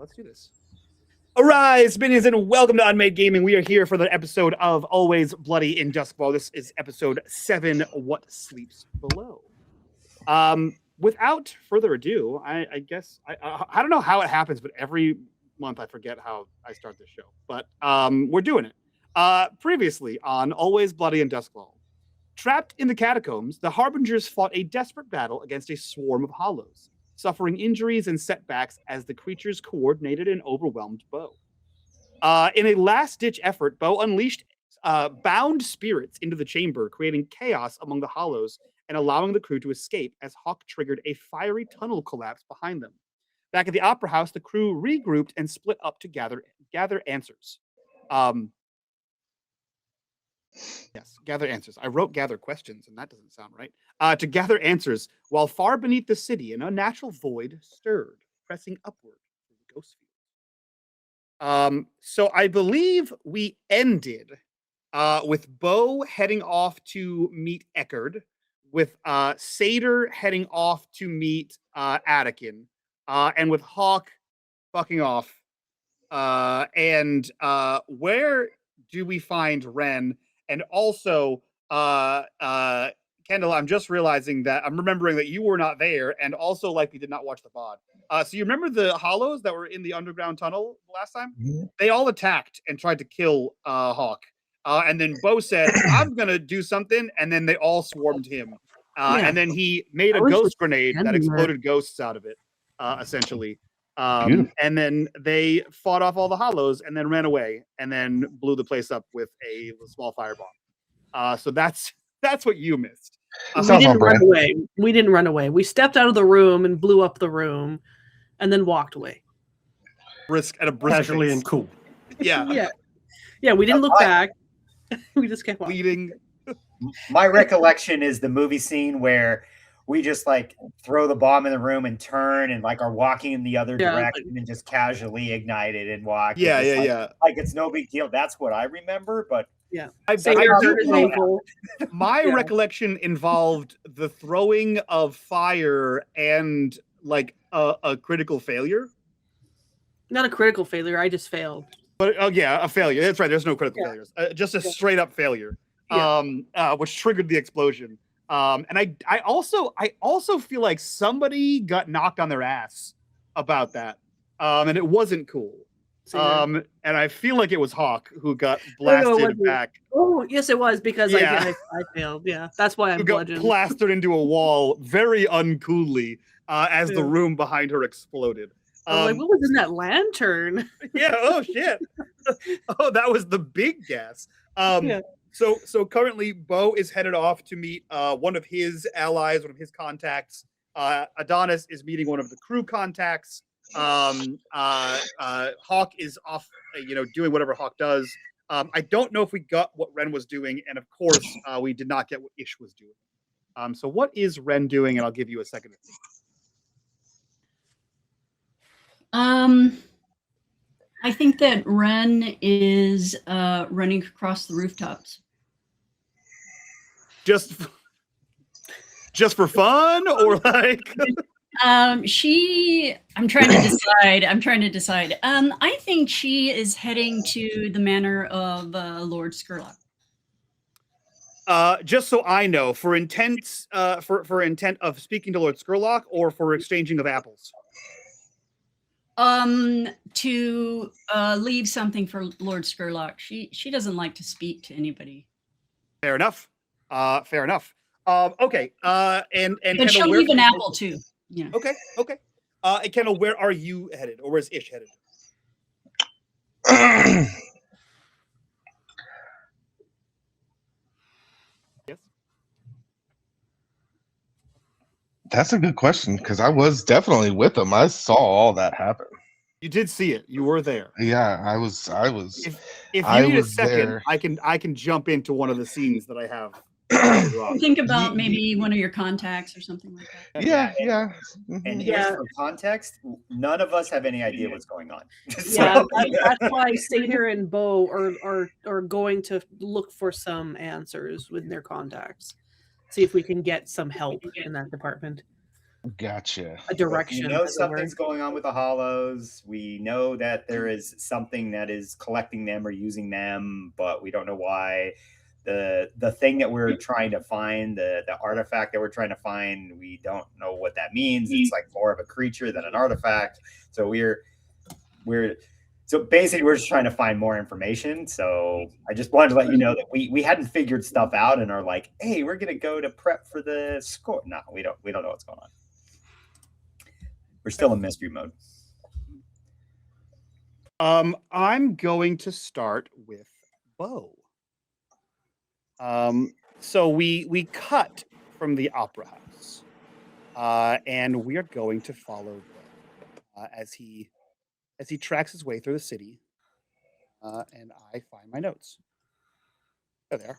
let's do this. Arise, minions, and welcome to unMadeGaming. We are here for the episode of Always Bloody in Doskvol. This is episode 7, What Sleeps Below. Without further ado, I guess, I don't know how it happens, but every month I forget how I start this show. But we're doing it. Previously on Always Bloody in Doskvol. Trapped in the catacombs, the Harbingers fought a desperate battle against a swarm of hollows, suffering injuries and setbacks as the creatures coordinated and overwhelmed Bo. In a last-ditch effort, Bo unleashed bound spirits into the chamber, creating chaos among the hollows and allowing the crew to escape as Hawke triggered a fiery tunnel collapse behind them. Back at the Opera House, the crew regrouped and split up to gather answers. Yes, gather answers. I wrote gather questions, and that doesn't sound right. To gather answers, while far beneath the city, an unnatural void stirred, pressing upward through the ghost field. So I believe we ended with Bo heading off to meet Eckerd, with Satyr heading off to meet Attican, and with Hawke fucking off. And where do we find Wren? And also, Kendall, I'm just realizing that I'm remembering that you were not there and also likely did not watch the VOD. So you remember the hollows that were in the underground tunnel last time? Mm-hmm. They all attacked and tried to kill Hawke. And then Bo said, I'm going to do something. And then they all swarmed him. And then he made a ghost grenade that exploded ghosts out of it, essentially. And then they fought off all the hollows and then ran away and then blew the place up with a small firebomb. So that's what you missed. We didn't run away. We didn't run away. We stepped out of the room and blew up the room and then walked away. Casually and cool. Yeah. Yeah, we didn't look back. We just kept leading. My recollection is the movie scene where we just like throw the bomb in the room and turn and like are walking in the other direction and just casually ignite it and walk. Yeah. Like it's no big deal. That's what I remember. But my recollection involved the throwing of fire and like a critical failure. Not a critical failure. I just failed. But a failure. That's right. There's no critical failures. Just a straight up failure. Which triggered the explosion. And I also feel like somebody got knocked on their ass about that. And it wasn't cool. And I feel like it was Hawke who got blasted back. Oh, yes, it was because I failed. Yeah, that's why I'm bludgeoned. Got plastered into a wall very uncoolly as the room behind her exploded. Like, what was in that lantern? Oh shit! Oh, that was the big gas. So currently, Bo is headed off to meet one of his allies, one of his contacts. Adonis is meeting one of the crew contacts. Hawke is off, doing whatever Hawke does. I don't know if we got what Wren was doing, and of course, we did not get what Ish was doing. So what is Wren doing? And I'll give you a second to think. I think that Wren is running across the rooftops. Just for fun, or like? I'm trying to decide. I think she is heading to the manor of Lord Skurlock. Just so I know, for intent of speaking to Lord Skurlock, or for exchanging of apples. To leave something for Lord Skurlock. She doesn't like to speak to anybody. Fair enough. Okay. And but she'll leave an apple too. Yeah. Okay. And Kendall, where are you headed, or where's Ish headed? Yes. That's a good question, because I was definitely with them. I saw all that happen. You did see it. You were there. Yeah, I was. If you need a second, there. I can jump into one of the scenes that I have. Think about maybe one of your contacts or something like that. Yeah. And for context, none of us have any idea what's going on. Yeah, that's why Satyr and Bo are going to look for some answers with their contacts. See if we can get some help in that department. Gotcha. a direction. We know as it were. something's going on with the hollows. We know that there is something that is collecting them or using them, but we don't know why. The thing that we're trying to find, the artifact that we're trying to find, we don't know what that means. It's like more of a creature than an artifact. So so basically we're just trying to find more information. So I just wanted to let you know that we hadn't figured stuff out and are like, hey, we're gonna go to prep for the score. No, we don't know what's going on. We're still in mystery mode. I'm going to start with Bo. So we cut from the opera house, and we are going to follow Bo as he tracks his way through the city. And I find my notes. Oh, there.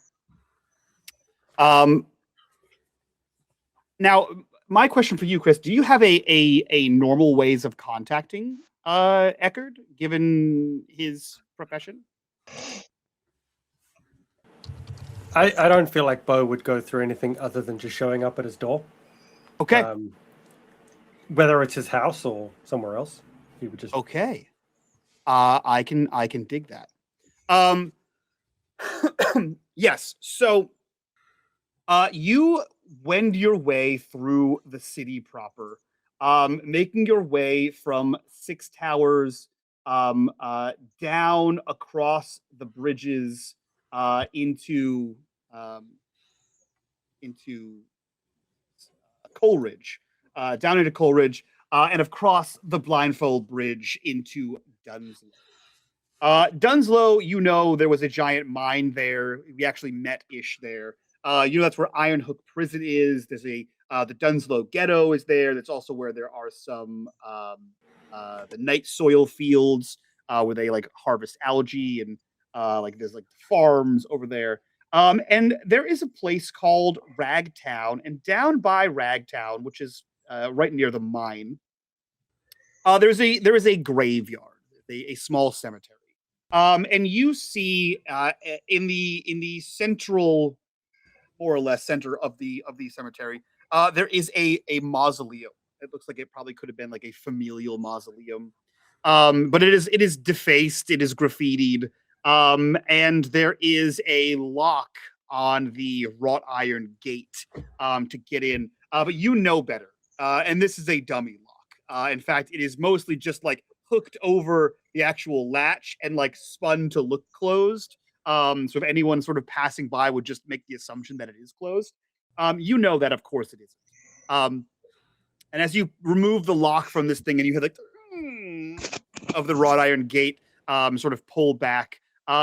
Now, my question for you, Chris: do you have a normal ways of contacting Eckerd, given his profession? I don't feel like Bo would go through anything other than just showing up at his door. Okay. Whether it's his house or somewhere else, he would just. Okay. I can dig that. Yes. So, you wend your way through the city proper, making your way from Six Towers, down across the bridges, into Coleridge, down into Coleridge, and across the Blindfold Bridge into Dunslow. Dunslow, you know, there was a giant mine there. We actually met Ish there. You know, that's where Iron Hook Prison is. There's the Dunslow Ghetto is there. That's also where there are some the night soil fields where they like harvest algae and like there's like farms over there. And there is a place called Ragtown, and down by Ragtown, which is right near the mine, there is a graveyard, a small cemetery. And you see in the central, more or less, center of the cemetery, there is a mausoleum. It looks like it probably could have been like a familial mausoleum, but it is defaced. It is graffitied, and there is a lock on the wrought iron gate to get in. But you know better, and this is a dummy lock. In fact, it is mostly just like hooked over the actual latch and like spun to look closed. So if anyone sort of passing by would just make the assumption that it is closed. You know that, of course, it isn't. And as you remove the lock from this thing and you hear like of the wrought iron gate sort of pull back,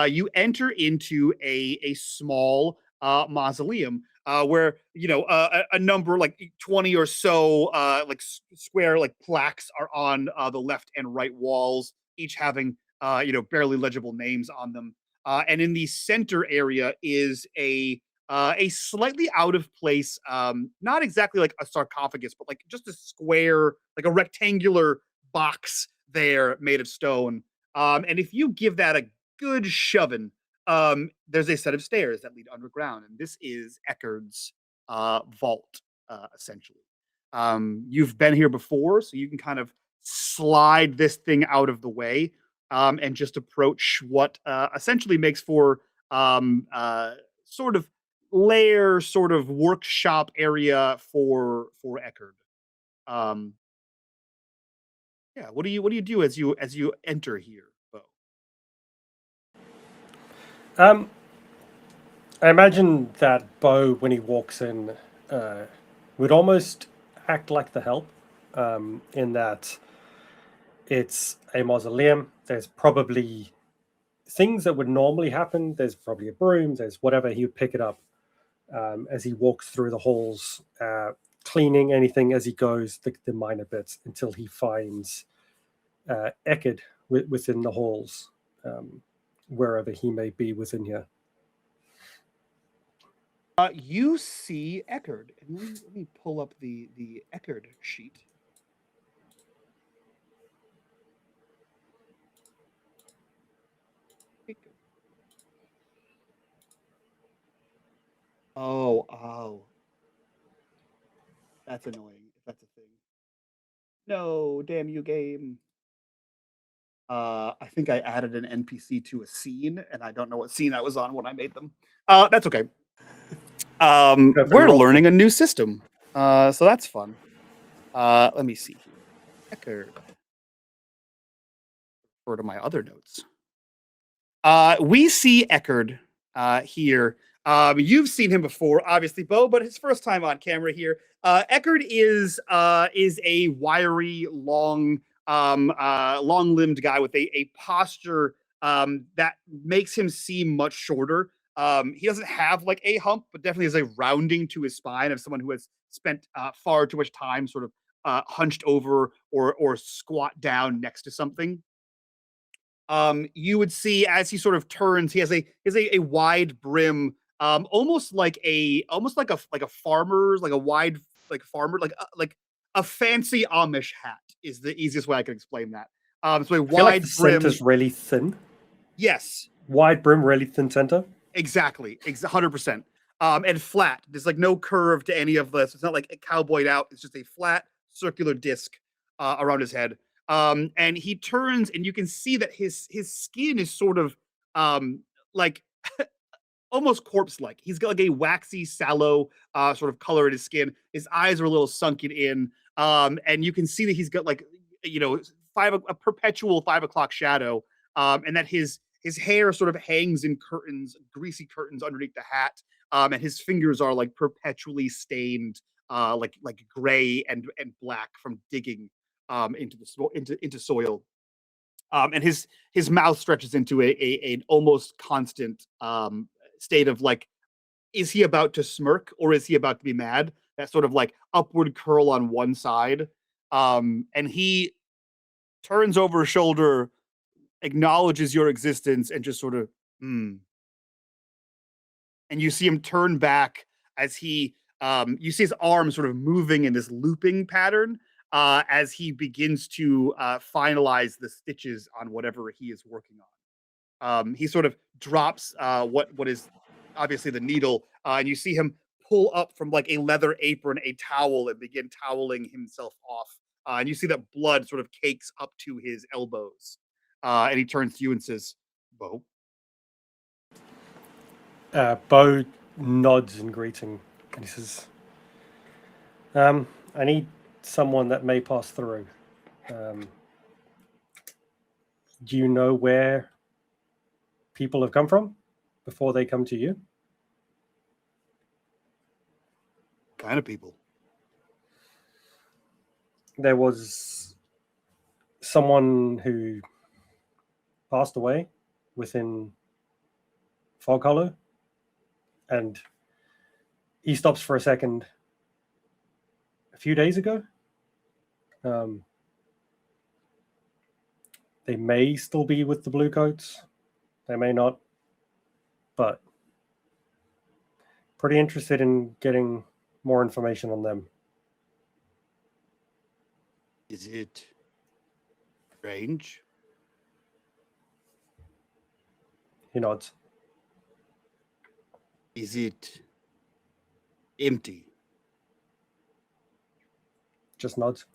you enter into a small mausoleum where, you know, a number like 20 or so like square like plaques are on the left and right walls, each having you know, barely legible names on them. And in the center area is a slightly out of place, not exactly like a sarcophagus, but like just a square, like a rectangular box there made of stone. And if you give that a good shoving, there's a set of stairs that lead underground, and this is Eckerd's vault, essentially. You've been here before, so you can kind of slide this thing out of the way, and just approach what essentially makes for sort of lair, sort of workshop area for Eckerd. Yeah, what do you do as you enter here, Bo? I imagine that Bo, when he walks in, would almost act like the help, in that it's a mausoleum. There's probably things that would normally happen. There's probably a broom. There's whatever. He would pick it up as he walks through the halls, cleaning anything as he goes, the minor bits, until he finds Eckerd within the halls, wherever he may be within here. You see Eckerd, and let me pull up the Eckerd sheet. Oh, that's annoying. that's a thing. No, damn you, game. I think I added an NPC to a scene, and I don't know what scene I was on when I made them. That's okay. We're roll. learning a new system, so that's fun. Let me see here. Eckerd. Refer to my other notes. We see Eckerd here. You've seen him before, obviously, Bo, but his first time on camera here. Eckerd is a wiry, long-limbed guy with a posture that makes him seem much shorter. He doesn't have like a hump, but definitely has a rounding to his spine of someone who has spent far too much time sort of hunched over or squat down next to something. You would see as he sort of turns, he has a wide brim, almost like a farmer's, like a wide farmer, like a fancy Amish hat is the easiest way I can explain that. So a I feel wide like the brim. center's really thin. Yes, Wide brim, really thin center. exactly, 100%. And flat. There's like no curve to any of this. It's not like a cowboyed out. It's just a flat circular disc around his head. And he turns, and you can see that his skin is sort of like almost corpse-like. He's got like a waxy, sallow sort of color in his skin. His eyes are a little sunken in, and you can see that he's got like a perpetual 5 o'clock shadow, and that his hair sort of hangs in curtains, greasy curtains underneath the hat, and his fingers are like perpetually stained, like gray and black from digging into soil. And his mouth stretches into an almost constant state of like, is he about to smirk or is he about to be mad? That sort of like upward curl on one side. And he turns over his shoulder, acknowledges your existence, and just sort of, And you see him turn back as he, you see his arm sort of moving in this looping pattern as he begins to finalize the stitches on whatever he is working on. He sort of drops what is obviously the needle, and you see him pull up from like a leather apron a towel and begin toweling himself off. And you see that blood sort of cakes up to his elbows. And he turns to you and says, Bo. Bo nods in greeting, and he says, I need someone that may pass through. Do you know where people have come from before they come to you? Kind of people. There was someone who passed away within Fog Hollow, and he stops for a second a few days ago. They may still be with the Bluecoats. They may not, but pretty interested in getting more information on them. Is it strange? He nods. Is it empty? Just nods.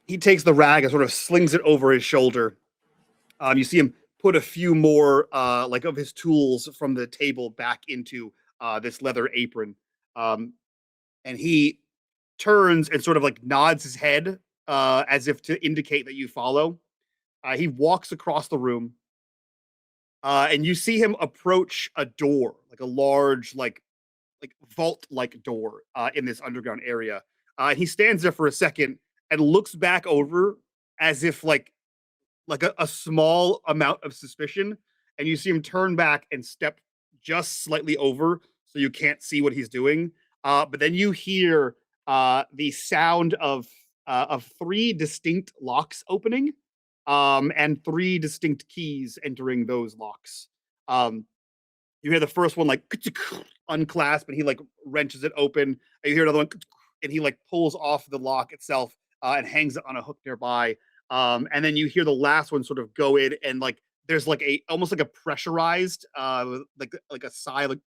He takes the rag and sort of slings it over his shoulder. You see him put a few more like of his tools from the table back into this leather apron. And he turns and sort of like nods his head as if to indicate that you follow. He walks across the room. And you see him approach a door, like a large, like vault-like door in this underground area. He stands there for a second and looks back over as if like a small amount of suspicion, and you see him turn back and step just slightly over so you can't see what he's doing. But then you hear the sound of 3 distinct locks opening, and 3 distinct keys entering those locks. You hear the first one like unclasp, and he like wrenches it open. And you hear another one, and he like pulls off the lock itself and hangs it on a hook nearby. And then you hear the last one sort of go in, and like there's like almost like a pressurized like a sigh like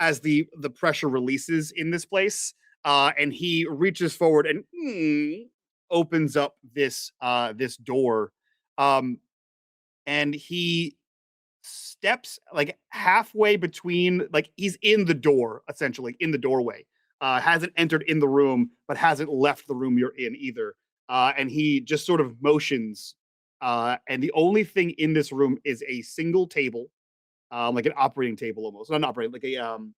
as the pressure releases in this place, and he reaches forward and opens up this this door, and he steps like halfway between, like he's in the door, essentially in the doorway. Hasn't entered in the room, but hasn't left the room you're in either. And he just sort of motions. And the only thing in this room is a single table, like an operating table almost. Not an operating,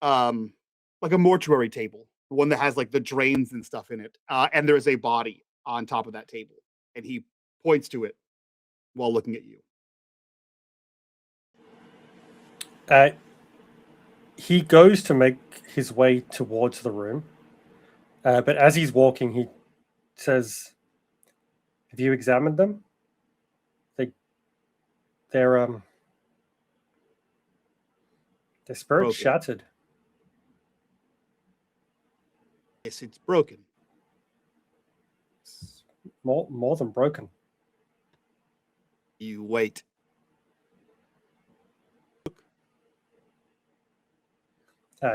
like a mortuary table, one that has like the drains and stuff in it. And there's a body on top of that table. And he points to it while looking at you. He goes to make his way towards the room, but as he's walking, he says, "Have you examined them? Their spirit's Broken. shattered." Yes, it's broken. More than broken. You wait.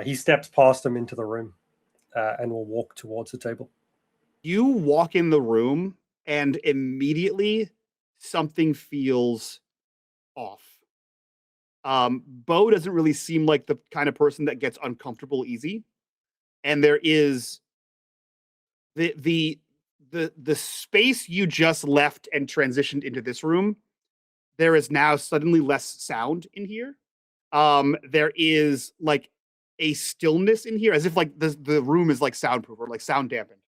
He steps past him into the room and will walk towards the table. You walk in the room and immediately something feels off. Bo doesn't really seem like the kind of person that gets uncomfortable easy. And there is the space you just left and transitioned into this room. There is now suddenly less sound in here. There is like a stillness in here, as if like the room is like soundproof or like sound dampened.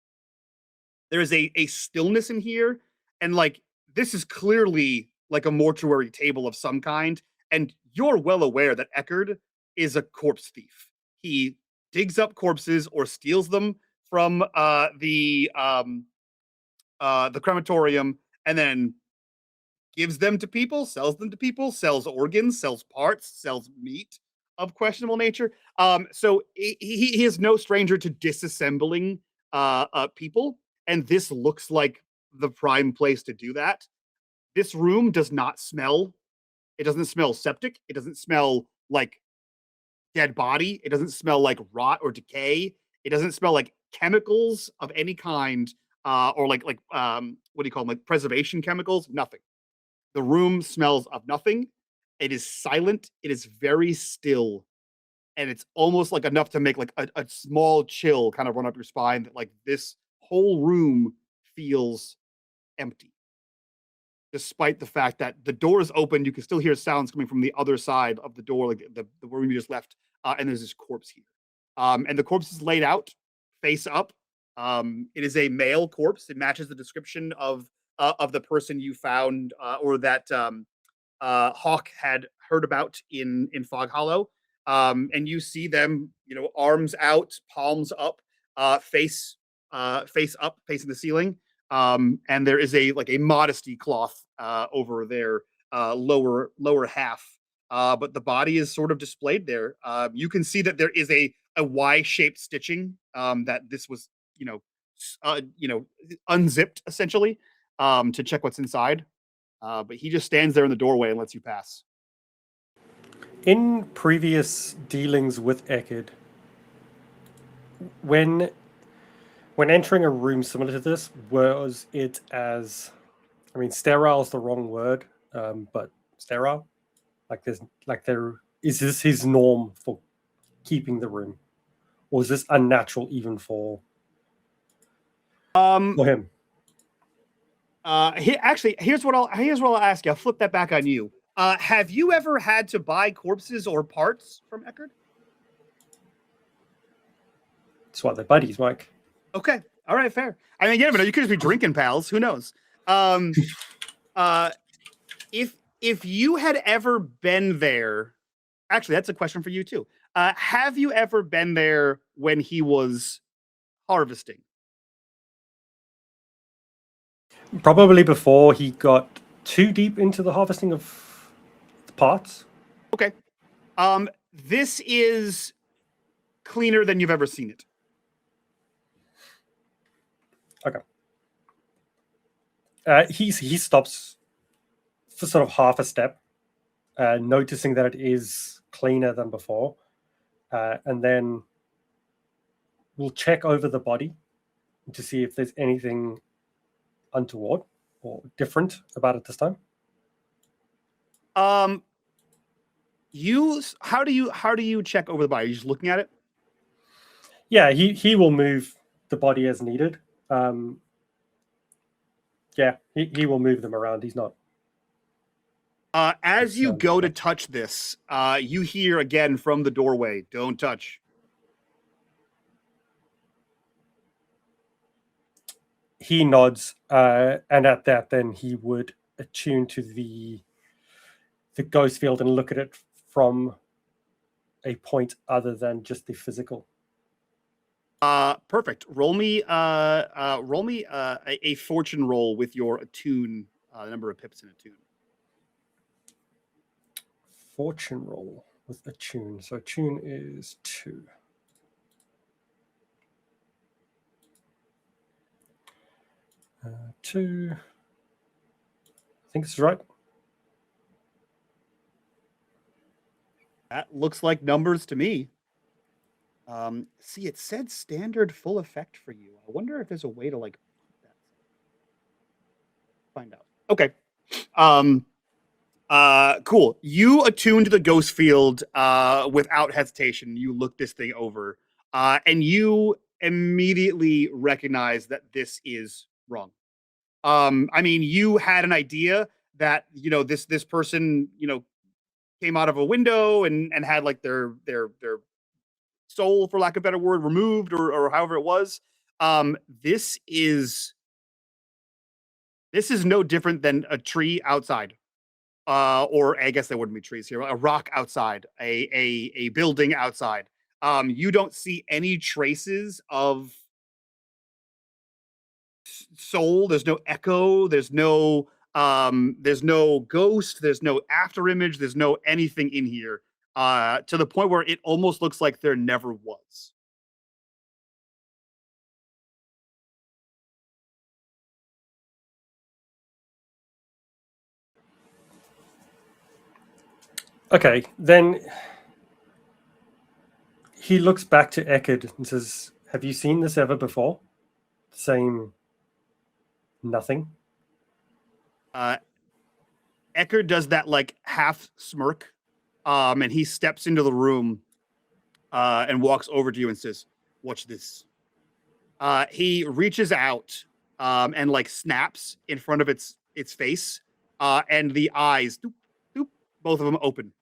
There is a stillness in here, and like this is clearly like a mortuary table of some kind, and you're well aware that Eckerd is a corpse thief. He digs up corpses or steals them from the crematorium, and then gives them to people, sells them to people, sells organs, sells parts, sells meat of questionable nature. So he is no stranger to disassembling people, and this looks like the prime place to do that. This room does not smell. It doesn't smell septic. It doesn't smell like dead body. It doesn't smell like rot or decay. It doesn't smell like chemicals of any kind, or like what do you call them? Like preservation chemicals. Nothing. The room smells of nothing. It is silent. It is very still. And it's almost like enough to make like a small chill kind of run up your spine, that like this whole room feels empty. Despite the fact that the door is open, you can still hear sounds coming from the other side of the door, like the room you just left. And there's this corpse here. And the corpse is laid out face up. It is a male corpse. It matches the description of the person you found, or that Hawke had heard about in Fog Hollow. And you see them, arms out, palms up, face up, facing the ceiling. And there is a modesty cloth over their lower half. But the body is sort of displayed there. You can see that there is a Y-shaped stitching, that this was, unzipped essentially, to check what's inside. But he just stands there in the doorway and lets you pass. In previous dealings with Eckerd, when entering a room similar to this, was it as, sterile is the wrong word, but sterile? Is this his norm for keeping the room, or is this unnatural even for him? Here's what I'll ask you. I'll flip that back on you. Have you ever had to buy corpses or parts from Eckerd? That's why they're buddies, Mike. Okay. All right, fair. I mean, you could just be drinking pals. Who knows? If you had ever been there, actually, that's a question for you too. Have you ever been there when he was harvesting? Probably before he got too deep into the harvesting of the parts. Okay. This is cleaner than you've ever seen it. Okay. He stops for sort of half a step, noticing that it is cleaner than before. And then we'll check over the body to see if there's anything untoward or different about it this time. How do you check over the body? Are you just looking at it? Yeah, he will move the body as needed. Yeah, he will move them around. He's not. As you go to touch this, you hear again from the doorway, "Don't touch." He nods, and at that, then he would attune to the ghost field and look at it from a point other than just the physical. Perfect. Roll me a fortune roll with your attune, the number of pips in attune. Fortune roll with attune. So attune is 2. Two. I think this is right. That looks like numbers to me. See, it said standard full effect for you. I wonder if there's a way to like that. Find out. Okay. Cool. You attune to the ghost field without hesitation. You look this thing over, and you immediately recognize that this is wrong. I mean, you had an idea that this person came out of a window and had like their soul, for lack of a better word, removed or however it was. This is no different than a tree outside. Or I guess there wouldn't be trees here. A rock outside, a building outside. You don't see any traces of soul. There's no echo. There's no ghost. There's no after image. There's no anything in here. To the point where it almost looks like there never was. Okay, then he looks back to Eckerd and says, "Have you seen this ever before?" Same nothing. Eckerd does that like half smirk, and he steps into the room and walks over to you and says, "Watch this." He reaches out and like snaps in front of its face, and the eyes, doop, doop, both of them open.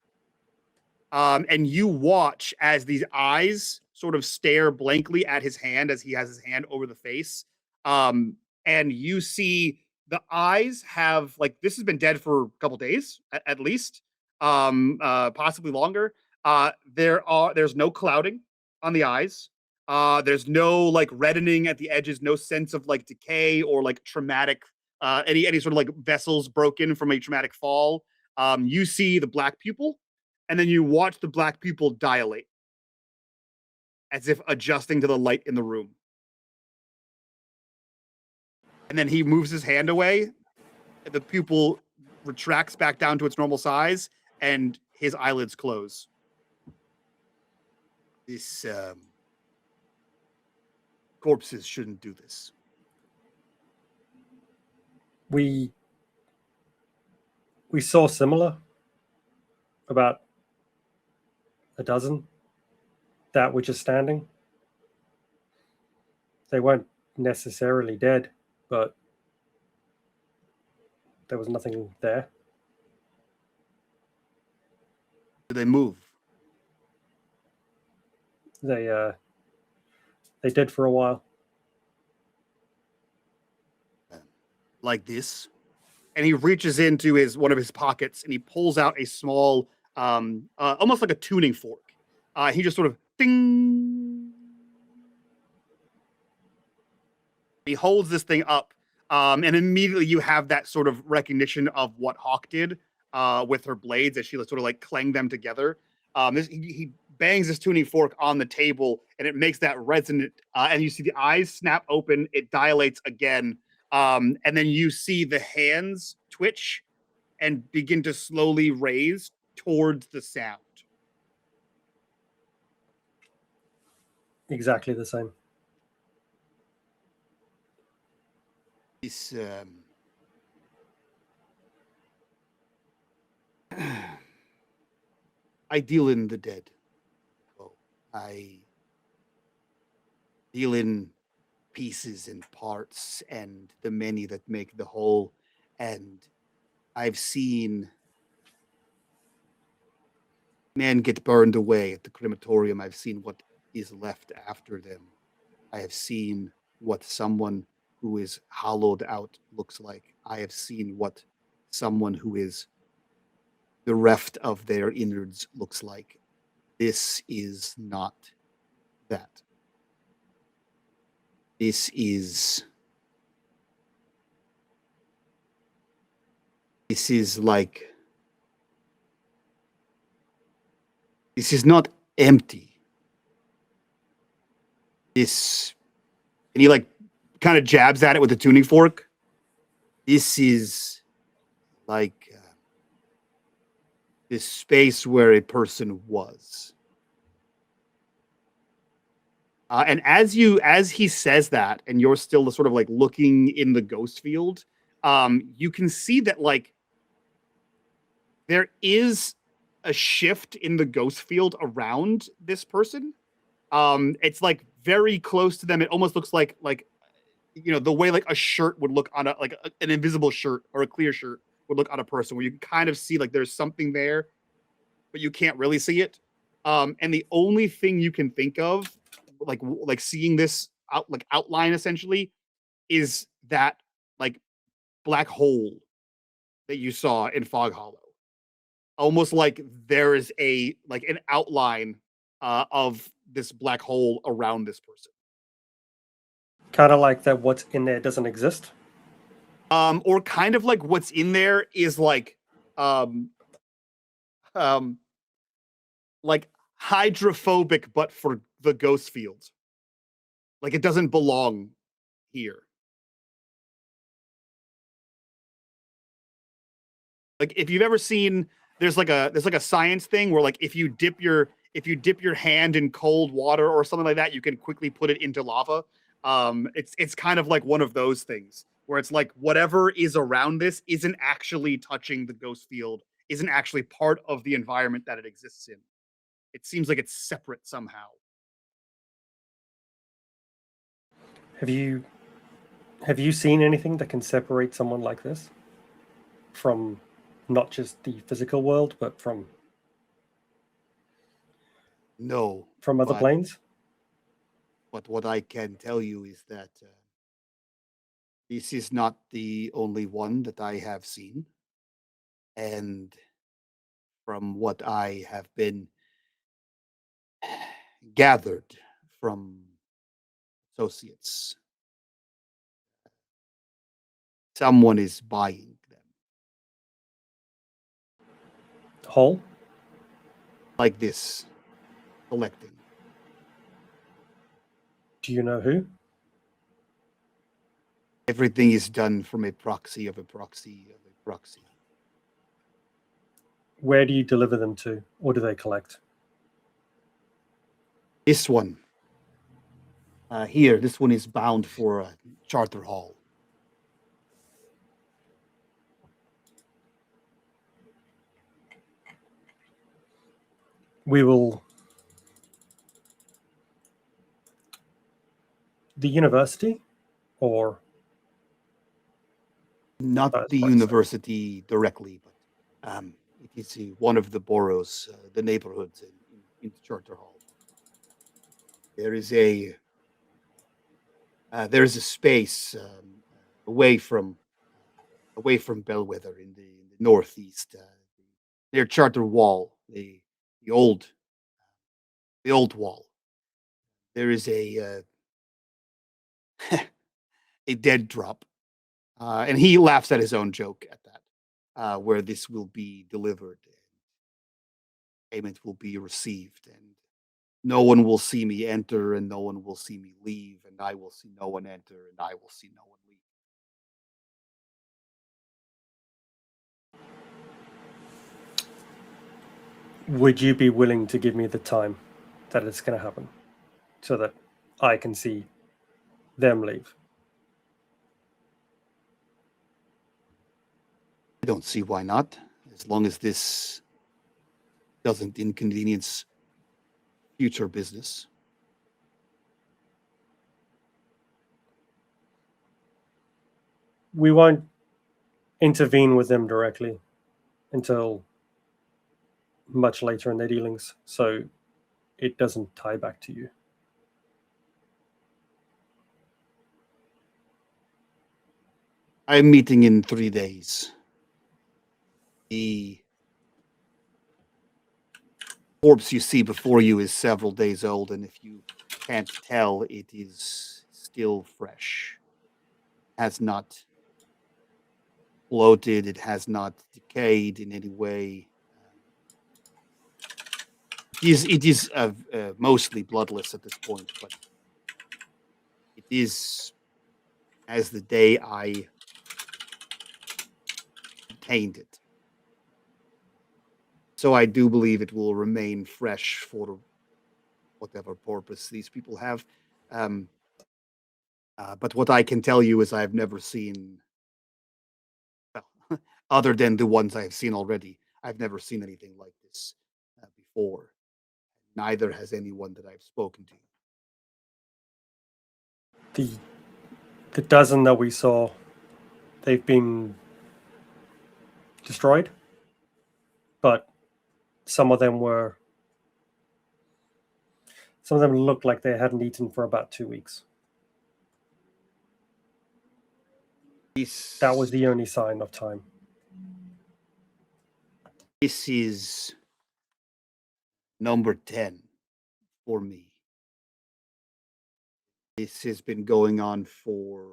And you watch as these eyes sort of stare blankly at his hand as he has his hand over the face. And you see the eyes have like this has been dead for a couple days at least, possibly longer. There's no clouding on the eyes. There's no like reddening at the edges, no sense of like decay or like traumatic, any sort of like vessels broken from a traumatic fall. You see the black pupil, and then you watch the black pupil dilate as if adjusting to the light in the room. And then he moves his hand away, and the pupil retracts back down to its normal size, and his eyelids close. This corpses shouldn't do this. We saw similar, about a dozen that were just standing. They weren't necessarily dead, but there was nothing there. Do they move? They did for a while. Like this? And he reaches into one of his pockets and he pulls out a small, almost like a tuning fork. He just sort of ding. He holds this thing up, and immediately you have that sort of recognition of what Hawke did with her blades as she sort of like clanged them together. He bangs this tuning fork on the table, and it makes that resonant. And you see the eyes snap open. It dilates again. And then you see the hands twitch and begin to slowly raise towards the sound. exactly the same. This I deal in the dead. Oh, I deal in pieces and parts and the many that make the whole. And I've seen men get burned away at the crematorium. I've seen what is left after them. I have seen what someone who is hollowed out looks like. I have seen what someone who is bereft of their innards looks like. This is not that. This is like this is not empty. This, and he like kind of jabs at it with a tuning fork. This is like this space where a person was. And as he says that, and you're still sort of like looking in the ghost field, you can see that like there is a shift in the ghost field around this person. It's like very close to them. It almost looks like you know the way like a shirt would look on an invisible shirt or a clear shirt would look on a person, where you can kind of see like there's something there, but you can't really see it. And the only thing you can think of, like seeing this outline essentially, is that like black hole that you saw in Fog Hollow. Almost like there is an outline of this black hole around this person. Kind of like that what's in there doesn't exist. Or kind of like what's in there is like hydrophobic, but for the ghost fields. Like it doesn't belong here. Like if you've ever seen, there's like a science thing where like if you dip your hand in cold water or something like that, you can quickly put it into lava. It's kind of like one of those things where it's like whatever is around this isn't actually touching the ghost field, isn't actually part of the environment that it exists in. It seems like it's separate somehow. Have you seen anything that can separate someone like this from not just the physical world, but from No. other but- planes? But what I can tell you is that this is not the only one that I have seen. And from what I have been gathered from associates, someone is buying them. Whole? Like this, collecting. Do you know who? Everything is done from a proxy of a proxy of a proxy. Where do you deliver them to, or do they collect? This one. Here, this one is bound for Charter Hall. We will. The university, or Not That's the quite university directly, but it is one of the boroughs, the neighborhoods in Charter Hall. There is a space away from Bellwether in the northeast, near Charter Wall, the old wall. There is a a dead drop, and he laughs at his own joke at that, where this will be delivered, and payment will be received, and no one will see me enter, and no one will see me leave, and I will see no one enter, and I will see no one leave. would you be willing to give me the time that it's going to happen? so that I can see them leave. I don't see why not, as long as this doesn't inconvenience future business. We won't intervene with them directly until much later in their dealings, so it doesn't tie back to you. I'm meeting in 3 days. The corpse you see before you is several days old, and if you can't tell, it is still fresh. Has not bloated, it has not decayed in any way. It is mostly bloodless at this point, but it is as the day I obtained it. So I do believe it will remain fresh for whatever purpose these people have. But what I can tell you is I've never seen, well, other than the ones I've seen already, I've never seen anything like this before. Neither has anyone that I've spoken to. The dozen that we saw, they've been destroyed, but some of them looked like they hadn't eaten for about 2 weeks. That was the only sign of time. This is number 10 for me. This has been going on for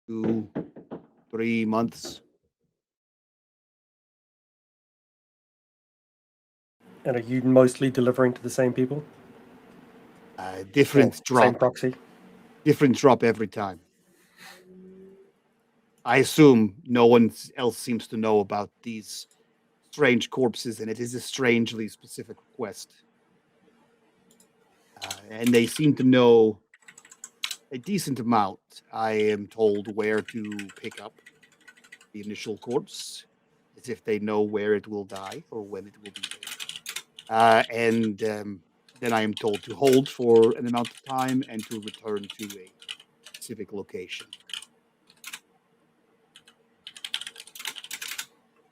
2-3 months. And are you mostly delivering to the same people? Different Or drop. Same proxy? Different drop every time. I assume no one else seems to know about these strange corpses, and it is a strangely specific request. And they seem to know a decent amount. I am told where to pick up the initial corpse, as if they know where it will die or when it will be there. And then I am told to hold for an amount of time and to return to a specific location.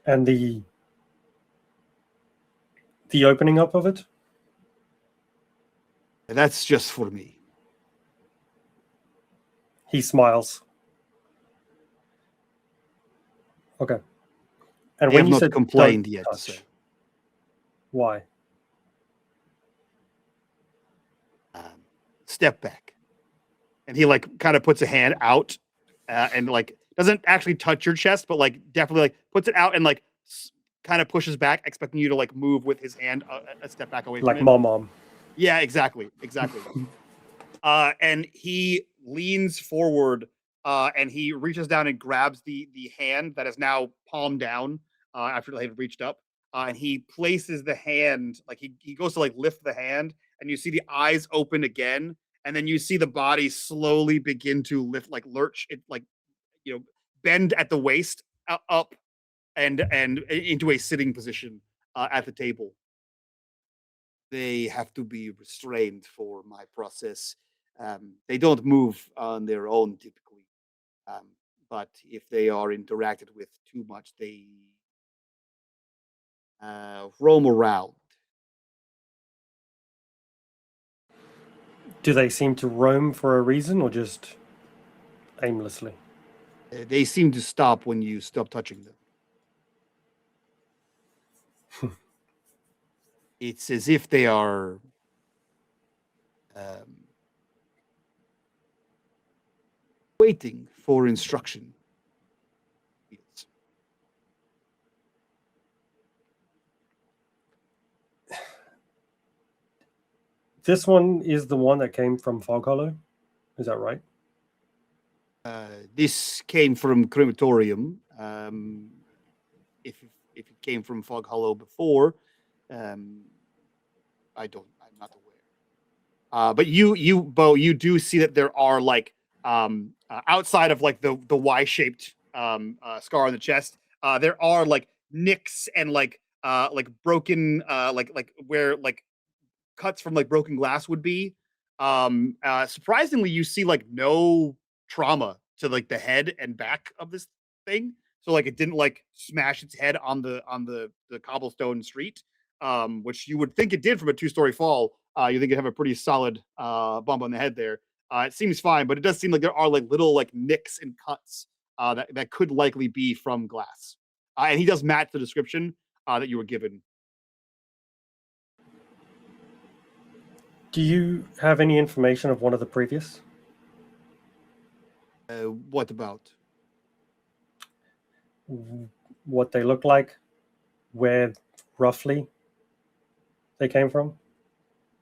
And the opening up of it? And that's just for me. He smiles. Okay. And They when have you not said complained don't yet. touch, So. why? Step back. And he like kind of puts a hand out and like doesn't actually touch your chest, but like definitely like puts it out and like kind of pushes back, expecting you to like move with his hand a step back away from Like it. mom. Yeah, exactly. And he leans forward and he reaches down and grabs the hand that is now palm down after they had reached up. And he places the hand, like he goes to like lift the hand, and you see the eyes open again, and then you see the body slowly begin to lift, like lurch, it like bend at the waist up and into a sitting position at the table. They have to be restrained for my process. They don't move on their own typically, but if they are interacted with too much, they roam around. Do they seem to roam for a reason or just aimlessly? They seem to stop when you stop touching them. It's as if they are waiting for instruction. Yes. This one is the one that came from Fog Hollow. Is that right? This came from crematorium. If it came from Fog Hollow before, I'm not aware. But you, Bo, you do see that there are like outside of like the Y-shaped scar on the chest, there are like nicks and like broken like where like cuts from like broken glass would be. Surprisingly, you see like no trauma to like the head and back of this thing. So like it didn't like smash its head on the cobblestone street, which you would think it did from a 2-story fall. You think it'd have a pretty solid bump on the head there. It seems fine, but it does seem like there are like little like nicks and cuts that could likely be from glass. And he does match the description that you were given. Do you have any information of one of the previous? What about? What they look like, where roughly they came from,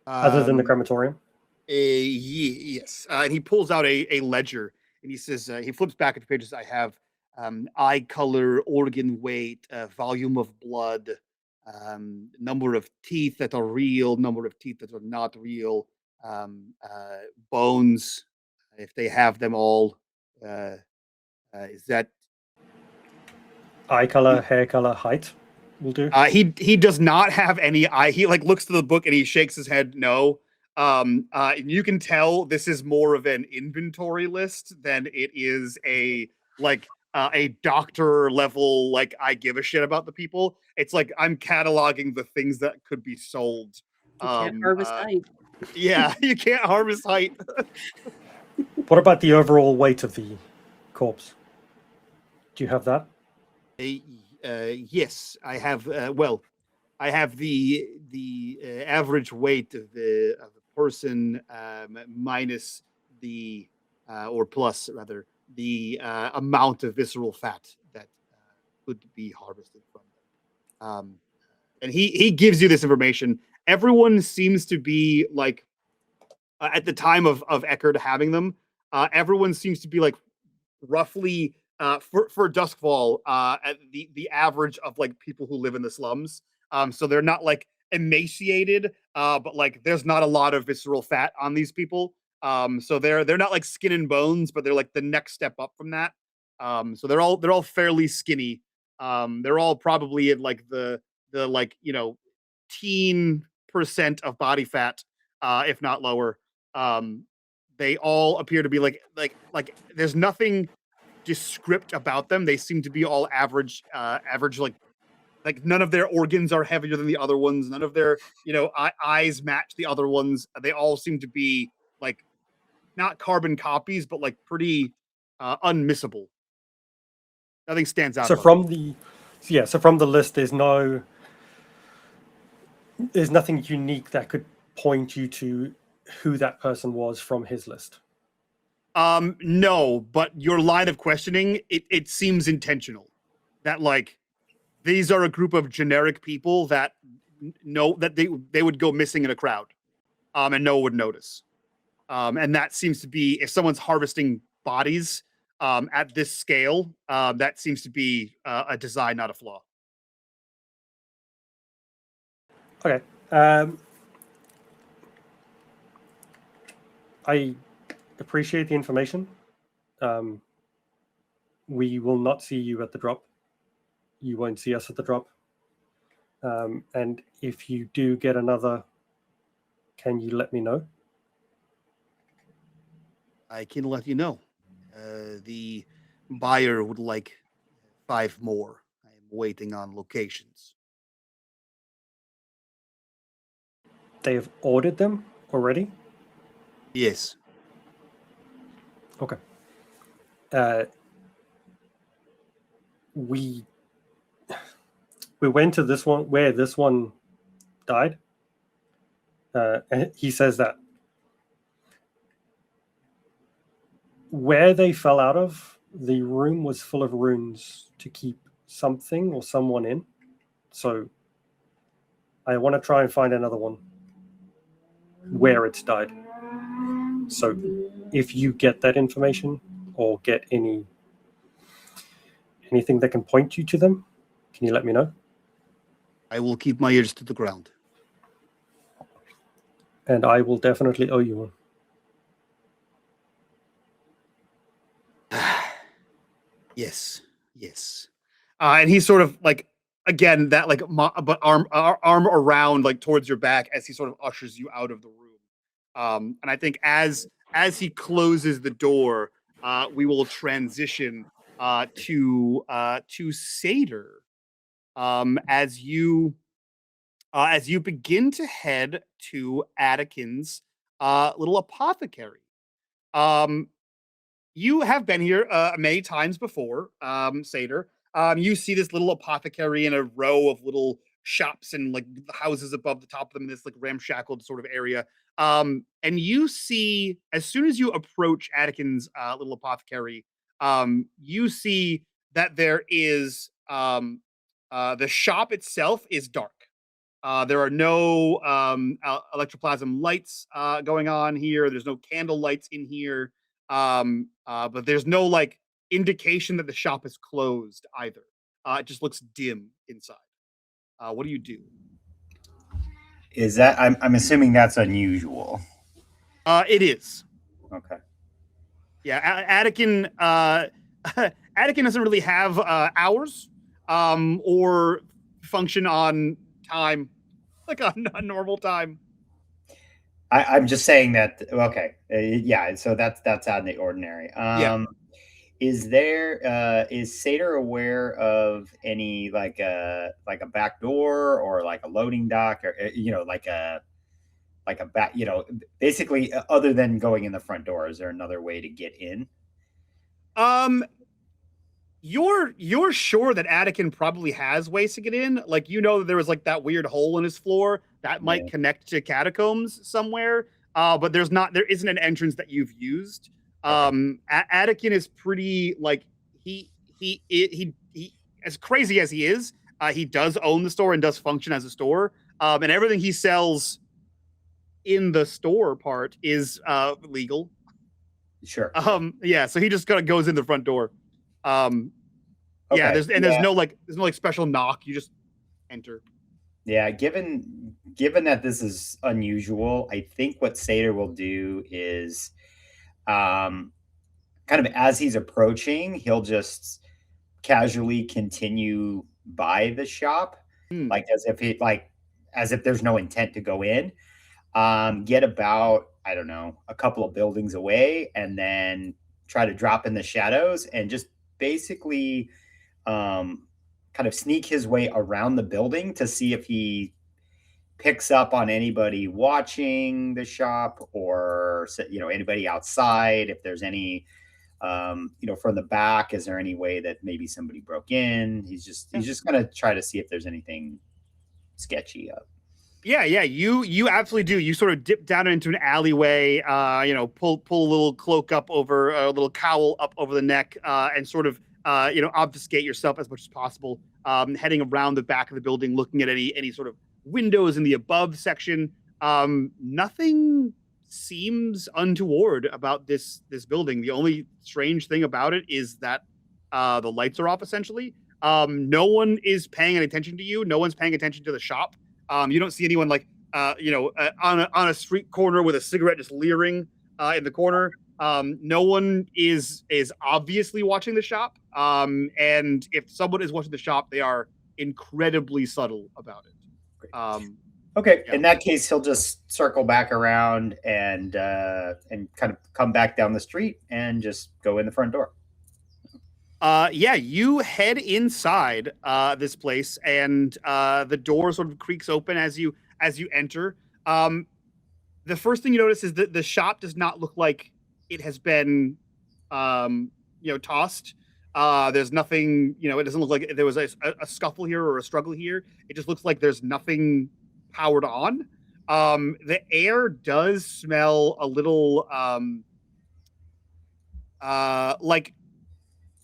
other than the crematorium? Yes. And he pulls out a ledger and he says, he flips back at the pages. I have eye color, organ weight, volume of blood, number of teeth that are real, number of teeth that are not real, bones, if they have them all. Is that Eye color, hair color, height will do. he does not have any eye. He like looks to the book and he shakes his head no. You can tell this is more of an inventory list than it is a like a doctor level like I give a shit about the people. It's like I'm cataloging the things that could be sold. You can't harvest height. Yeah, you can't harvest height. What about the overall weight of the corpse? Do you have that? Yes, I have. Well, I have the average weight of the person minus the or plus rather the amount of visceral fat that could be harvested from them. And he gives you this information. Everyone seems to be like at the time of Eckerd having them. Everyone seems to be like roughly for Doskvol at the average of like people who live in the slums. So they're not like emaciated, but like there's not a lot of visceral fat on these people. So they're not like skin and bones, but they're like the next step up from that. So they're all fairly skinny. They're all probably at like the like teen % of body fat, if not lower. They all appear to be like there's nothing descript about them. They seem to be all average like none of their organs are heavier than the other ones. None of their eyes match the other ones. They all seem to be like not carbon copies, but like pretty unmissable. Nothing stands out. So from the list, there's nothing unique that could point you to who that person was from his list. No, but your line of questioning, it seems intentional. That like these are a group of generic people that know that they would go missing in a crowd, and no one would notice. And that seems to be if someone's harvesting bodies at this scale, that seems to be a design, not a flaw. Okay. I appreciate the information. We will not see you at the drop. You won't see us at the drop. And if you do get another, can you let me know? I can let you know. The buyer would like 5 more. I am waiting on locations. They have ordered them already? Yes. Okay. We went to this one where this one died. And he says that where they fell out of, the room was full of runes to keep something or someone in. So I want to try and find another one where it's died. So if you get that information or get anything that can point you to them, can you let me know? I will keep my ears to the ground. And I will definitely owe you one. Yes, yes. And he's sort of like again that like but arm around like towards your back as he sort of ushers you out of the room. And I think as he closes the door, we will transition to Satyr. As you begin to head to Attikin's little apothecary. Um, you have been here many times before, Satyr. You see this little apothecary in a row of little shops and like houses above the top of them in this like ramshackled sort of area. And you see, as soon as you approach Attikin's little apothecary, you see that there is the shop itself is dark. There are no electroplasm lights going on here. There's no candle lights in here. But there's no like indication that the shop is closed either. It just looks dim inside. What do you do? Is that I'm assuming that's unusual. It is. Okay. Yeah, Attikin. Attikin doesn't really have hours or function on time, like on a normal time. I'm just saying that. Okay, yeah. So that's out of the ordinary. Is there is Satyr aware of any like a back door or like a loading dock or like a back basically other than going in the front door? Is there another way to get in? You're sure that Attikin probably has ways to get in. Like that there was like that weird hole in his floor that might connect to catacombs somewhere. But there isn't an entrance that you've used. Attikin is pretty like he as crazy as he is, he does own the store and does function as a store. And everything he sells in the store part is legal. Sure. Yeah, so he just kind of goes in the front door. Yeah, there's no like special knock. You just enter. Yeah, given that this is unusual, I think what Satyr will do is kind of as he's approaching, he'll just casually continue by the shop, like as if there's no intent to go in. Get about, I don't know, a couple of buildings away, and then try to drop in the shadows and just basically kind of sneak his way around the building to see if he picks up on anybody watching the shop or anybody outside. If there's any from the back, is there any way that maybe somebody broke in? He's just gonna try to see if there's anything sketchy up. Yeah, you absolutely do. You sort of dip down into an alleyway, pull a little cloak up over a little cowl up over the neck, and sort of obfuscate yourself as much as possible. Heading around the back of the building, looking at any sort of windows in the above section. Nothing seems untoward about this building. The only strange thing about it is that the lights are off essentially. No one is paying any attention to you. No one's paying attention to the shop. You don't see anyone like on a street corner with a cigarette just leering in the corner. No one is obviously watching the shop. And if someone is watching the shop, they are incredibly subtle about it. Okay. Yeah. In that case, he'll just circle back around and kind of come back down the street and just go in the front door. You head inside this place, and the door sort of creaks open as you enter. The first thing you notice is that the shop does not look like it has been tossed. There's nothing, it doesn't look like there was a scuffle here or a struggle here. It just looks like there's nothing powered on. The air does smell a little like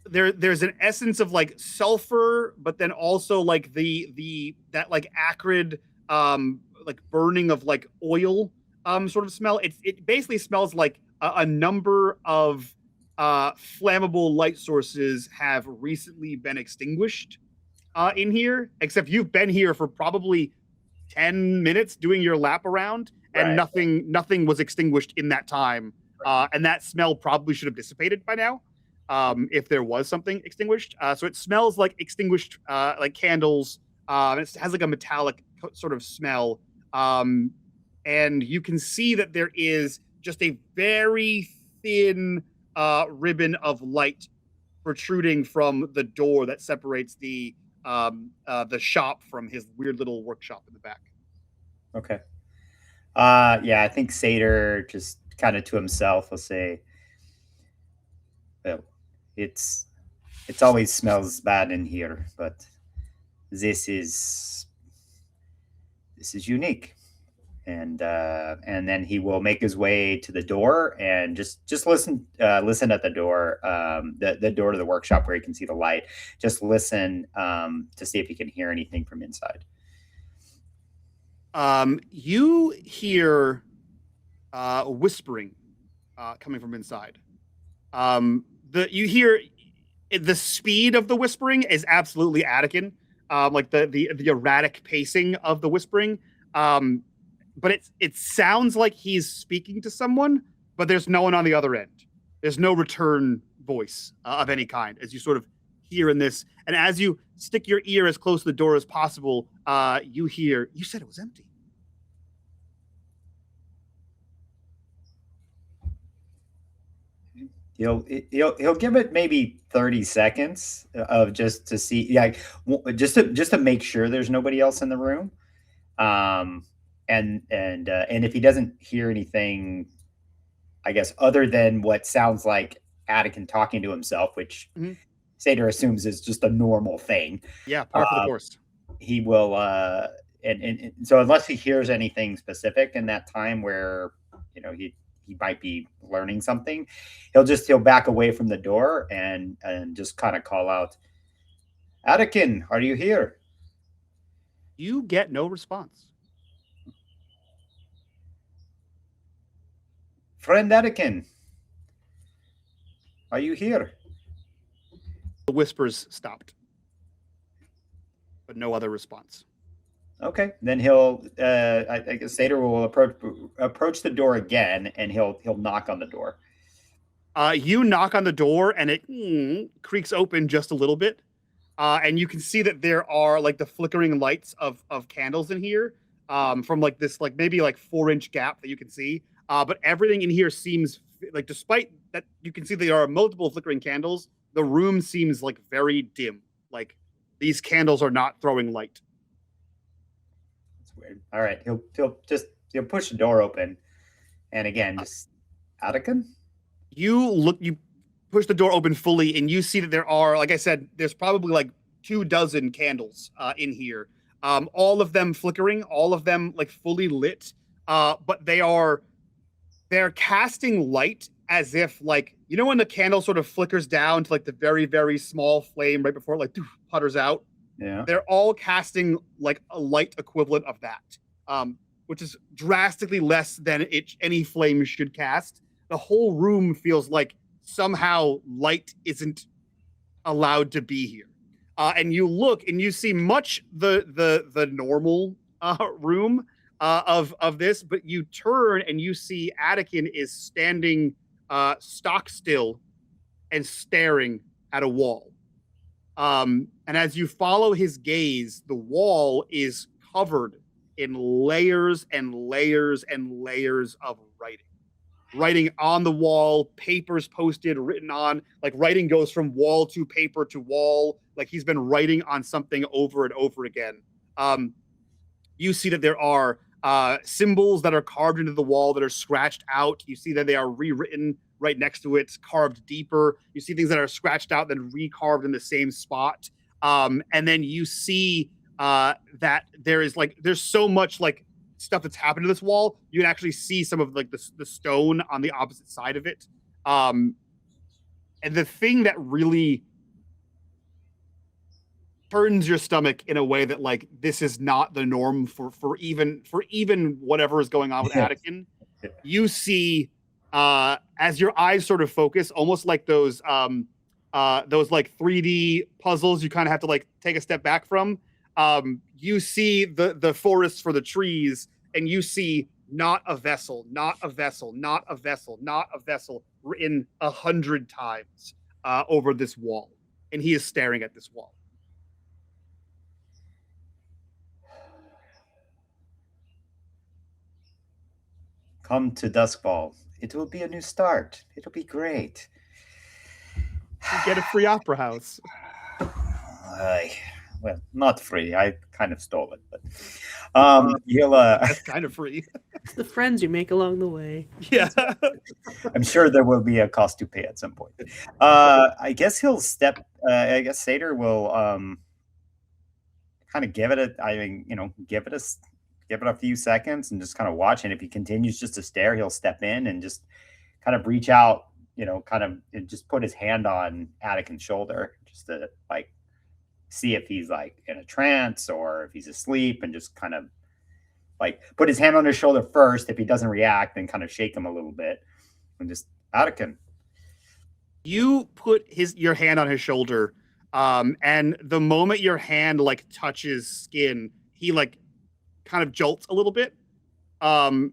there's an essence of like sulfur, but then also like that like acrid like burning of like oil sort of smell. It basically smells like a number of flammable light sources have recently been extinguished in here, except you've been here for probably 10 minutes doing your lap around, and Right. nothing was extinguished in that time. And that smell probably should have dissipated by now, if there was something extinguished. So it smells like extinguished like candles. It has like a metallic sort of smell. And you can see that there is just a very thin ribbon of light protruding from the door that separates the shop from his weird little workshop in the back. Okay. Yeah, I think Satyr just kind of to himself will say, "Well, it's always smells bad in here, but this is unique." And then he will make his way to the door and just listen at the door, the door to the workshop where he can see the light. Just listen to see if he can hear anything from inside. You hear whispering coming from inside. You hear the speed of the whispering is absolutely Attican, like the erratic pacing of the whispering. But it sounds like he's speaking to someone, but there's no one on the other end. There's no return voice of any kind as you sort of hear in this. And as you stick your ear as close to the door as possible, you hear, "You said it was empty." He'll give it maybe 30 seconds of just to see, like, just to make sure there's nobody else in the room. And if he doesn't hear anything, I guess, other than what sounds like Attican talking to himself, which Satyr assumes is just a normal thing. Yeah, par for the course. He will, and so unless he hears anything specific in that time where, he might be learning something, he'll back away from the door and just kind of call out, "Attican, are you here?" You get no response. "Friend Attican, are you here?" The whispers stopped, but no other response. Okay, then he'll. I guess Satyr will approach the door again, and he'll knock on the door. You knock on the door, and it creaks open just a little bit, and you can see that there are like the flickering lights of candles in here, from like this maybe 4-inch gap that you can see. But everything in here seems like, despite that you can see there are multiple flickering candles, the room seems like very dim. Like these candles are not throwing light. That's weird. All right, he'll push the door open, and again, just Attican. You push the door open fully, and you see that there are, like I said, there's probably like 24 candles in here. All of them flickering, all of them like fully lit. But they're casting light as if, like, when the candle sort of flickers down to like the very, very small flame right before it like putters out. Yeah. They're all casting like a light equivalent of that, which is drastically less than any flame should cast. The whole room feels like somehow light isn't allowed to be here. And you look and you see much the normal room of this, but you turn and you see Attican is standing stock still and staring at a wall. And as you follow his gaze, the wall is covered in layers and layers and layers of writing on the wall, papers posted, written on, like writing goes from wall to paper to wall. Like he's been writing on something over and over again. You see that there are symbols that are carved into the wall that are scratched out. You see that they are rewritten right next to it, carved deeper. You see things that are scratched out, then recarved in the same spot. And then you see that there's so much like stuff that's happened to this wall. You can actually see some of like the stone on the opposite side of it. And the thing that really turns your stomach in a way that like this is not the norm for even whatever is going on with Attican. You see as your eyes sort of focus, almost like those like 3D puzzles you kind of have to like take a step back from. you see the forest for the trees, and you see not a vessel, not a vessel, not a vessel, not a vessel written 100 times over this wall. And he is staring at this wall. Come to Doskvol. It will be a new start. It'll be great. You get a free opera house. Well, not free. I kind of stole it, but you'll. That's kind of free. It's the friends you make along the way. Yeah. I'm sure there will be a cost to pay at some point. I guess he'll step. I guess Satyr will kind of give it give it a few seconds and just kind of watch. And if he continues just to stare, he'll step in and just kind of reach out. And just put his hand on Attican's shoulder just to like see if he's like in a trance or if he's asleep, and just kind of like put his hand on his shoulder first. If he doesn't react, then kind of shake him a little bit and just Attican. You put your hand on his shoulder, and the moment your hand like touches skin, he like kind of jolts a little bit, and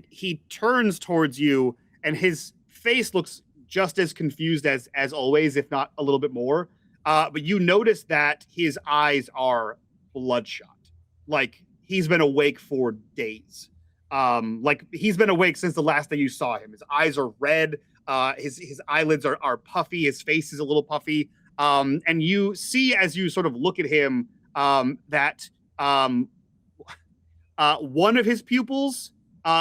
he turns towards you, and his face looks just as confused as always, if not a little bit more. But you notice that his eyes are bloodshot. Like he's been awake for days. Like he's been awake since the last day you saw him. His eyes are red. His eyelids are puffy. His face is a little puffy. And you see as you sort of look at him that one of his pupils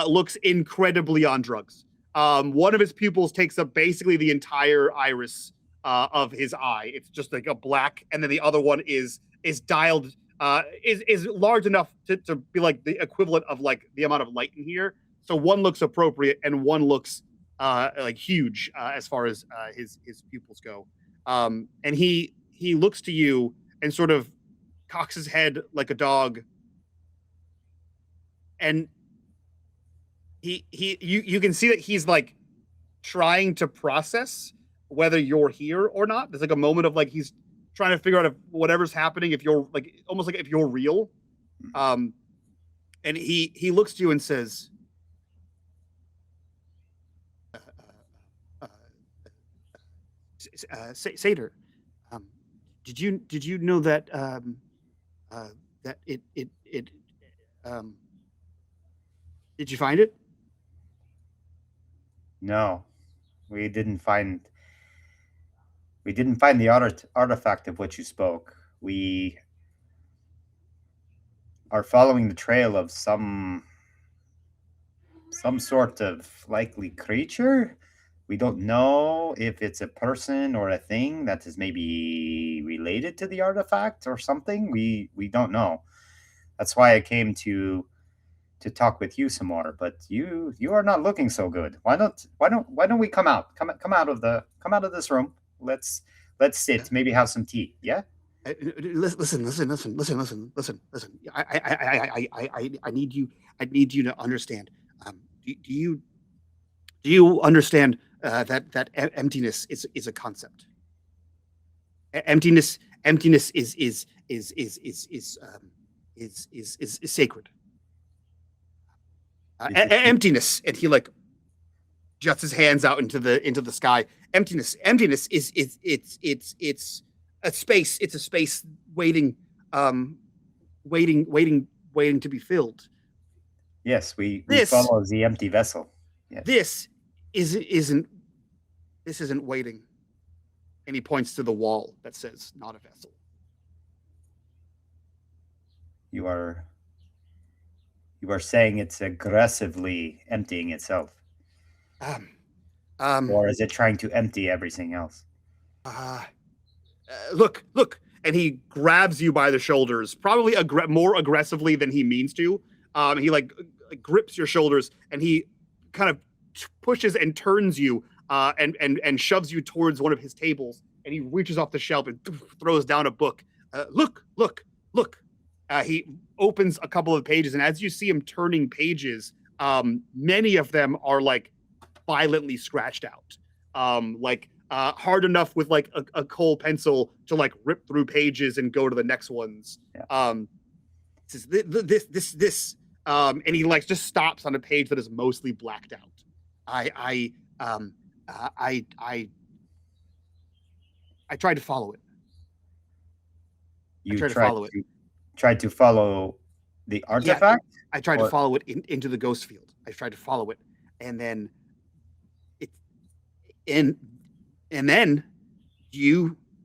looks incredibly on drugs. One of his pupils takes up basically the entire iris of his eye. It's just like a black, and then the other one is dialed, is large enough to be like the equivalent of like the amount of light in here. So one looks appropriate, and one looks like huge as far as his pupils go. And he looks to you and sort of cocks his head like a dog, and you can see that he's like trying to process whether you're here or not. There's like a moment of like he's trying to figure out if whatever's happening, if you're like almost like if you're real. And he looks to you and says, Satyr, did you know that that it did you find it? No, we didn't find the artifact of which you spoke. We are following the trail of some sort of likely creature. We don't know if it's a person or a thing that is maybe related to the artifact or something. We don't know. That's why I came to talk with you some more. But you are not looking so good. Why don't we come out? Come out of this room. Let's sit. Maybe have some tea. Yeah. Listen. I need you to understand. Do you understand that emptiness is a concept? Emptiness is sacred. Emptiness, and he like juts his hands out into the sky. Emptiness is it's a space. It's a space waiting to be filled. Yes, we follow the empty vessel. Yes. This isn't waiting. And he points to the wall that says not a vessel. You are saying it's aggressively emptying itself. Or is it trying to empty everything else? Look, and he grabs you by the shoulders, probably more aggressively than he means to. He like grips your shoulders, and he kind of pushes and turns you, and shoves you towards one of his tables. And he reaches off the shelf and throws down a book. Look. He opens a couple of pages, and as you see him turning pages, many of them are like violently scratched out, hard enough with like a coal pencil to like rip through pages and go to the next ones. Yeah. says this, and he like just stops on a page that is mostly blacked out. I tried to follow it. You tried to follow it. Tried to follow the artifact? I tried to follow it into the ghost field. I tried to follow it, and then and then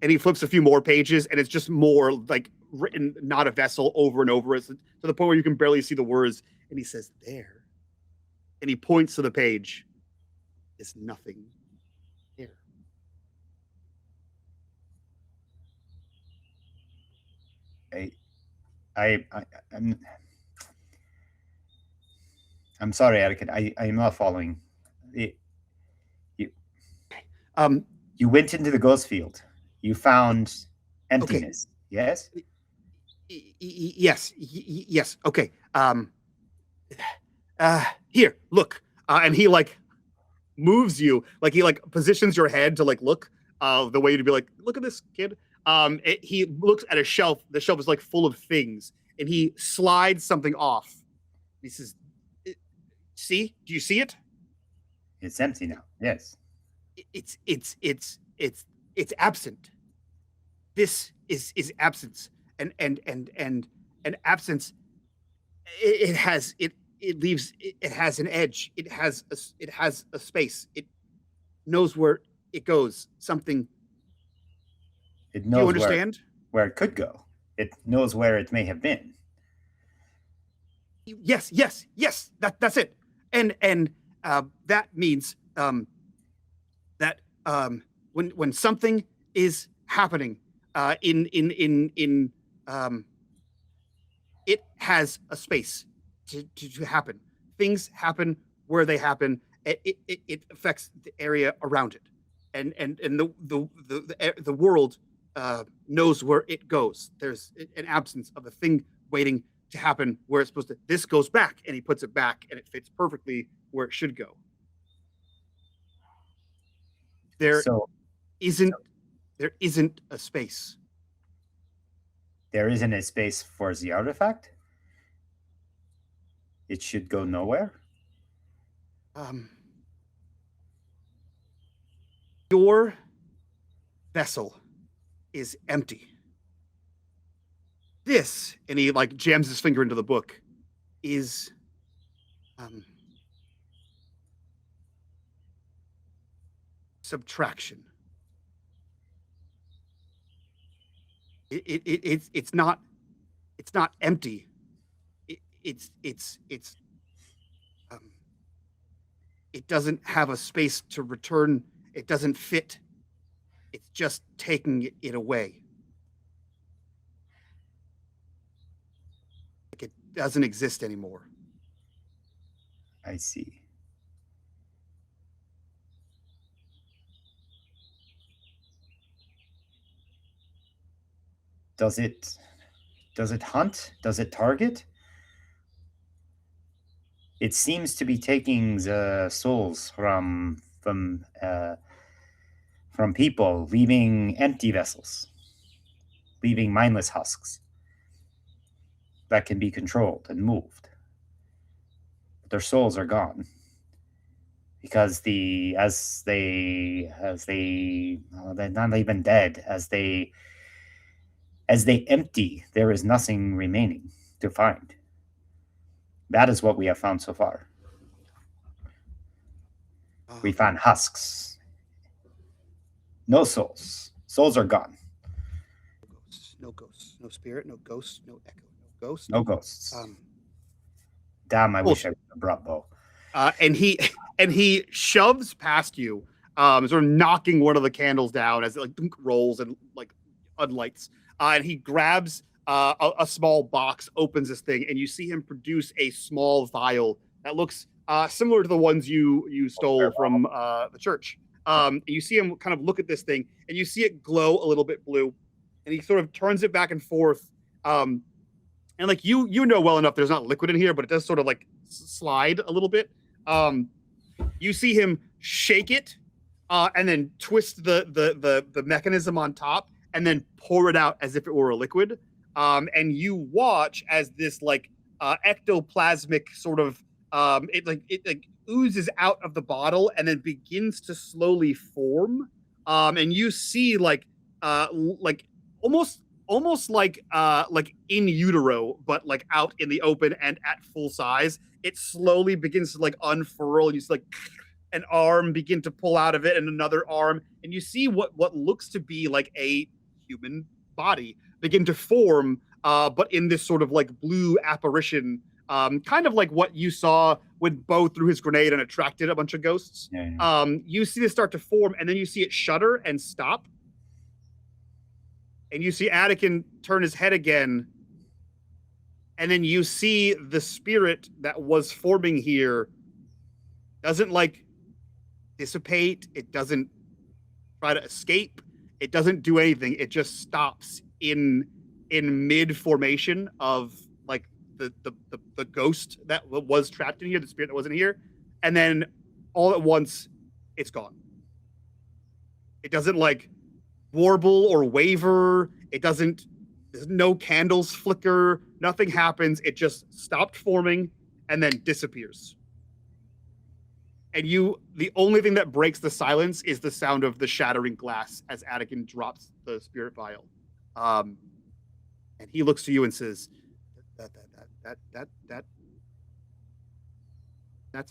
and he flips a few more pages, and it's just more like written, not a vessel, over and over. It's to the point where you can barely see the words. And he says, "There," and he points to the page. Is nothing here. I'm sorry, Etiquette. I'm not following. You went into the ghost field. You found emptiness. Okay. Yes. Yes. Okay. Here, look. And he like moves you, like he like positions your head to like look the way to be like, look at this kid. He looks at a shelf. The shelf is like full of things, and he slides something off. He says, "See? Do you see it? It's empty now. Yes. It's absent. This is absence, and absence. It has an edge. It has a space. It knows where it goes. Something. It knows. Do you understand where it could go? It knows where it may have been. Yes. That's it. And that means that when something is happening it has a space to happen. Things happen where they happen. It affects the area around it, and the world knows where it goes. There's an absence of a thing waiting to happen where it's supposed to. This goes back, and he puts it back, and it fits perfectly where it should go. There isn't a space. There isn't a space for the artifact? It should go nowhere? Your vessel is empty. This, and he like jams his finger into the book, is subtraction. It's not empty. It doesn't have a space to return. It doesn't fit. It's just taking it away. Like it doesn't exist anymore. I see. Does it hunt? Does it target? It seems to be taking the souls from people, leaving empty vessels, leaving mindless husks that can be controlled and moved. But their souls are gone because they're not even dead. As they empty, there is nothing remaining to find. That is what we have found so far. We found husks. No souls. Souls are gone. No ghosts. No spirit. No ghosts. No echo. No ghosts. No ghosts. Damn, I wish I would have brought Bo. And he shoves past you, sort of knocking one of the candles down as it like rolls and like unlights. And he grabs a small box, opens this thing, and you see him produce a small vial that looks similar to the ones you stole from the church. You see him kind of look at this thing, and you see it glow a little bit blue, and he sort of turns it back and forth. And like you know well enough, there's not liquid in here, but it does sort of like slide a little bit. You see him shake it, and then twist the mechanism on top, and then pour it out as if it were a liquid. and you watch as this like ectoplasmic sort of it oozes out of the bottle and then begins to slowly form. And you see like almost like in utero, but like out in the open and at full size. It slowly begins to like unfurl. You see like an arm begin to pull out of it, and another arm, and you see what looks to be like a human body begin to form, but in this sort of like blue apparition, kind of like what you saw when Bo threw his grenade and attracted a bunch of ghosts. Yeah. You see this start to form, and then you see it shudder and stop. And you see Anakin turn his head again. And then you see the spirit that was forming here doesn't like dissipate. It doesn't try to escape. It doesn't do anything. It just stops in mid formation of like the ghost that was trapped in here, the spirit that wasn't here. And then all at once, it's gone. It doesn't like warble or waver. It doesn't, there's no candles flicker. Nothing happens. It just stopped forming and then disappears. And the only thing that breaks the silence is the sound of the shattering glass as Anakin drops the spirit vial. And he looks to you and says, that's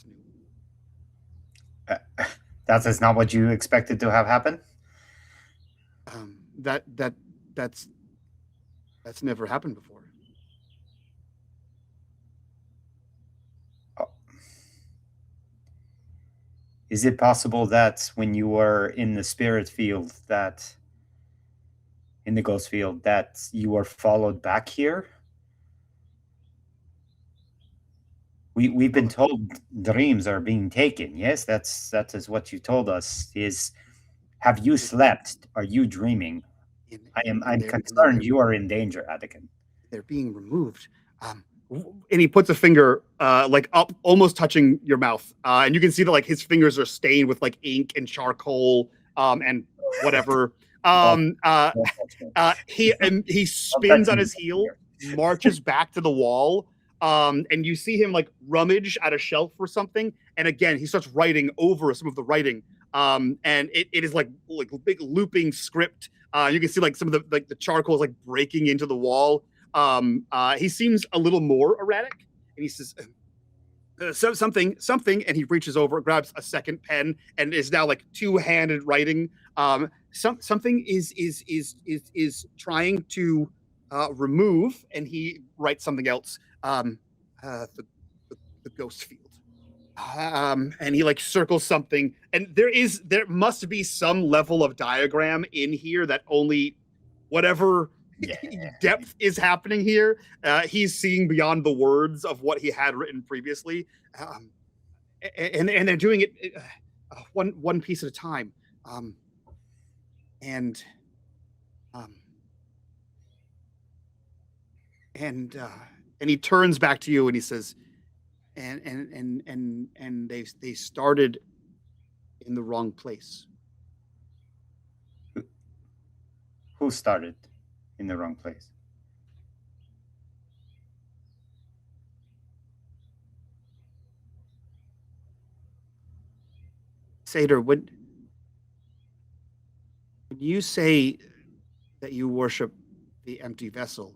new. That is not what you expected to have happen? That's never happened before. Oh. Is it possible that when you were in the spirit field, that in the ghost field, that you were followed back here? We've been told dreams are being taken. Yes, that is what you told us. Have you slept? Are you dreaming? I'm concerned you are in danger, Anakin. They're being removed. And he puts a finger like up, almost touching your mouth. And you can see that like his fingers are stained with like ink and charcoal and whatever. He spins on his heel, marches back to the wall. And you see him like rummage at a shelf or something. And again, he starts writing over some of the writing. And it is like big looping script. You can see like some of the charcoal is like breaking into the wall. He seems a little more erratic, and he says something, and he reaches over, grabs a second pen, and is now like two-handed writing. Something is trying to remove, and he writes something else. The ghost field. And he like circles something, and there must be some level of diagram in here that only whatever depth is happening here, he's seeing beyond the words of what he had written previously, and they're doing it one piece at a time, and he turns back to you and he says, and they started in the wrong place. Who started in the wrong place? Satyr, when you say that you worship the empty vessel,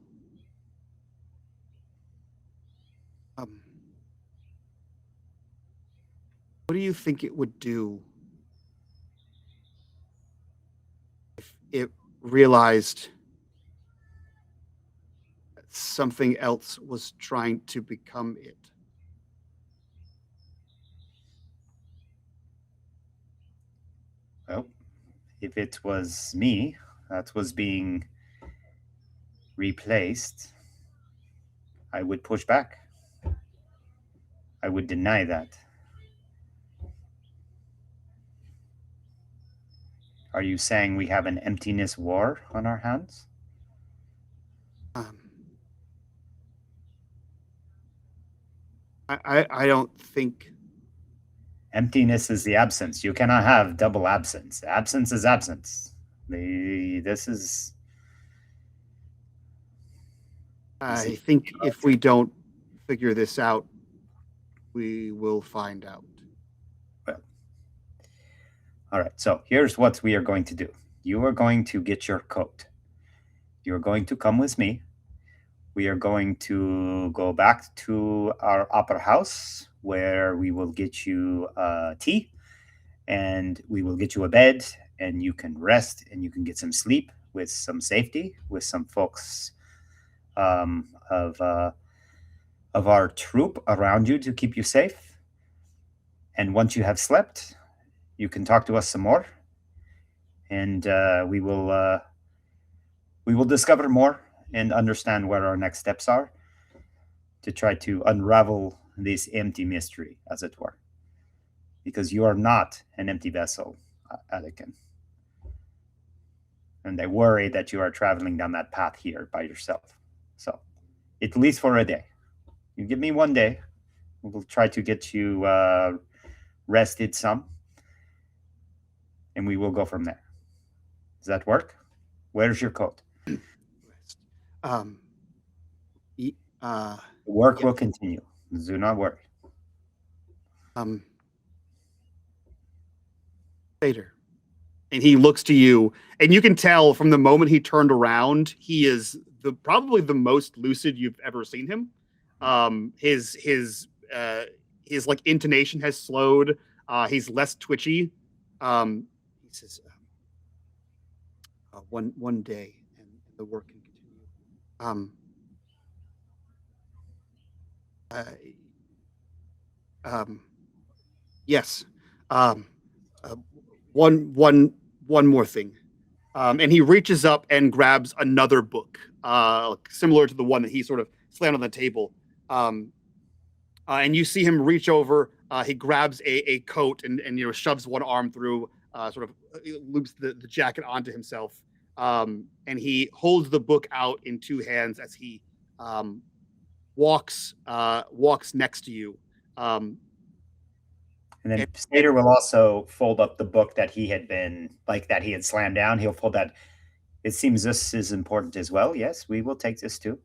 what do you think it would do if it realized that something else was trying to become it? Well, if it was me that was being replaced, I would push back. I would deny that. Are you saying we have an emptiness war on our hands? I don't think... Emptiness is the absence. You cannot have double absence. Absence is absence. This is... I think if we don't figure this out, we will find out. Well, all right. So here's what we are going to do. You are going to get your coat. You are going to come with me. We are going to go back to our opera house where we will get you tea and we will get you a bed and you can rest and you can get some sleep with some safety, with some folks of our troop around you to keep you safe. And once you have slept, you can talk to us some more and we will discover more and understand what our next steps are to try to unravel this empty mystery, as it were. Because you are not an empty vessel, Anakin. And I worry that you are traveling down that path here by yourself. So, at least for a day. You give me one day, we'll try to get you rested some, and we will go from there. Does that work? Where's your coat? Work will continue. Do not worry. Satyr. And he looks to you, and you can tell from the moment he turned around, he is probably the most lucid you've ever seen him. His like intonation has slowed. He's less twitchy. He says, "One day, and the work can continue." Yes. One more thing. And he reaches up and grabs another book, similar to the one that he sort of slammed on the table. And you see him reach over. He grabs a coat and shoves one arm through, sort of loops the jacket onto himself. And he holds the book out in two hands as he walks next to you. And then Satyr will also fold up the book that he had slammed down. He'll fold that. It seems this is important as well. Yes, we will take this too.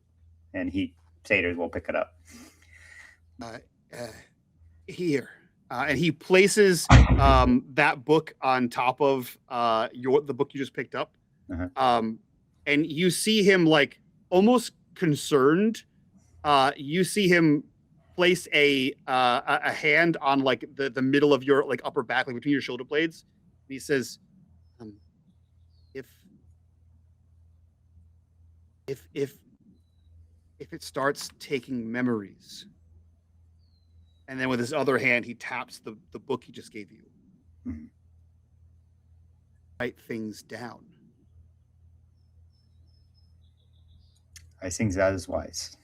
And Satyr will pick it up. Here. And he places that book on top of the book you just picked up. Uh-huh. And you see him like almost concerned. You see him place a hand on like the middle of your like upper back, like between your shoulder blades. And he says, if it starts taking memories. And then with his other hand, he taps the book he just gave you. Mm-hmm. Write things down. I think that is wise.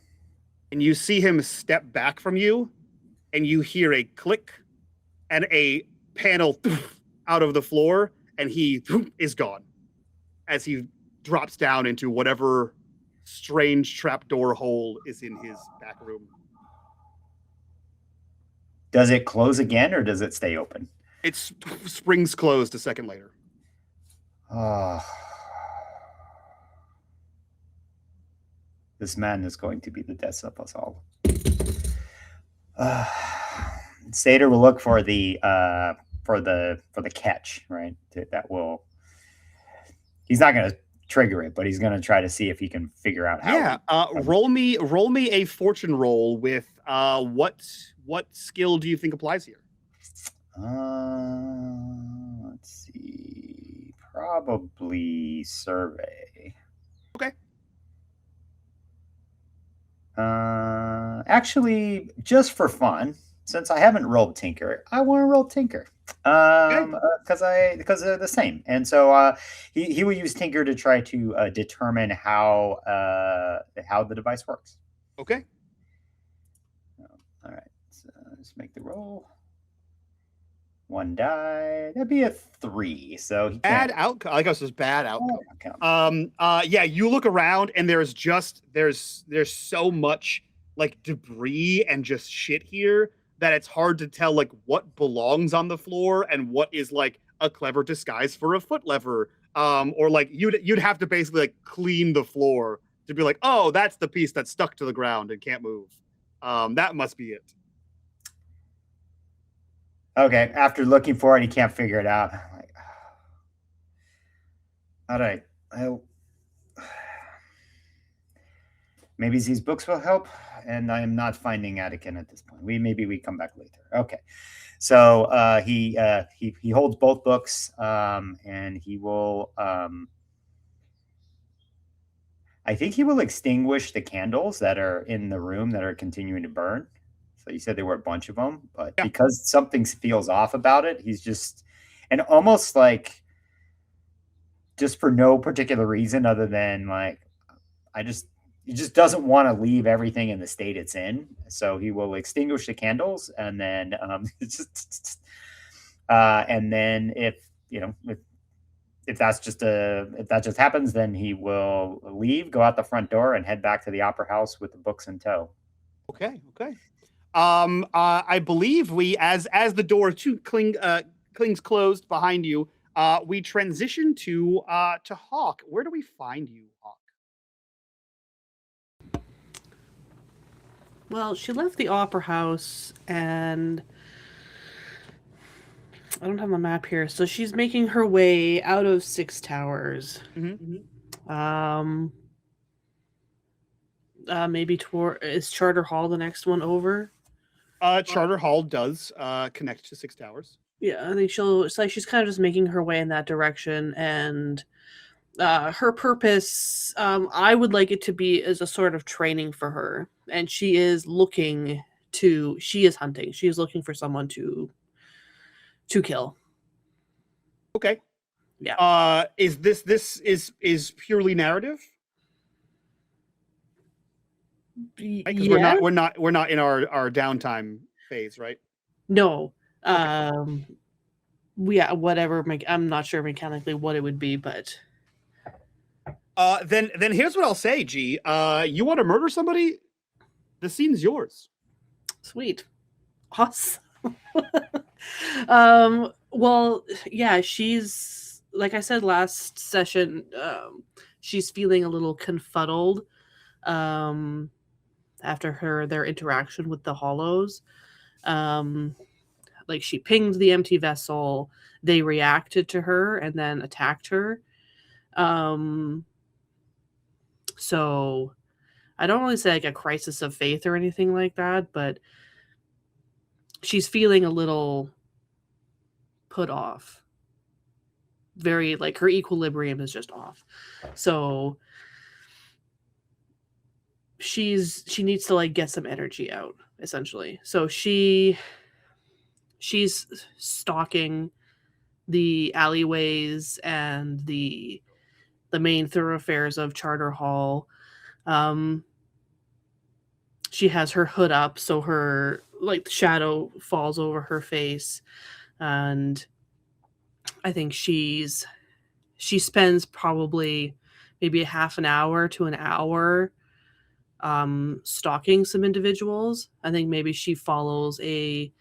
And you see him step back from you, and you hear a click and a panel out of the floor, and he is gone as he drops down into whatever strange trapdoor hole is in his back room. Does it close again, or does it stay open? It springs closed a second later. This man is going to be the death of us all. Satyr will look for the catch, right? That will. He's not going to trigger it, but he's going to try to see if he can figure out how. Yeah. Roll me a fortune roll with what skill do you think applies here? Let's see. Probably survey. Okay. Actually, just for fun, since I haven't rolled Tinker, I want to roll Tinker. Because they're the same, and so he will use Tinker to try to determine how the device works. Okay. All right. So let's make the roll. One die. That'd be a 3. So he bad outcome. I like how it says bad outcome. outcome. Yeah, you look around and there's so much like debris and just shit here that it's hard to tell like what belongs on the floor and what is like a clever disguise for a foot lever. Or like you'd have to basically like clean the floor to be like, oh, that's the piece that's stuck to the ground and can't move. That must be it. Okay, after looking for it, he can't figure it out. I'm like, all right, maybe these books will help, and I am not finding Anakin at this point. Maybe we come back later. Okay, so he holds both books, and he will. I think he will extinguish the candles that are in the room that are continuing to burn. So you said there were a bunch of them, but because something feels off about it, he's just, and almost like just for no particular reason other than like, he just doesn't want to leave everything in the state it's in. So he will extinguish the candles, and then and then if that just happens, then he will leave, go out the front door, and head back to the opera house with the books in tow. Okay. I believe we, as the door clings closed behind you, we transition to Hawke. Where do we find you, Hawke? Well, she left the opera house, and I don't have my map here. So she's making her way out of Six Towers. Maybe is Charter Hall the next one over? Charter Hall does connect to Six Towers. Yeah, I think she's kind of just making her way in that direction, and her purpose, I would like it to be as a sort of training for her, and she is hunting. She is looking for someone to kill. Okay. Yeah. Is this purely narrative? Because we're not in our downtime phase, right? No. Okay. Whatever. I'm not sure mechanically what it would be, but then here's what I'll say, G. You want to murder somebody? The scene's yours. Sweet. Awesome. Well, yeah, she's, like I said last session, she's feeling a little confuddled after their interaction with the Hollows. Like, she pinged the empty vessel, they reacted to her and then attacked her. So I don't really say like a crisis of faith or anything like that, but she's feeling a little put off. Very, like, her equilibrium is just off. So she needs to like get some energy out, essentially. So she's stalking the alleyways and the main thoroughfares of Charter Hall. She has her hood up, so her like shadow falls over her face, and I think she spends probably maybe a half an hour to an hour stalking some individuals. I think maybe she follows a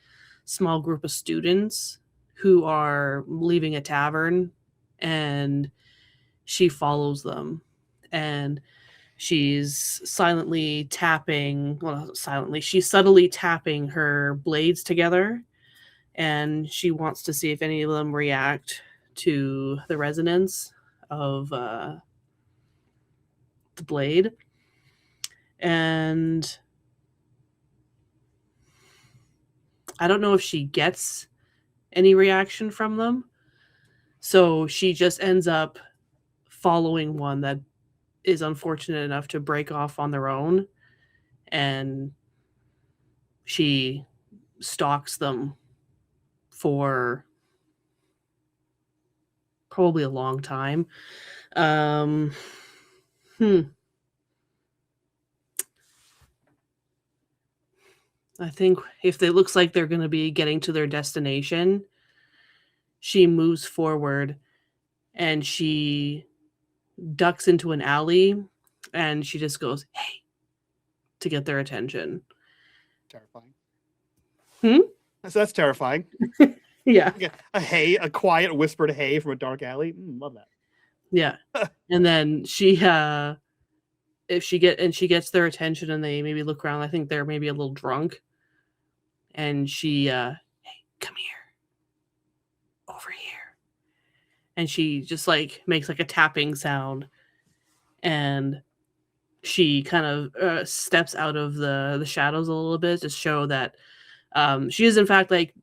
small group of students who are leaving a tavern, and she follows them, and she's subtly tapping her blades together, and she wants to see if any of them react to the resonance of the blade. And I don't know if she gets any reaction from them, so she just ends up following one that is unfortunate enough to break off on their own, and she stalks them for probably a long time. I think if it looks like they're going to be getting to their destination, she moves forward and she ducks into an alley, and she just goes, "Hey," to get their attention. Terrifying. So that's terrifying. Yeah. A quiet whispered hey from a dark alley. Love that. Yeah. And then she if she gets their attention and they maybe look around, I think they're maybe a little drunk, and she hey, come here, over here, and she just like makes like a tapping sound, and she kind of steps out of the shadows a little bit to show that she is in fact like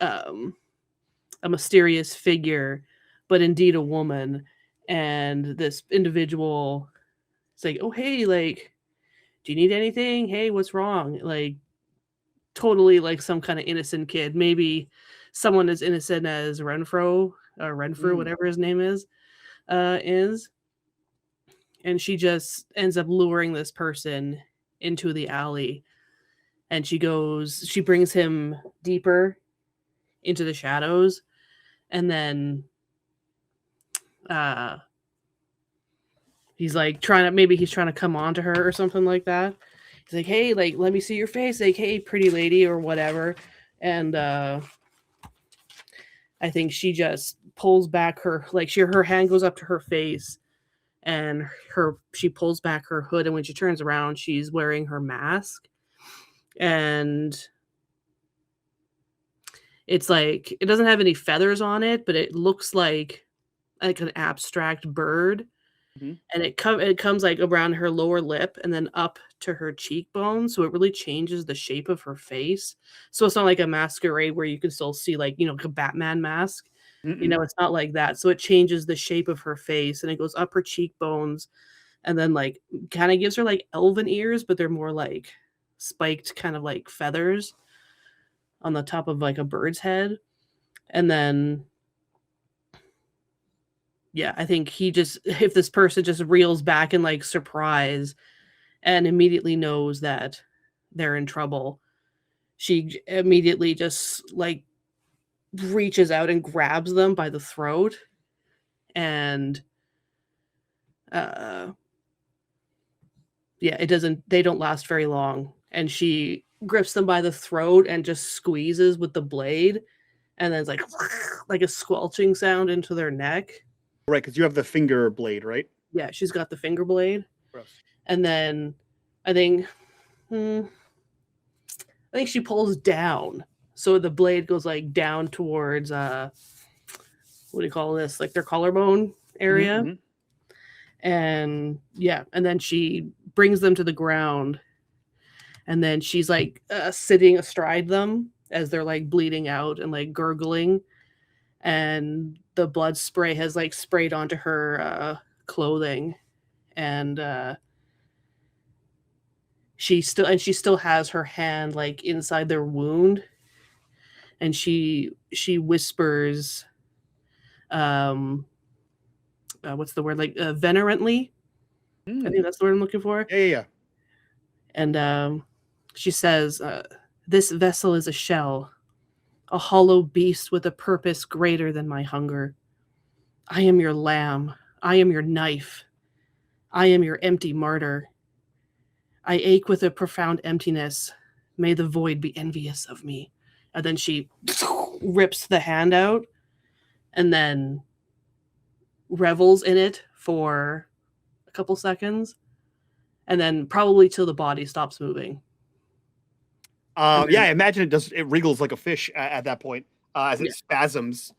a mysterious figure, but indeed a woman. And this individual is like, oh hey, like, do you need anything? Hey, what's wrong? Like, totally like some kind of innocent kid, maybe someone as innocent as Renfro or Renfrew, whatever his name is. And she just ends up luring this person into the alley, and she brings him deeper into the shadows, and then he's trying to come on to her or something like that. He's like, hey, like, let me see your face, like, hey, pretty lady, or whatever. And I think she just pulls back her hand goes up to her face, and she pulls back her hood, and when she turns around, she's wearing her mask. And it's like, it doesn't have any feathers on it, but it looks like an abstract bird. Mhm. And it comes like around her lower lip and then up to her cheekbone, so it really changes the shape of her face. So it's not like a masquerade where you can still see like a Batman mask. It's not like that. So it changes the shape of her face, and it goes up her cheekbones, and then like kind of gives her like elven ears, but they're more like spiked kind of like feathers on the top of like a bird's head. And then I think if this person just reels back in like surprise and immediately knows that they're in trouble, she immediately just like reaches out and grabs them by the throat. And they don't last very long, and she grips them by the throat and just squeezes with the blade, and then it's like a squelching sound into their neck. Right, because you have the finger blade, right? Yeah, she's got the finger blade. Gross. And then I think she pulls down, so the blade goes like down towards what do you call this? Like their collarbone area. Mm-hmm. And and then she brings them to the ground, and then she's like sitting astride them as they're like bleeding out and like gurgling, and the blood spray has like sprayed onto her clothing, and she still has her hand like inside their wound, and she whispers what's the word, like venerantly. I think that's the word I'm looking for. Yeah. And she says, this vessel is a shell, a hollow beast with a purpose greater than my hunger. I am your lamb. I am your knife. I am your empty martyr. I ache with a profound emptiness. May the void be envious of me. And then she rips the hand out and then revels in it for a couple seconds, and then probably till the body stops moving. I imagine it wriggles like a fish at that point as it spasms.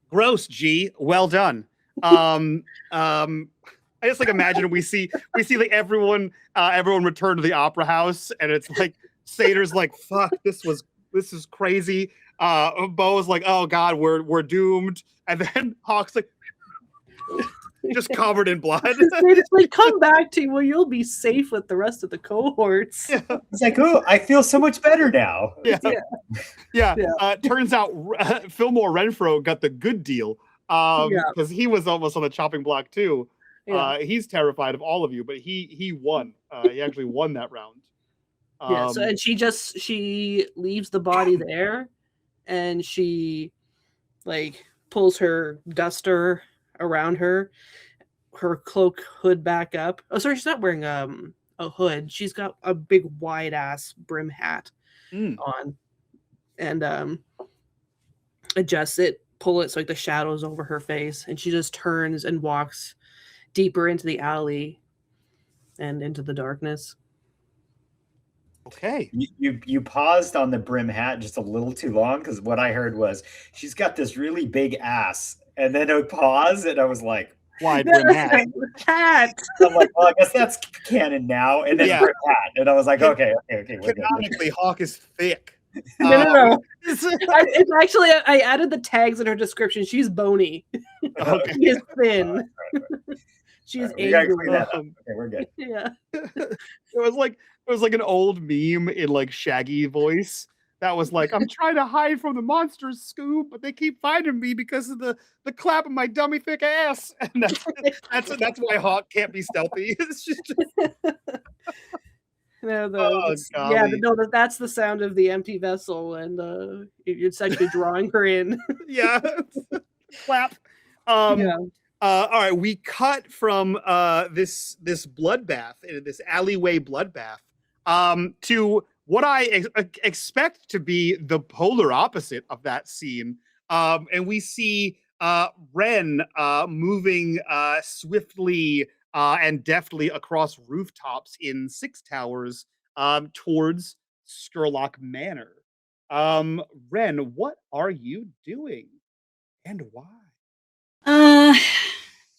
Gross, G. Well done. I just like imagine we see like everyone return to the opera house, and it's like Satyr's like, fuck, this is crazy. Bo's like, oh god, we're doomed, and then Hawke's like just covered in blood. They just like, come back to you where you'll be safe with the rest of the cohorts. Yeah. It's like, oh, I feel so much better now. Yeah. Turns out Fillmore Renfro got the good deal because he was almost on the chopping block too. He's terrified of all of you, but he won. He actually won that round. So and she leaves the body there, and she like pulls her duster around her cloak hood back up. Oh, sorry, she's not wearing a hood. She's got a big wide ass brim hat on, and adjusts it, pull it so like the shadows over her face, and she just turns and walks deeper into the alley and into the darkness. Okay. You paused on the brim hat just a little too long, because what I heard was she's got this really big ass, and then a pause, and I was like, Wide brim hat. Hat. I'm like, well, I guess that's canon now, and then Yeah. brim hat, and I was like, okay, we're good. Canonically, Hawke is thick. No. It's actually, I added the tags in her description. She's bony. Okay. She is thin. She's We gotta angry. clean that up. Okay, we're good. Yeah. It was like an old meme in like Shaggy voice that was like, I'm trying to hide from the monsters, Scoob, but they keep finding me because of the clap of my dummy thick ass. And that's why Hawke can't be stealthy. It's just that's the sound of the empty vessel, and it's actually drawing her in. yeah. Clap. All right, we cut from this bloodbath, this alleyway bloodbath, to what I expect to be the polar opposite of that scene. And we see Wren moving swiftly and deftly across rooftops in 6 towers towards Skurlock Manor. Wren, what are you doing, and why?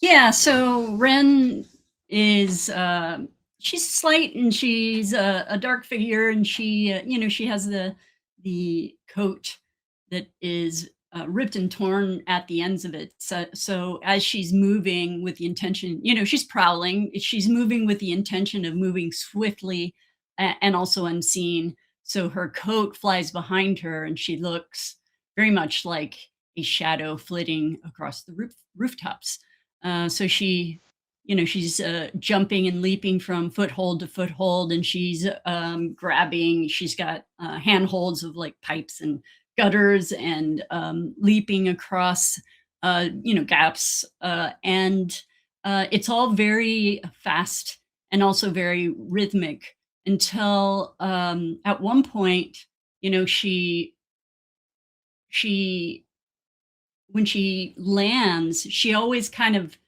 Yeah, so Wren is she's slight, and she's a dark figure, and she she has the coat that is ripped and torn at the ends of it. So as she's moving with the intention, she's prowling, she's moving with the intention of moving swiftly and also unseen. So her coat flies behind her, and she looks very much like a shadow flitting across the rooftops. So she's jumping and leaping from foothold to foothold, and she's grabbing. She's got handholds of like pipes and gutters, and leaping across, gaps, and it's all very fast and also very rhythmic until at one point, she when she lands, she always kind of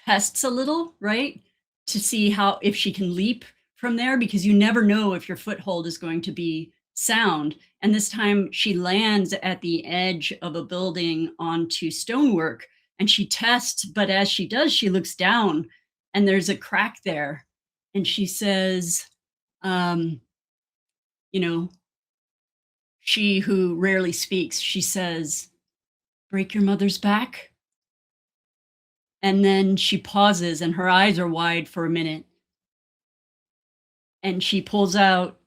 tests a little, right? To see if she can leap from there, because you never know if your foothold is going to be sound. And this time she lands at the edge of a building onto stonework, and she tests, but as she does, she looks down and there's a crack there. And she says, she who rarely speaks, she says, "Break your mother's back?" And then she pauses, and her eyes are wide for a minute. And she pulls out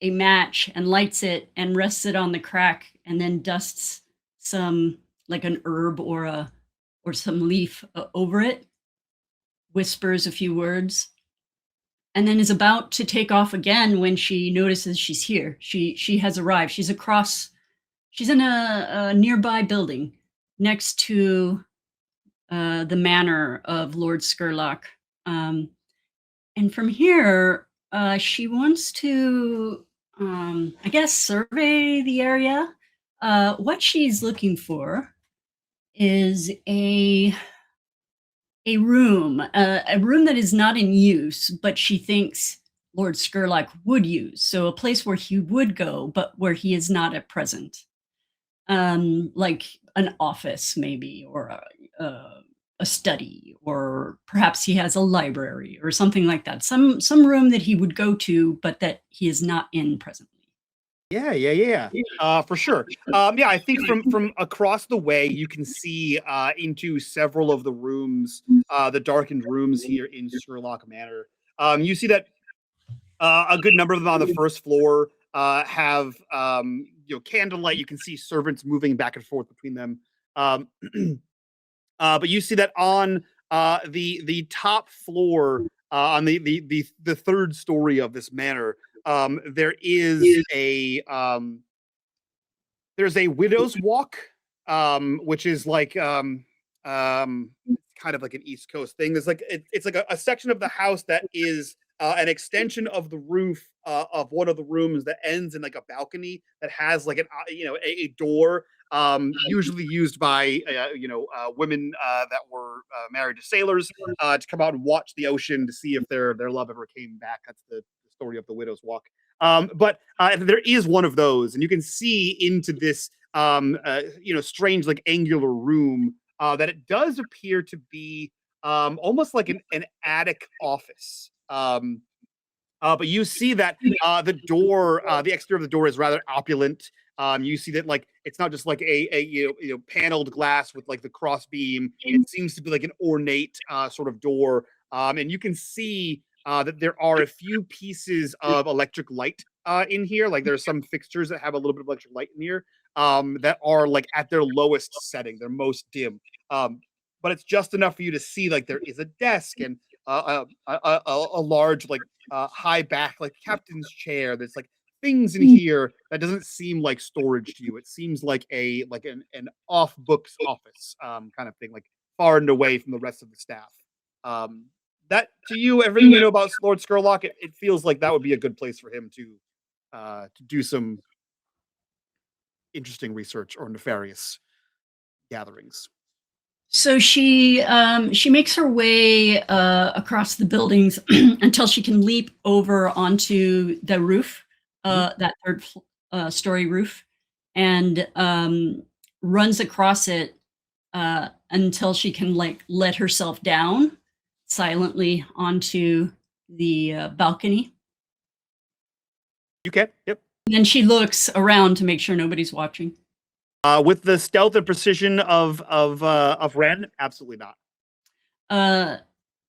a match and lights it and rests it on the crack, and then dusts some, like an herb or some leaf over it, whispers a few words, and then is about to take off again when she notices she's here. She has arrived. She's in a nearby building next to the manor of Lord Skurlock. And from here, she wants to, I guess, survey the area. What she's looking for is a room that is not in use, but she thinks Lord Skurlock would use. So a place where he would go, but where he is not at present. Like an office, maybe, or a study, or perhaps he has a library or something like that. Some room that he would go to, but that he is not in presently. Yeah. For sure. I think from across the way, you can see into several of the rooms, the darkened rooms here in Skurlock Manor. You see that a good number of them on the first floor have candlelight. You can see servants moving back and forth between them. But you see that on the top floor, on the third story of this manor, there is there's a widow's walk, which is like kind of like an East Coast thing. There's like it's like a section of the house that is an extension of the roof of one of the rooms that ends in like a balcony that has like an a door usually used by women that were married to sailors to come out and watch the ocean to see if their love ever came back. That's the story of the Widow's Walk. But there is one of those, and you can see into this strange like angular room that it does appear to be almost like an attic office. But you see that the door, the exterior of the door is rather opulent. You see that like it's not just like a paneled glass with like the cross beam. It seems to be like an ornate sort of door, and you can see that there are a few pieces of electric light in here. Like there's some fixtures that have a little bit of electric light in here that are like at their lowest setting, they're most dim. But it's just enough for you to see like there is a desk and a large like high back like captain's chair. There's like things in here that doesn't seem like storage to you. It seems like an off books office kind of thing, like far and away from the rest of the staff. That to you, everything you know about Lord Skurlock, it feels like that would be a good place for him to do some interesting research or nefarious gatherings. So she makes her way across the buildings until she can leap over onto the roof, that third story roof, and runs across it until she can like let herself down silently onto the balcony. You can, yep. And then she looks around to make sure nobody's watching. With the stealth and precision of Wren, absolutely not.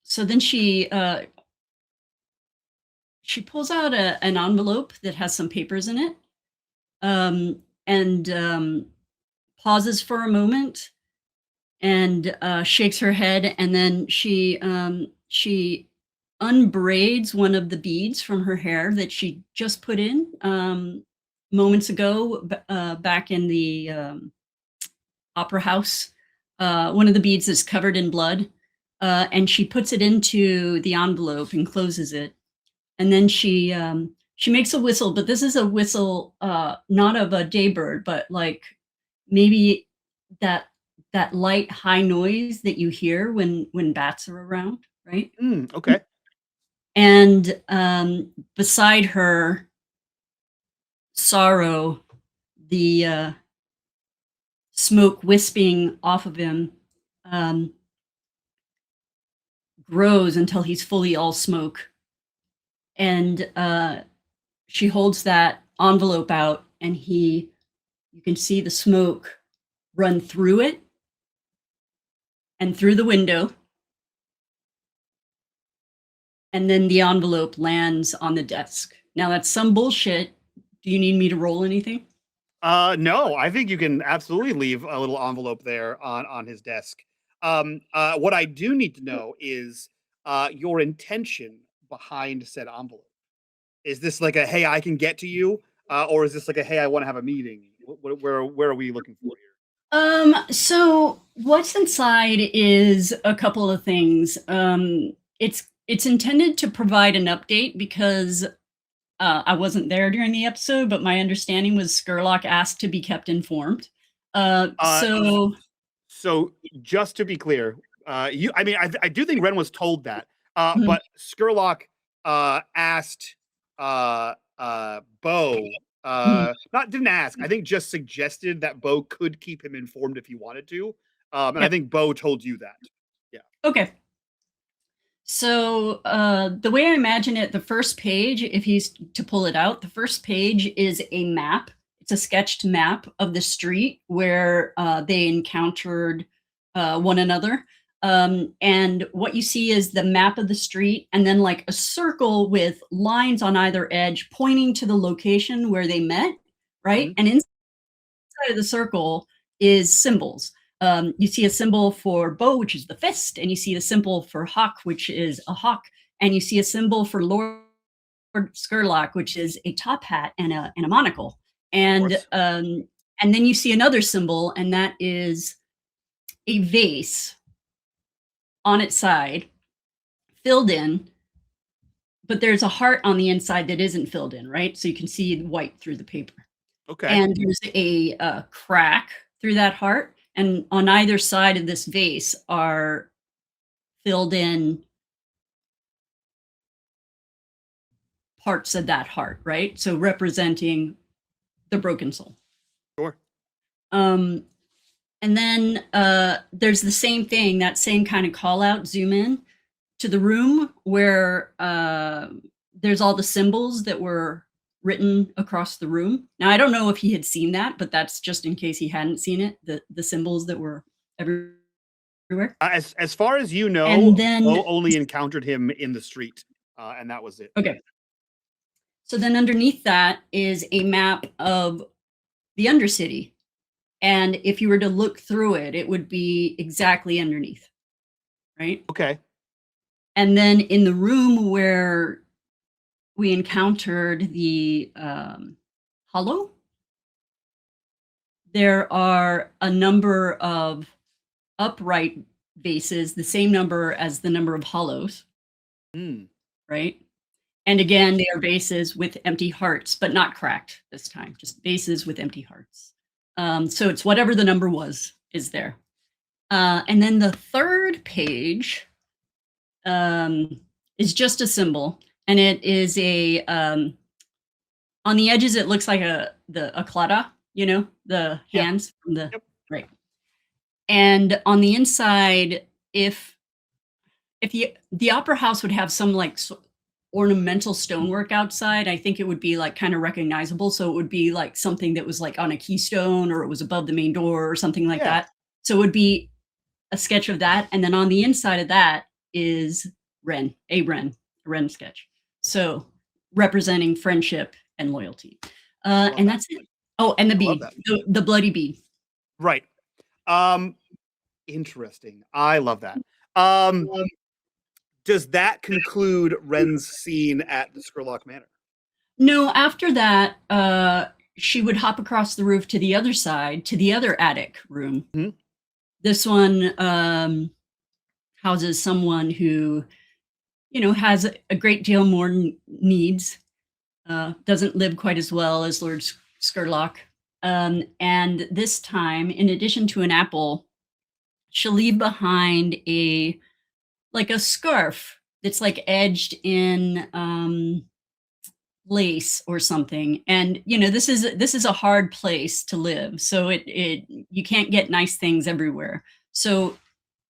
So then she pulls out an envelope that has some papers in it, and pauses for a moment, and shakes her head, and then she unbraids one of the beads from her hair that she just put in moments ago back in the opera house. One of the beads is covered in blood, and she puts it into the envelope and closes it. And then she makes a whistle, but this is a whistle not of a daybird, but like maybe that light high noise that you hear when bats are around, right? Okay. And beside her, Sorrow, the smoke wisping off of him, grows until he's fully all smoke. And she holds that envelope out, and you can see the smoke run through it and through the window. And then the envelope lands on the desk. Now that's some bullshit. Do you need me to roll anything? No, I think you can absolutely leave a little envelope there on his desk. What I do need to know is your intention behind said envelope. Is this like a hey, I can get to you, or is this like a hey, I want to have a meeting? Where are we looking for here? So what's inside is a couple of things. It's intended to provide an update because I wasn't there during the episode, but my understanding was Skurlock asked to be kept informed. So just to be clear, I do think Wren was told that, but Skurlock asked Bo, didn't ask. I think just suggested that Bo could keep him informed if he wanted to, and I think Bo told you that. Yeah. Okay. So the way I imagine it, the first page, if he's to pull it out, the first page is a map. It's a sketched map of the street where they encountered one another. And what you see is the map of the street, and then like a circle with lines on either edge pointing to the location where they met, right? And inside of the circle is symbols. You see a symbol for Bo, which is the fist, and you see a symbol for Hawke, which is a hawk, and you see a symbol for Lord Skurlock, which is a top hat and a monocle. And then you see another symbol, and that is a vase on its side, filled in, but there's a heart on the inside that isn't filled in, right? So you can see white through the paper. Okay. And there's a crack through that heart, and on either side of this vase are filled in parts of that heart, right? So representing the broken soul. Sure. And then there's the same thing, that same kind of call out, zoom in to the room where there's all the symbols that were written across the room. Now, I don't know if he had seen that, but that's just in case he hadn't seen it, the symbols that were everywhere. As far as you know, And then- Bo only encountered him in the street, and that was it. Okay. So then underneath that is a map of the Undercity. And if you were to look through it, it would be exactly underneath, right? Okay. And then in the room where we encountered the hollow, there are a number of upright vases, the same number as the number of hollows, right? And again, they are vases with empty hearts, but not cracked this time, just vases with empty hearts. So it's whatever the number was is there. And then the third page is just a symbol, and it is a on the edges it looks like a clada, you know, the hands from the right. And on the inside, if the opera house would have some like ornamental stonework outside, I think it would be like kind of recognizable. So it would be like something that was like on a keystone, or it was above the main door or something like that. So it would be a sketch of that. And then on the inside of that is a Wren sketch. So representing friendship and loyalty. And that's it. Oh, and the bead, the bloody bead. Right. Interesting. I love that. Does that conclude Wren's scene at the Skurlock Manor? No, after that, she would hop across the roof to the other side, to the other attic room. Mm-hmm. This one houses someone who, you know, has a great deal more needs, doesn't live quite as well as Lord Skurlock. And this time, in addition to an apple, she'll leave behind a scarf that's like edged in lace or something. And you know, this is a hard place to live, so you can't get nice things everywhere. So,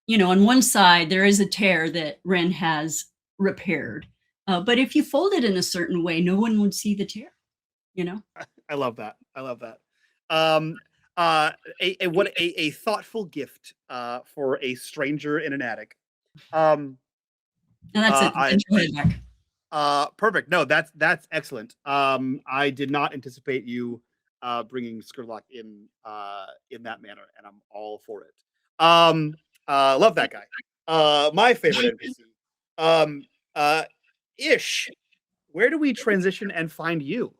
you know, on one side there is a tear that Wren has repaired, but if you fold it in a certain way, no one would see the tear, you know. I love that. What a thoughtful gift for a stranger in an attic. And that's it. Perfect. No, that's excellent. I did not anticipate you bringing Skurlock in that manner, and I'm all for it. Love that guy. My favorite NPC. Ish, where do we transition and find you?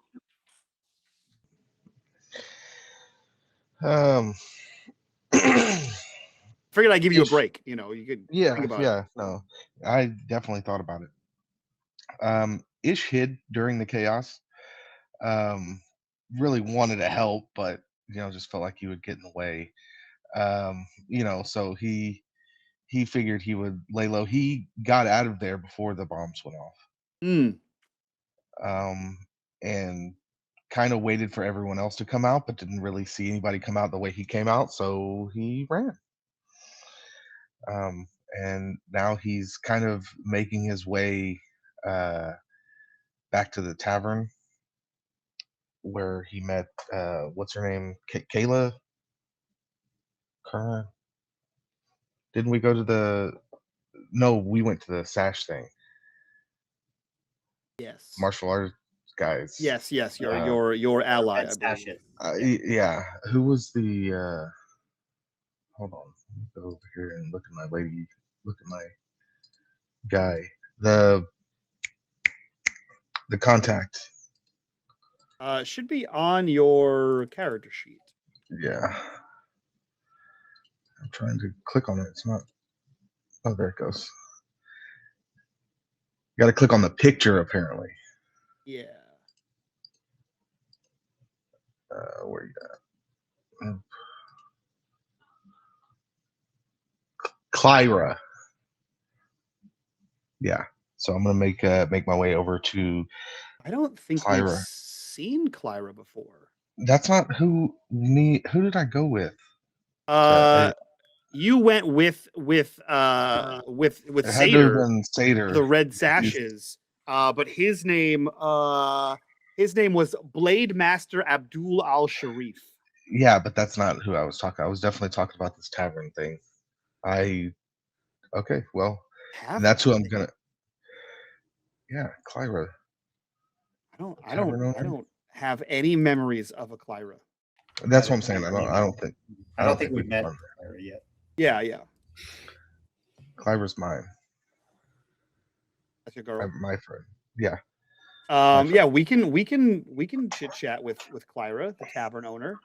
Figured I'd give you a break. You know, you could think about it. No, I definitely thought about it. Ish hid during the chaos. Really wanted to help, but you know, just felt like he would get in the way. You know, so he figured he would lay low. He got out of there before the bombs went off. And kind of waited for everyone else to come out, but didn't really see anybody come out the way he came out, so he ran. And now he's kind of making his way back to the tavern where he met what's her name, Kayla Curran. Didn't we go to the we went to the sash thing. Yes, martial arts guys. Yes, your ally. Yeah, who was the hold on, let me go over here and look at my lady, look at my guy, the contact. Should be on your character sheet. Yeah, I'm trying to click on it. It's not. Oh, there it goes. You got to click on the picture, apparently. Yeah. Where you at? Clyra. Yeah. So I'm gonna make my way over to. I don't think we've Clyra. seen Clyra before. That's not who did I go with? You went with It had to have Satyr, been Satyr. the red sashes. But his name was Blade Master Abdul Al Sharif. Yeah, but that's not who I was talking. I was definitely talking about this tavern thing. Okay, well, that's who I'm gonna. Yeah, Clyra. I don't have any memories of a Clyra. That's what I'm saying. I don't think we've met done Clyra yet. Yeah. Clyra's mine. That's your girl. My friend. Yeah. Yeah, we can chit chat with Clyra, the tavern owner.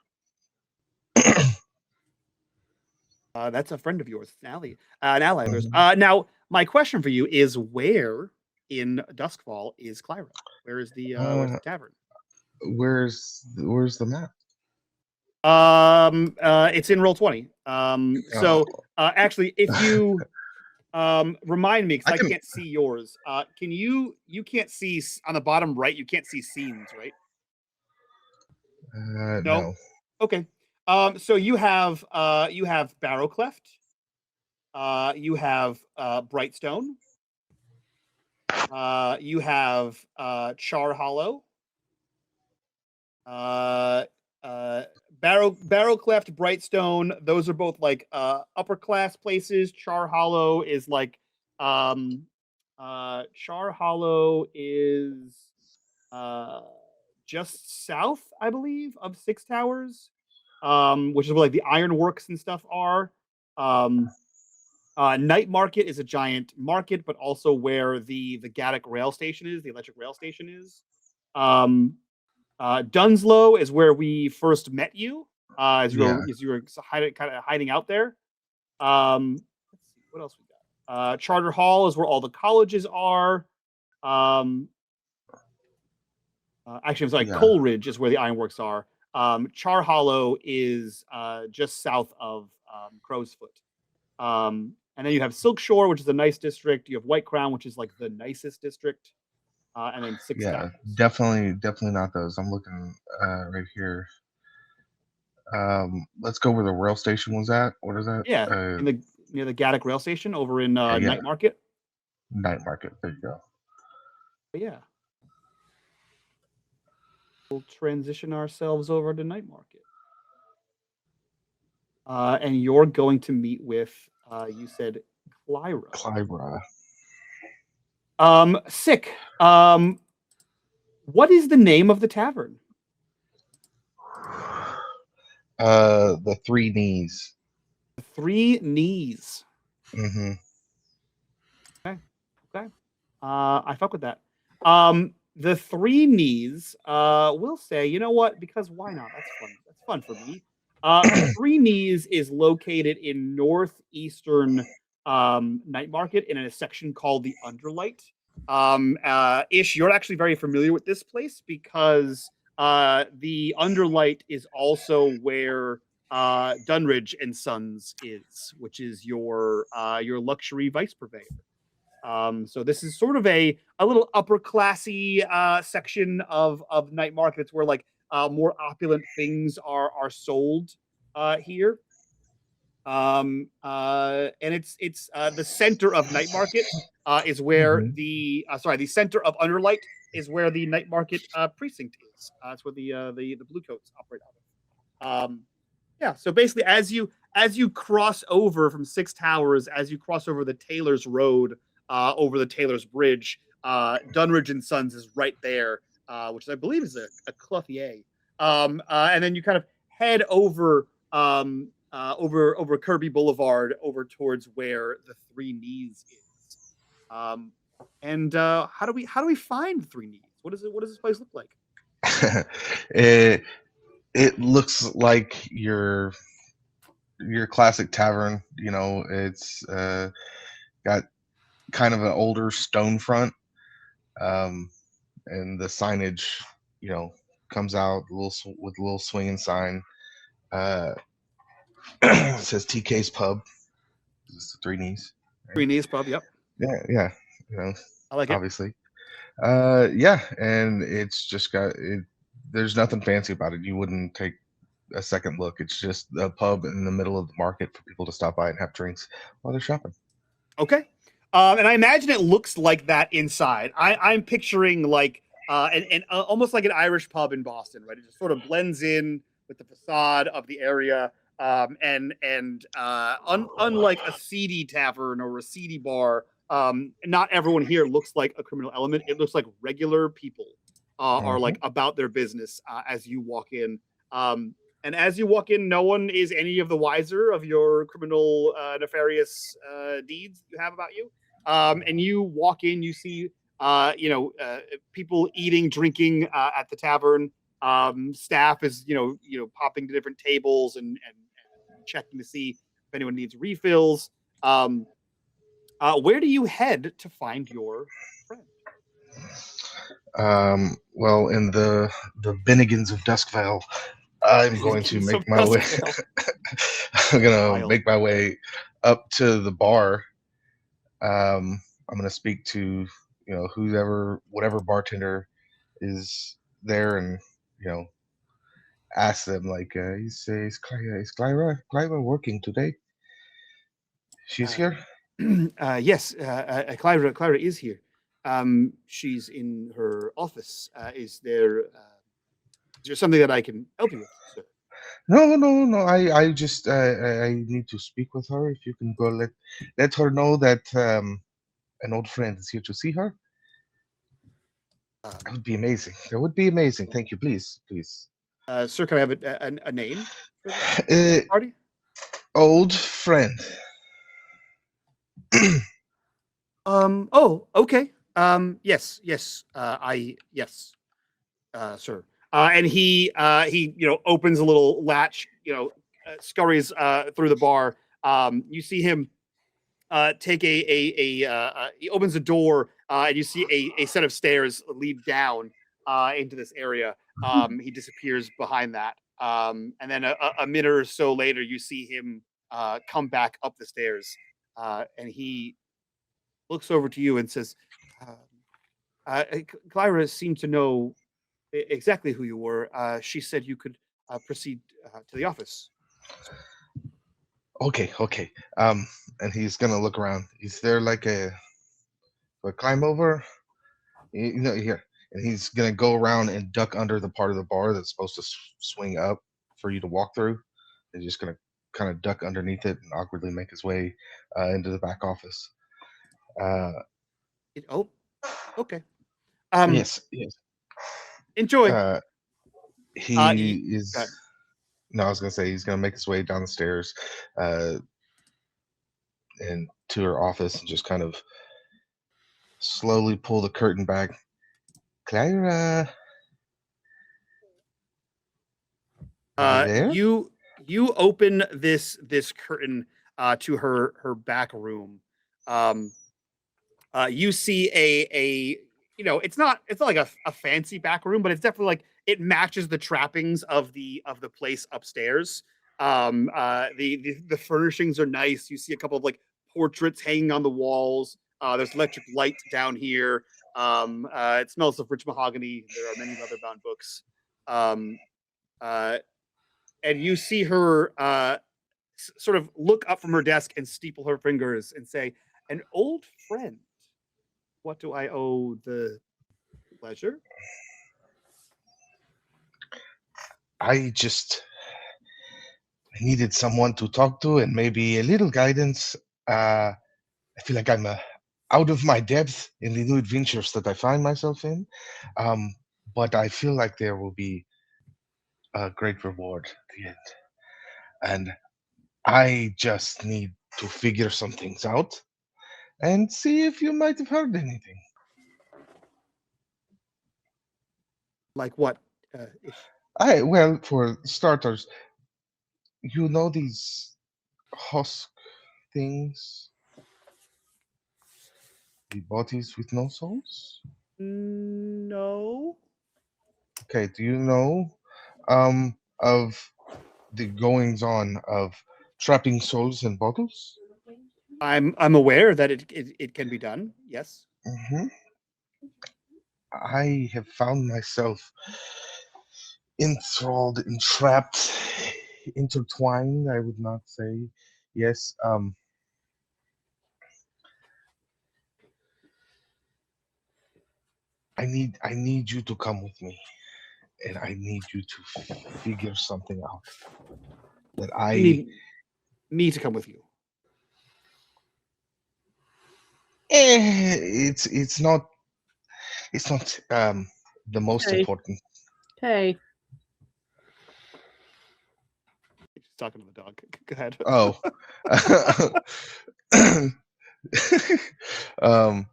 That's a friend of yours, an ally of yours. Now, my question for you is, where in Doskvol is Clyra? Where's the tavern? Where's the map? It's in Roll20. So actually, if you remind me, because I can't see yours. Can you can't see on the bottom right? You can't see scenes, right? No. Okay. So you have Barrow Cleft. You have Brightstone. You have Char Hollow. Barrow Cleft, Brightstone. Those are both like upper class places. Char Hollow is like Char Hollow is just south, I believe, of Six Towers, which is where like the ironworks and stuff are. Night Market is a giant market, but also where the Gaddock rail station is, the electric rail station is. Dunslow is where we first met you, as you were hiding out there. Let's see, what else we got? Charter Hall is where all the colleges are. Actually, I'm sorry, Coleridge is where the ironworks are. Char Hollow is just south of Crow's Foot. And then you have Silk Shore, which is a nice district. You have White Crown, which is like the nicest district. And then Six Towers. Definitely not those. I'm looking right here. Let's go where the rail station was at. What is that? Yeah, near the Gaddock rail station over in Night Market. Night Market. There you go. But yeah. We'll transition ourselves over to Night Market. And you're going to meet with, you said, Clyra. Sick. What is the name of the tavern? The Three Knees. The Three Knees. Mm-hmm. Okay. I fuck with that. The Three Knees. We'll say, you know what? Because why not? That's fun. That's fun for me. The Three Knees is located in northeastern Night Market in a section called the Underlight. Ish, you're actually very familiar with this place because the Underlight is also where Dunridge and Sons is, which is your luxury vice purveyor. So this is sort of a little upper classy section of Night Markets where like more opulent things are sold here. And it's the center of Night Market is where the center of Underlight is where the Night Market precinct is. That's where the Bluecoats operate out of. Yeah. So basically, as you cross over from Six Towers, as you cross over the Taylor's Road, over the Taylor's Bridge, Dunridge and Sons is right there, which I believe is a Clothier. And then you kind of head over over Kirby Boulevard over towards where the Three Knees is. And how do we find the Three Knees? What does this place look like? It looks like your classic tavern. You know, it's got kind of an older stone front, and the signage, you know, comes out with a little swinging sign. It says TK's Pub. It's the three knees. Three knees pub. Yep. Yeah. You know, I like it. obviously. Yeah, and it's just got it. There's nothing fancy about it. You wouldn't take a second look. It's just a pub in the middle of the market for people to stop by and have drinks while they're shopping. Okay. And I imagine it looks like that inside. I'm picturing like and almost like an Irish pub in Boston, right? It just sort of blends in with the facade of the area. Unlike a seedy tavern or a seedy bar, not everyone here looks like a criminal element. It looks like regular people are like about their business as you walk in. And as you walk in, no one is any of the wiser of your criminal, nefarious deeds you have about you. And you walk in, you see, people eating, drinking at the tavern. Staff is, popping to different tables and checking to see if anyone needs refills. Where do you head to find your friend? Well, in the Bennigans of Doskvol, I'm going to make my way. I'm gonna make my way up to the bar. I'm gonna speak to whatever bartender is there, and ask them like, is Clyra working today? She's here. Yes, Clyra is here. She's in her office. Is there something that I can help you with, sir? No. I just I need to speak with her. If you can go let her know that an old friend is here to see her. That would be amazing. That would be amazing. Thank you. Please. Sir, can I have a name for the party? Old friend. Oh, okay. Yes. Sir. And he opens a little latch, scurries through the bar. You see him take he opens a door, and you see a set of stairs lead down into this area. He disappears behind that. And then a minute or so later, you see him come back up the stairs, and he looks over to you and says, Clyra seemed to know exactly who you were. She said you could proceed to the office. Okay. And he's gonna look around. Is there like a climb over? Here. And he's gonna go around and duck under the part of the bar that's supposed to swing up for you to walk through. He's just gonna kind of duck underneath it and awkwardly make his way into the back office. Okay. Yes. Enjoy. He is. No, I was gonna say he's gonna make his way down the stairs, and to her office, and just kind of slowly pull the curtain back. Clyra, there? You open this curtain to her back room. You see it's not like a fancy back room, but it's definitely like it matches the trappings of the place upstairs. The furnishings are nice. You see a couple of like portraits hanging on the walls. There's electric light down here. It smells of rich mahogany. There are many leather-bound books. And you see her sort of look up from her desk and steeple her fingers and say, "An old friend. What do I owe the pleasure?" I needed someone to talk to and maybe a little guidance. I feel like I'm out of my depth in the new adventures that I find myself in. But I feel like there will be a great reward at the end. And I just need to figure some things out and see if you might have heard anything. Like what? Well, for starters, you know these husk things? The bodies with no souls? No. Okay, do you know of the goings on of trapping souls in bottles? I'm aware that it can be done. Yes. hmm I have found myself enthralled, entrapped, intertwined. I would not say yes. I need you to come with me, and I need you to figure something out. That You need me to come with you. it's not the most Okay. important. Hey. She's talking to the dog. Go ahead. Oh. um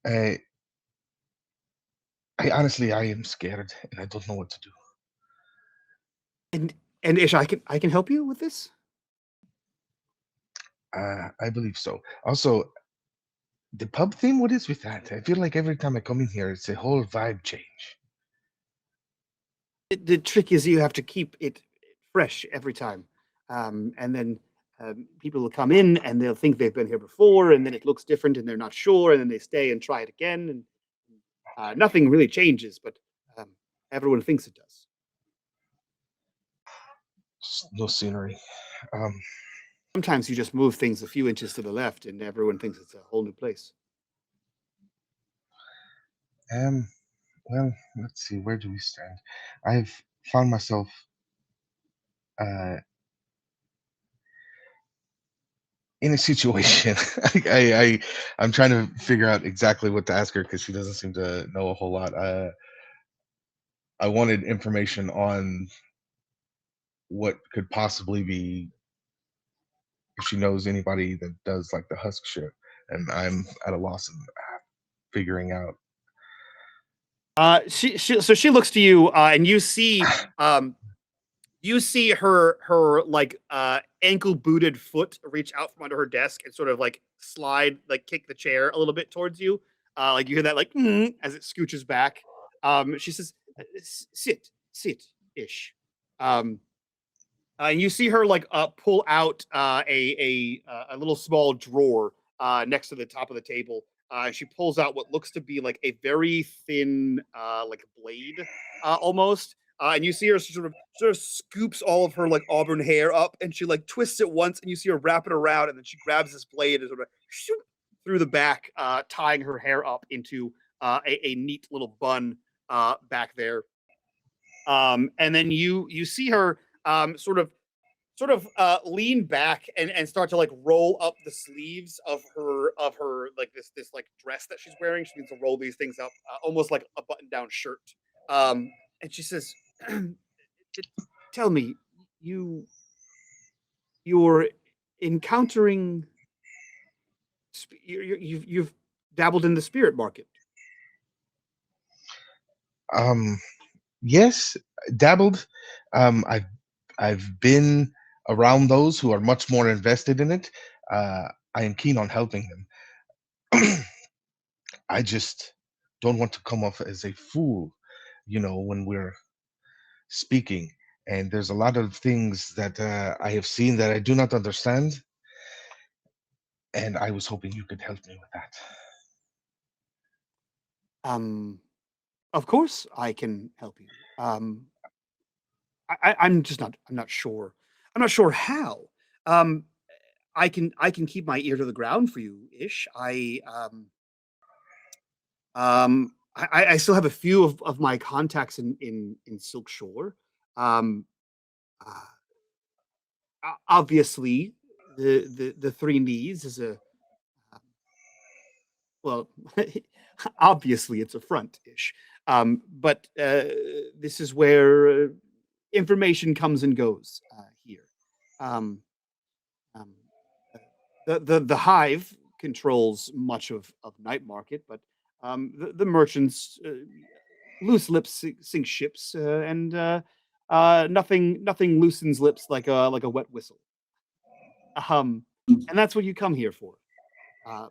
I I honestly I am scared and I don't know what to do. And Ish, I can help you with this. I believe so. Also, the pub theme, what is with that? I feel like every time I come in here, it's a whole vibe change. The trick is you have to keep it fresh every time, and then people will come in and they'll think they've been here before, and then it looks different, and they're not sure, and then they stay and try it again, and nothing really changes, but everyone thinks it does. Just no scenery. Um, Sometimes you just move things a few inches to the left, and everyone thinks it's a whole new place. um, well, let's see, where do we stand? I've found myself uh, in a situation. I'm trying to figure out exactly what to ask her because she doesn't seem to know a whole lot. I wanted information on what could possibly be if she knows anybody that does like the husk shit, and I'm at a loss in figuring out. She looks to you, and you see her like ankle booted foot reach out from under her desk and sort of like slide, like kick the chair a little bit towards you. Like you hear that like as it scooches back. She says, sit ish. Um, and you see her like pull out a little small drawer next to the top of the table. She pulls out what looks to be like a very thin like blade almost. And you see her sort of scoops all of her like auburn hair up, and she like twists it once, and you see her wrap it around, and then she grabs this blade and sort of shoop, through the back, tying her hair up into a neat little bun back there. And then you see her sort of lean back and start to like roll up the sleeves of her like this like dress that she's wearing. She needs to roll these things up almost like a button down shirt. And she says, "Tell me, you're encountering you've dabbled in the spirit market." Yes, dabbled. I've been around those who are much more invested in it. I am keen on helping them. I just don't want to come off as a fool, when we're speaking. And there's a lot of things that I have seen that I do not understand, and I was hoping you could help me with that. Of course I can help you. I'm just not. I'm not sure. I'm not sure how. Um, I can keep my ear to the ground for you, ish. I still have a few of my contacts in Silk Shore. Um, uh, Obviously, the three knees is a well, obviously it's a front ish. But this is where information comes and goes here. Um, um, the hive controls much of night market, but the merchants loose lips sink ships, and nothing loosens lips like a wet whistle. And that's what you come here for. Uh,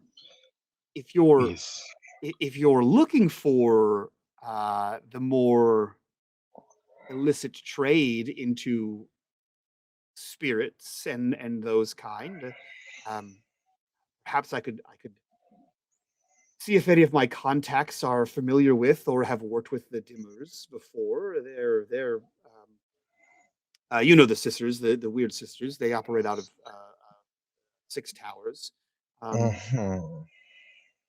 if you're Yes. if you're looking for the more illicit trade into spirits and those kind, um, perhaps I could see if any of my contacts are familiar with or have worked with the Dimmers before. They're you know the sisters, the weird sisters. They operate out of Six Towers. Mhm.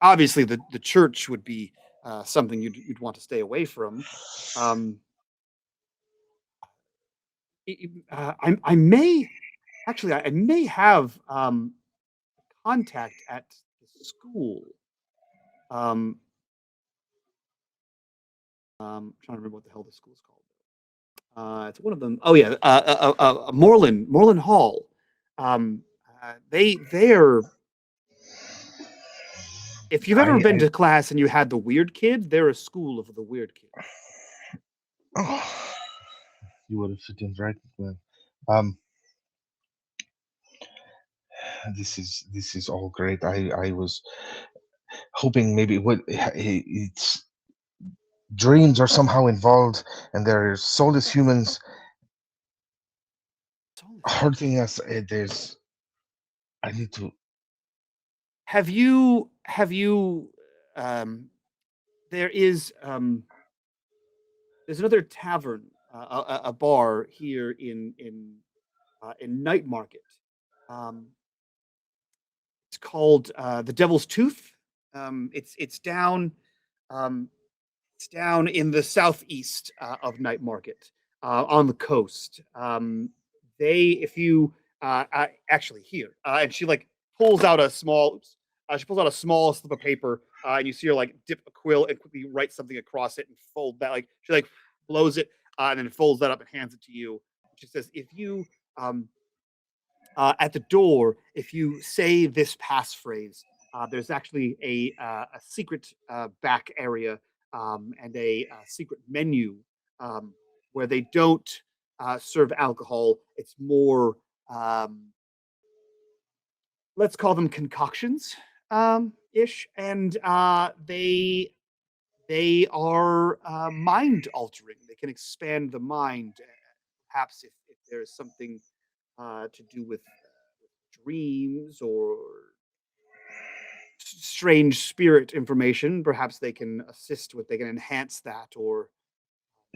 Obviously, the church would be something you'd want to stay away from. Um, I may actually I may have contact at the school. Um, trying to remember what the hell the school's called. It's one of them. Oh yeah, Moreland Hall. They're if you've ever been I to class and you had the weird kid, they're a school of the weird kid. oh, you would have fit in right well. Um, this is all great. I was hoping maybe it's dreams are somehow involved, and they're soulless humans hurting us. There's I need to. Have you there is there's another tavern, a bar here in Night Market. Um, it's called the Devil's Tooth. It's down um, it's down in the southeast of Night Market on the coast. If you actually here, and she like pulls out a small, she pulls out a small slip of paper, and you see her like dip a quill and quickly write something across it and fold that. Like she like blows it and then folds that up and hands it to you. She says, "If you at the door, if you say this passphrase, there's actually a secret back area and a secret menu where they don't serve alcohol. It's more, let's call them concoctions ish, and they are mind altering. They can expand the mind. Perhaps if there is something to do with dreams or strange spirit information, perhaps they can assist with. They can enhance that, or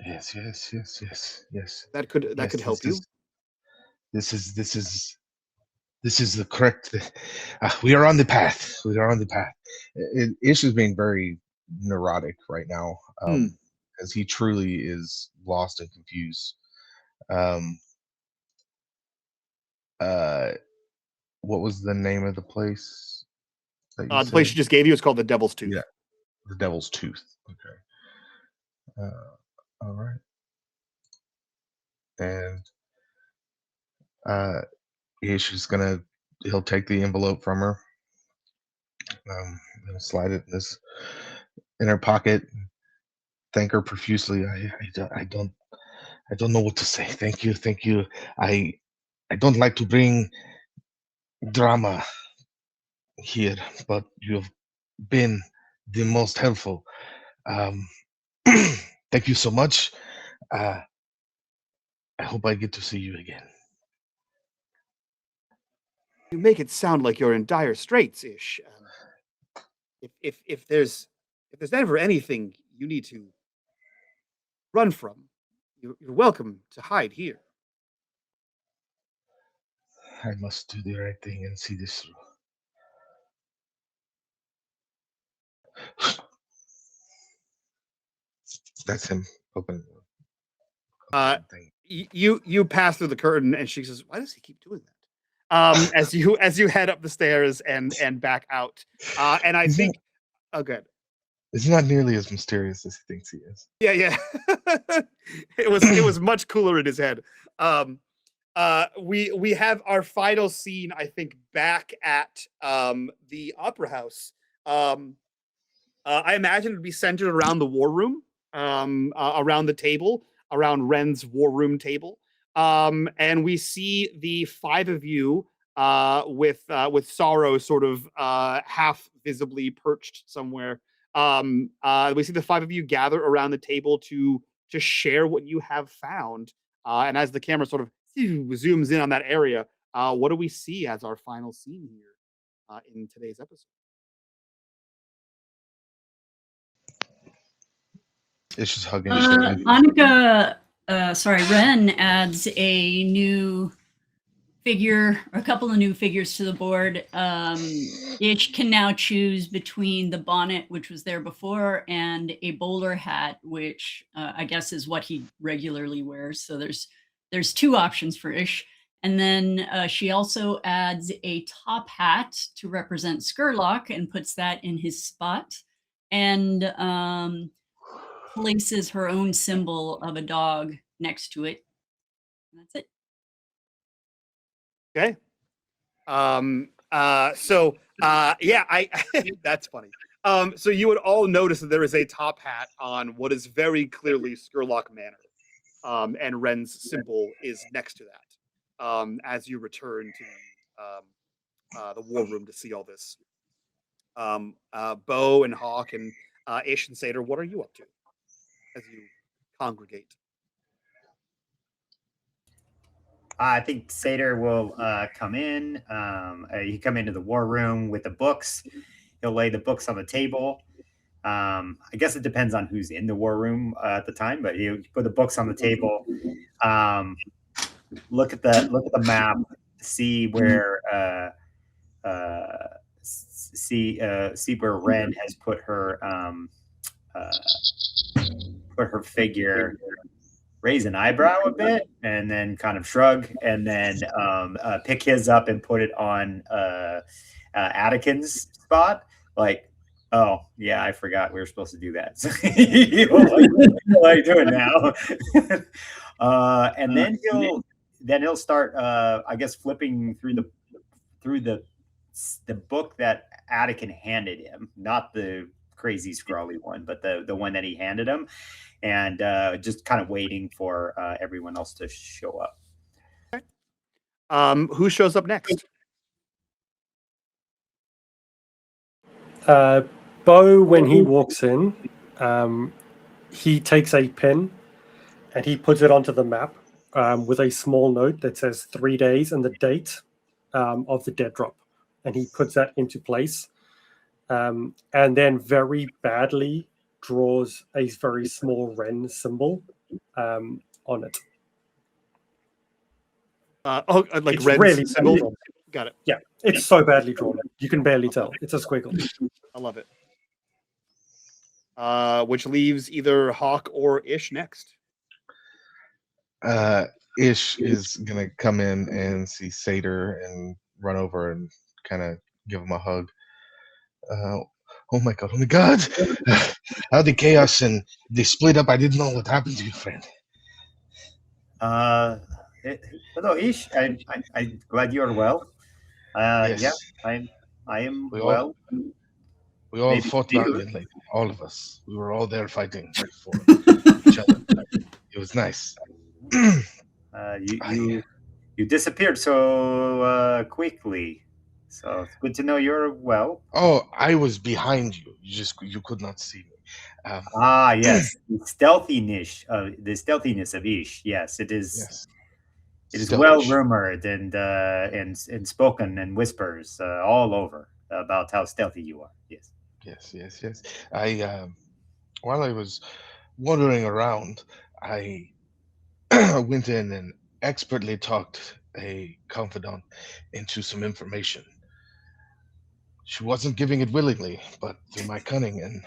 Yes, yes, yes, yes, yes, that yes. could help you. This is this is this is the correct. We are on the path. We are on the path. Ish is being very neurotic right now, Hmm. as he truly is lost and confused. Um, uh, what was the name of the place that you The place said? she just gave you is called the Devil's Tooth. Yeah, the Devil's Tooth. Okay. All right. And Ish is gonna. He'll take the envelope from her. He'll slide it in her pocket. Thank her profusely. I don't know what to say. Thank you, thank you. I I don't like to bring drama here, but you've been the most helpful. Um, thank you so much. Uh, I hope I get to see you again. You make it sound like you're in dire straits, Ish. If there's ever anything you need to run from, you're welcome to hide here. I must do the right thing and see this through. That's him opening the thing. You pass through the curtain, and she says, "Why does he keep doing that?" As you head up the stairs and back out, and I He's not, think, oh, good, he's not nearly as mysterious as he thinks he is. yeah. It was much cooler in his head. We have our final scene, I think, back at the opera house. I imagine it'd be centered around the war room, around the table, around Wren's war room table. And we see the five of you with Sorrow sort of half visibly perched somewhere. We see the five of you gather around the table to share what you have found. And as the camera sort of zooms in on that area, what do we see as our final scene here? in today's episode? It's just hugging. Annika, Wren adds a new figure, a couple of new figures to the board. Ish can now choose between the bonnet, which was there before, and a bowler hat, which I guess is what he regularly wears. So there's two options for Ish. And then she also adds a top hat to represent Skurlock and puts that in his spot, and places her own symbol of a dog next to it. And that's it. Okay. Yeah, that's funny. So you would all notice that there is a top hat on what is very clearly Skurlock Manor. And Wren's symbol is next to that. As you return to the war room to see all this. Bo and Hawke and Ish and Satyr, what are you up to as you congregate? I think Satyr will come in. He come into the war room with the books. He'll lay the books on the table. I guess it depends on who's in the war room at the time, but he'll put the books on the table. Look at the map. See where see where Wren has put her figure. Raise an eyebrow a bit, and then kind of shrug, and then pick his up and put it on Attikin's spot. Like, oh yeah, I forgot we were supposed to do that. So what are you doing now? And then he'll start, I guess, flipping through the book that Attikin handed him, not the crazy scrawly one, but the one that he handed him. And just kind of waiting for everyone else to show up. Who shows up next? Bo, when he walks in, he takes a pin and he puts it onto the map with a small note that says 3 days and the date of the dead drop. And he puts that into place. And then very badly draws a very small Wren symbol on it. Like it's Wren's really symbol? drawn. Got it. Yeah, it's so badly drawn. You can barely tell. It's a squiggle. I love it. Which leaves either Hawke or Ish next. Ish is gonna come in and see Satyr and run over and kind of give him a hug. Oh my god! How the chaos and the split up! I didn't know what happened to you, friend. Hello, Ish. I'm glad you are well. Yes. Yeah, I am well. We all Maybe fought you. valiantly, all of us. We were all there fighting for each other. It was nice. You disappeared so quickly. So it's good to know you're well. Oh, I was behind you. You could not see me. Yes, the stealthiness of Ish. Yes, it is. Yes. It is Stealth. well rumored and spoken and whispers all over about how stealthy you are. Yes. Yes. I while I was wandering around, I went in and expertly talked a confidant into some information. She wasn't giving it willingly, but through my cunning and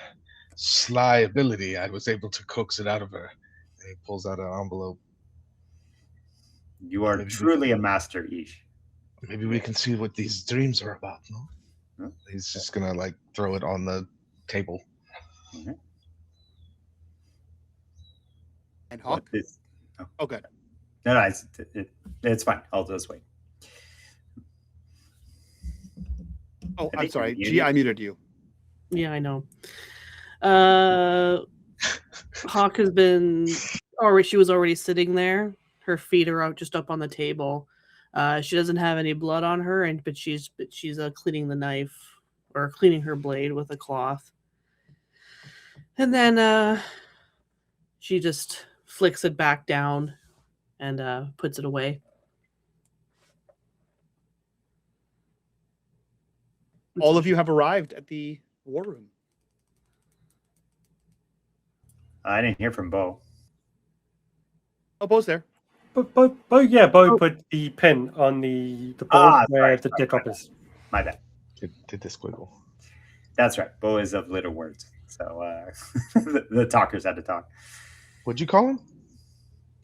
sly ability, I was able to coax it out of her. And he pulls out an envelope. You are truly a master, Ish. Maybe we can see what these dreams are about, no? Huh? He's just gonna like throw it on the table. Mm-hmm. And Hawke? Okay. No, it's fine. I'll just wait. Oh, I'm sorry. G, I muted you. Yeah, I know. Hawke has been, or she was already sitting there. Her feet are out, just up on the table. She doesn't have any blood on her, but she's cleaning the knife or cleaning her blade with a cloth. And then she just flicks it back down and puts it away. all of you have arrived at the war room. I didn't hear from Bo. Oh, Bo's there. Bo put the pin on the board where the teardrop is. My bad. Did the squiggle. That's right. Bo is of little words. So the talkers had to talk. What'd you call him?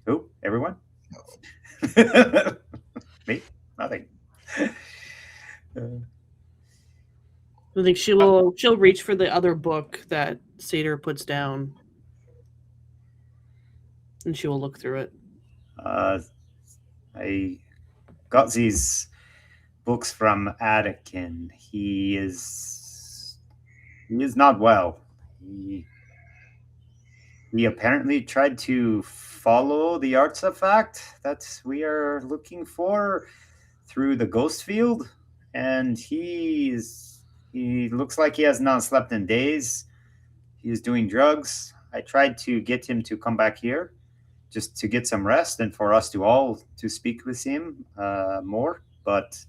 Who? Everyone? Me? Nothing. I think she'll reach for the other book that Satyr puts down, and she will look through it. I got these books from Anakin. He is not well. He apparently tried to follow the artifact that we are looking for through the ghost field, and he looks like he has not slept in days. He is doing drugs. I tried to get him to come back here just to get some rest and for us to speak with him more, but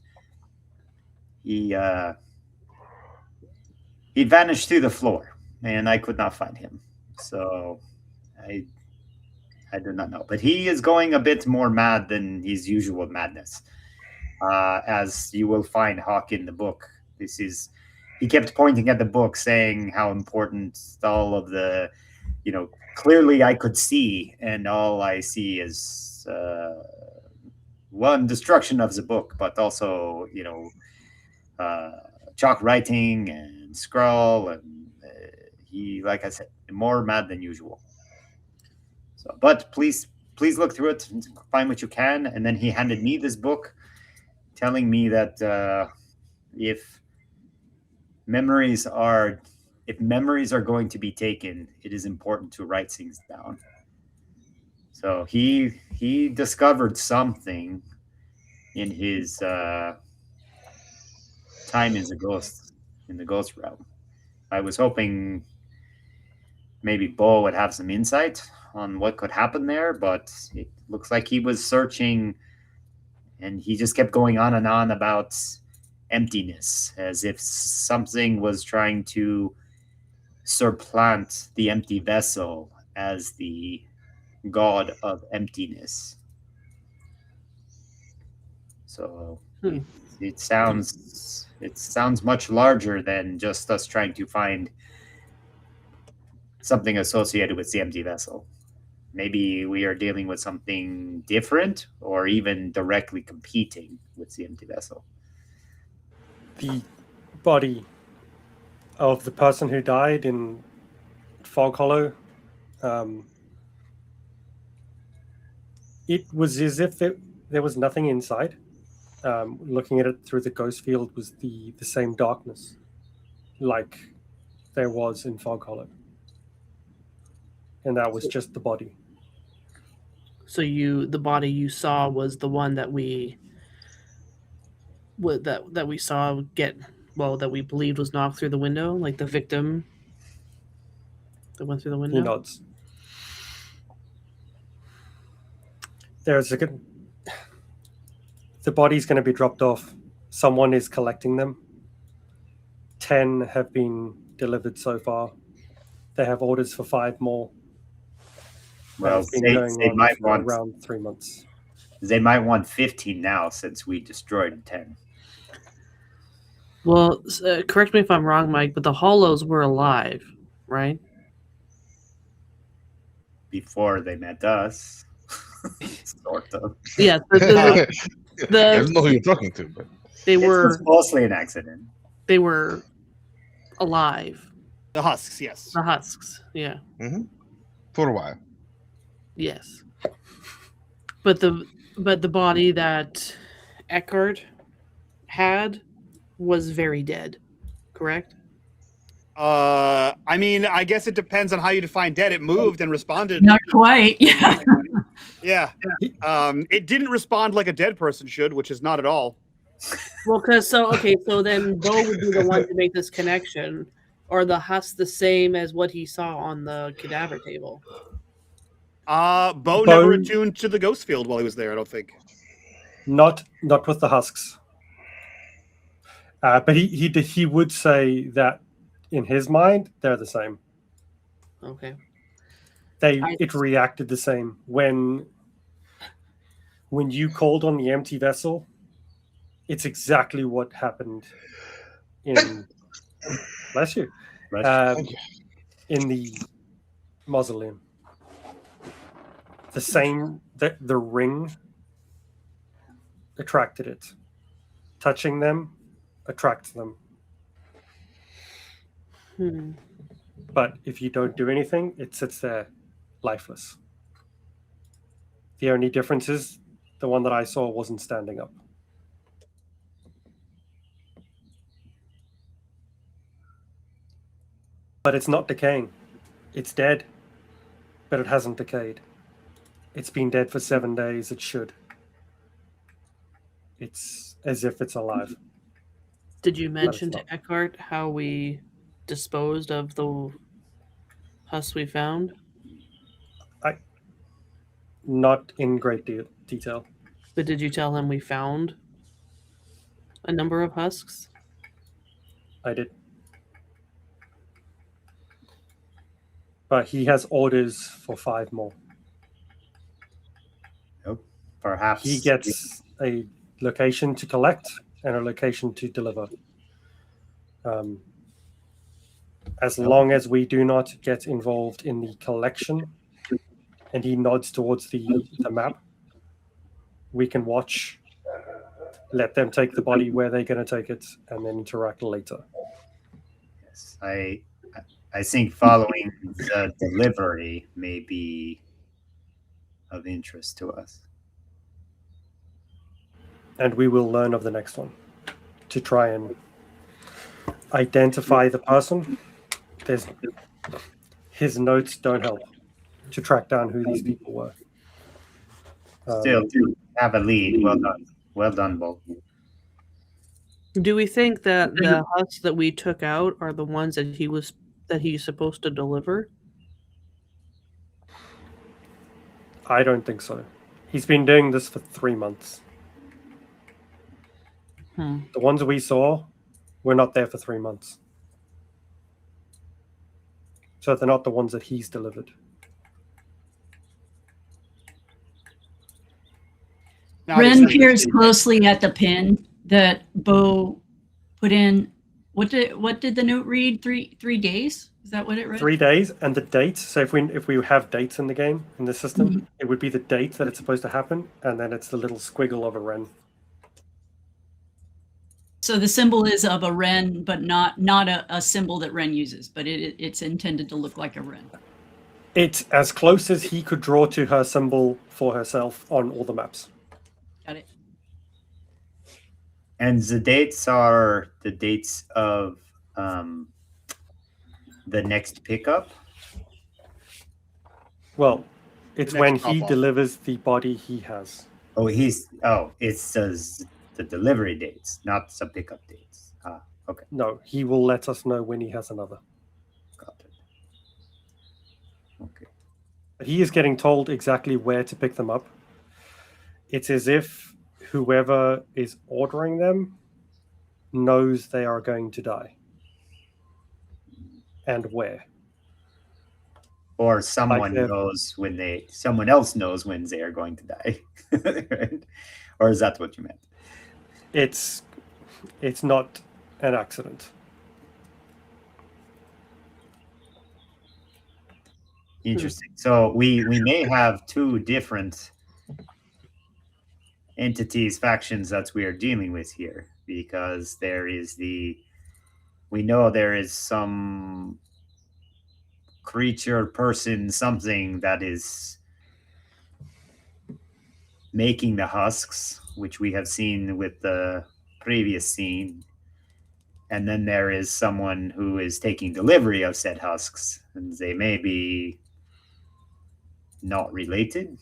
he vanished through the floor and I could not find him. So I do not know, but he is going a bit more mad than his usual madness, as you will find Hawke in the book. He kept pointing at the book, saying how important all of the, clearly I could see, and all I see is one, destruction of the book, but also, chalk writing and scroll, and he, like I said, more mad than usual. So, but please look through it and find what you can. And then he handed me this book, telling me that if memories are going to be taken, it is important to write things down. So he discovered something in his time as a ghost in the ghost realm. I was hoping maybe Bo would have some insight on what could happen there, but it looks like he was searching, and he just kept going on and on about emptiness, as if something was trying to supplant the empty vessel as the god of emptiness. So it sounds much larger than just us trying to find something associated with the empty vessel. Maybe we are dealing with something different, or even directly competing with the empty vessel. The body of the person who died in Fog Hollow, it was as if there was nothing inside. Looking at it through the ghost field was the same darkness like there was in Fog Hollow. And that was just the body. So the body you saw was the one that we saw that we believed was knocked through the window, like the victim that went through the window? He nods. The body's going to be dropped off. Someone is collecting them. 10 have been delivered so far. They have orders for 5 more. Well, they might want around 3 months. They might want 15 now, since we destroyed 10. Well, correct me if I'm wrong, Mike, but the Hollows were alive, right? Before they met us. Sort of. Yeah. I don't know who you're talking to, but It was mostly an accident. They were alive. The husks, yes. The husks, yeah. Mm-hmm. For a while. Yes. But the body that Eckhart had was very dead, correct? I mean, I guess it depends on how you define dead. It moved and responded. Not quite. Yeah. Yeah. It didn't respond like a dead person should, which is not at all. Well, so then Bo would be the one to make this connection. Or the husk the same as what he saw on the cadaver table? Bo never attuned to the ghost field while he was there, I don't think. Not with the husks. But he would say that in his mind they're the same. Okay. It reacted the same when you called on the empty vessel. It's exactly what happened in bless you, Thank you. in the mausoleum. The same, the ring attracted it. Touching them attracts them. But if you don't do anything, it sits there lifeless. The only difference is the one that I saw wasn't standing up. But it's not decaying. It's dead, but it hasn't decayed. It's been dead for 7 days. It should. It's as if it's alive. Did you mention to not. Eckhart how we disposed of the husk we found? Not in great detail. But did you tell him we found a number of husks? I did. But he has orders for 5 more. Nope. Perhaps He gets a location to collect and a location to deliver. As long as we do not get involved in the collection, and he nods towards the map, we can watch, let them take the body where they're going to take it, and then interact later. Yes, I think following the delivery may be of interest to us. And we will learn of the next one to try and identify the person. His notes don't help to track down who these people were. Still, to have a lead. Well done, Bo. Do we think that the husks that we took out are the ones that he's supposed to deliver? I don't think so. He's been doing this for 3 months. The ones we saw were not there for 3 months. So they're not the ones that he's delivered. Wren peers closely at the pin that Bo put in. What did the note read? 3 days? Is that what it read? 3 days, and the date. So if we have dates in the game, in the system, it would be the date that it's supposed to happen, and then it's the little squiggle of a wren. So the symbol is of a wren, but not a symbol that Wren uses, but it's intended to look like a wren. It's as close as he could draw to her symbol for herself on all the maps. Got it. And the dates are the dates of the next pickup. Well, it's when he drop-off. delivers the body he has. It says the delivery dates, not the pickup dates. Okay. No, he will let us know when he has another. Got it. Okay. But he is getting told exactly where to pick them up. It's as if whoever is ordering them knows they are going to die. And where. Or someone Like knows someone else knows when they are going to die. Right? Or is that what you meant? It's not an accident. Interesting. So we may have 2 different entities, factions that we are dealing with here, because we know there is some creature, person, something that is making the husks, which we have seen with the previous scene. And then there is someone who is taking delivery of said husks, and they may be not related.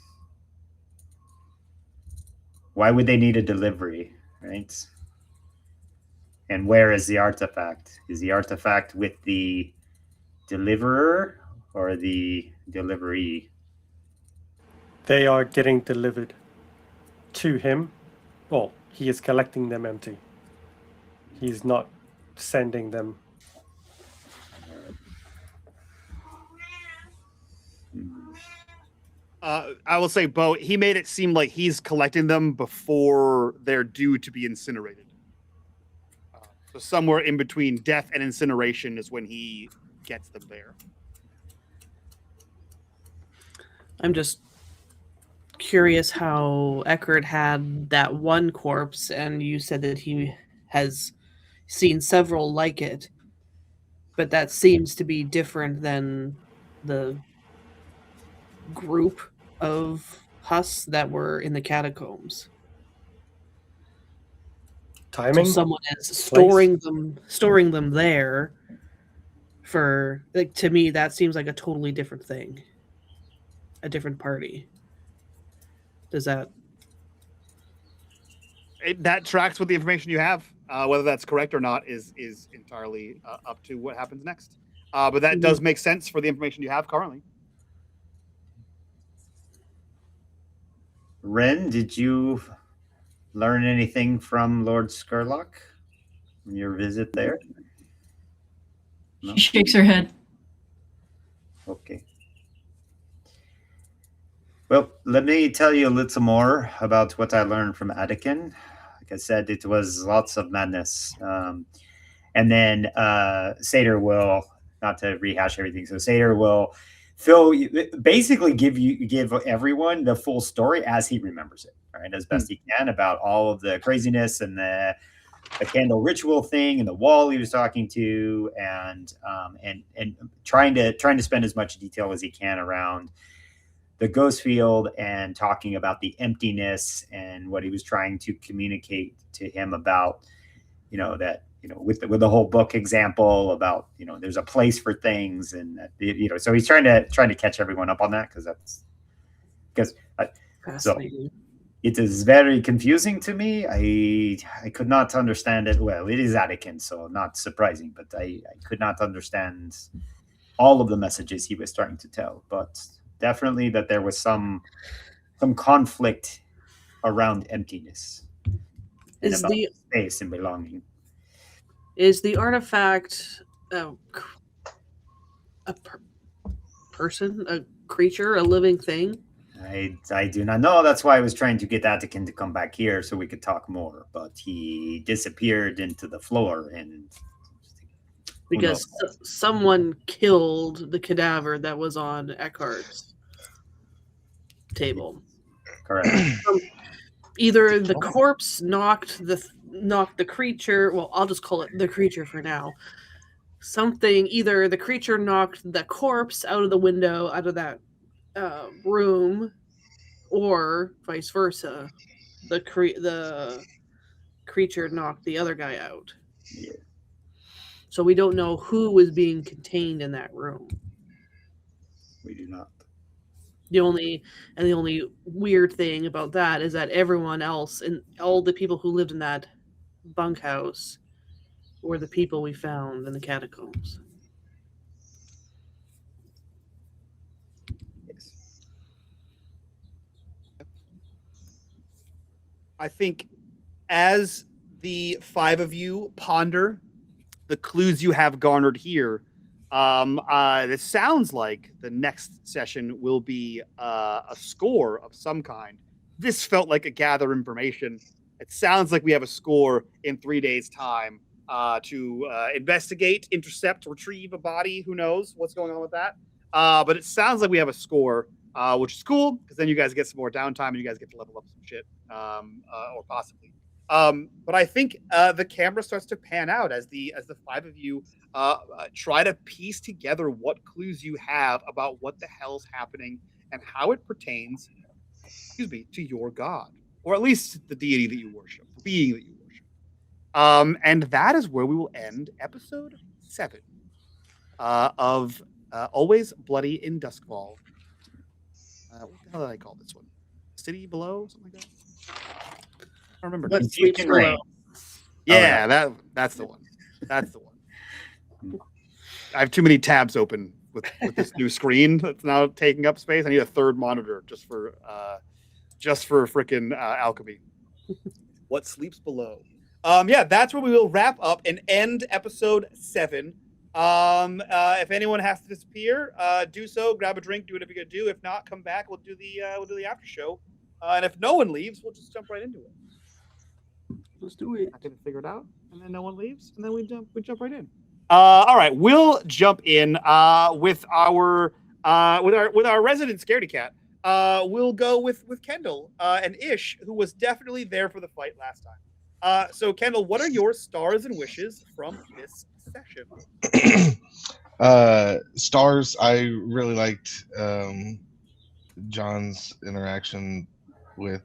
Why would they need a delivery, right? And where is the artifact? Is the artifact with the deliverer or the delivery? They are getting delivered to him. Well, he is collecting them empty. he's not sending them. I will say, Bo, he made it seem like he's collecting them before they're due to be incinerated. So somewhere in between death and incineration is when he gets them there. I'm just curious how Eckert had that one corpse, and you said that he has seen several like it, but that seems to be different than the group of Hus that were in the catacombs. Timing? So someone is storing them there for, like, to me that seems like a totally different thing. A different party. Does that That tracks with the information you have. Whether that's correct or not is entirely up to what happens next. But that does make sense for the information you have currently. Wren, did you learn anything from Lord Skurlock from your visit there? No? She shakes her head. Okay. Well, let me tell you a little more about what I learned from Adakin. Like I said, it was lots of madness. And then Satyr will, not to rehash everything, so Satyr will basically give everyone the full story as he remembers it, right, as best he can, about all of the craziness and the candle ritual thing and the wall he was talking to, and trying to spend as much detail as he can around the ghost field, and talking about the emptiness and what he was trying to communicate to him about, that, with the whole book example about, there's a place for things, and that, so he's trying to catch everyone up on that, because so it is very confusing to me. I could not understand it. Well, it is Adakin, so not surprising, but I could not understand all of the messages he was trying to tell, but definitely that there was some conflict around emptiness and about space and belonging. Is the artifact a person, a creature, a living thing? I do not know. That's why I was trying to get Adakin to come back here so we could talk more, but he disappeared into the floor, and because someone killed the cadaver that was on Eckhart's table. Correct. Either the corpse knocked the creature. Well, I'll just call it the creature for now. Either the creature knocked the corpse out of the window, out of that room, or vice versa. The creature knocked the other guy out. Yeah. So we don't know who was being contained in that room. We do not. The only weird thing about that is that everyone else and all the people who lived in that bunkhouse were the people we found in the catacombs. Yes. I think as the five of you ponder the clues you have garnered here, this sounds like the next session will be a score of some kind. This felt like a gather information. It sounds like we have a score in 3 days' time to investigate, intercept, retrieve a body. Who knows what's going on with that? But it sounds like we have a score, which is cool, because then you guys get some more downtime and you guys get to level up some shit, or possibly. But I think the camera starts to pan out as the five of you try to piece together what clues you have about what the hell's happening and how it pertains, to your god, or at least the deity that you worship, the being that you worship. And that is where we will end episode 7 of Always Bloody in Doskvol. What the hell did I call this one? City Below, something like that. I don't remember. What sleeps below? Yeah, that's the one. That's the one. I have too many tabs open with this new screen that's now taking up space. I need a third monitor just for frickin' alchemy. What sleeps below? Yeah, that's where we will wrap up and end episode 7. If anyone has to disappear, do so. Grab a drink, do whatever you're gonna do. If not, come back. We'll do the after show. And if no one leaves, we'll just jump right into it. Let's do it. I can figure it out, and then no one leaves, and then we jump right in. All right, we'll jump in with our resident scaredy cat. We'll go with Kendall and Ish, who was definitely there for the fight last time. So Kendall, what are your stars and wishes from this session? Stars, I really liked John's interaction with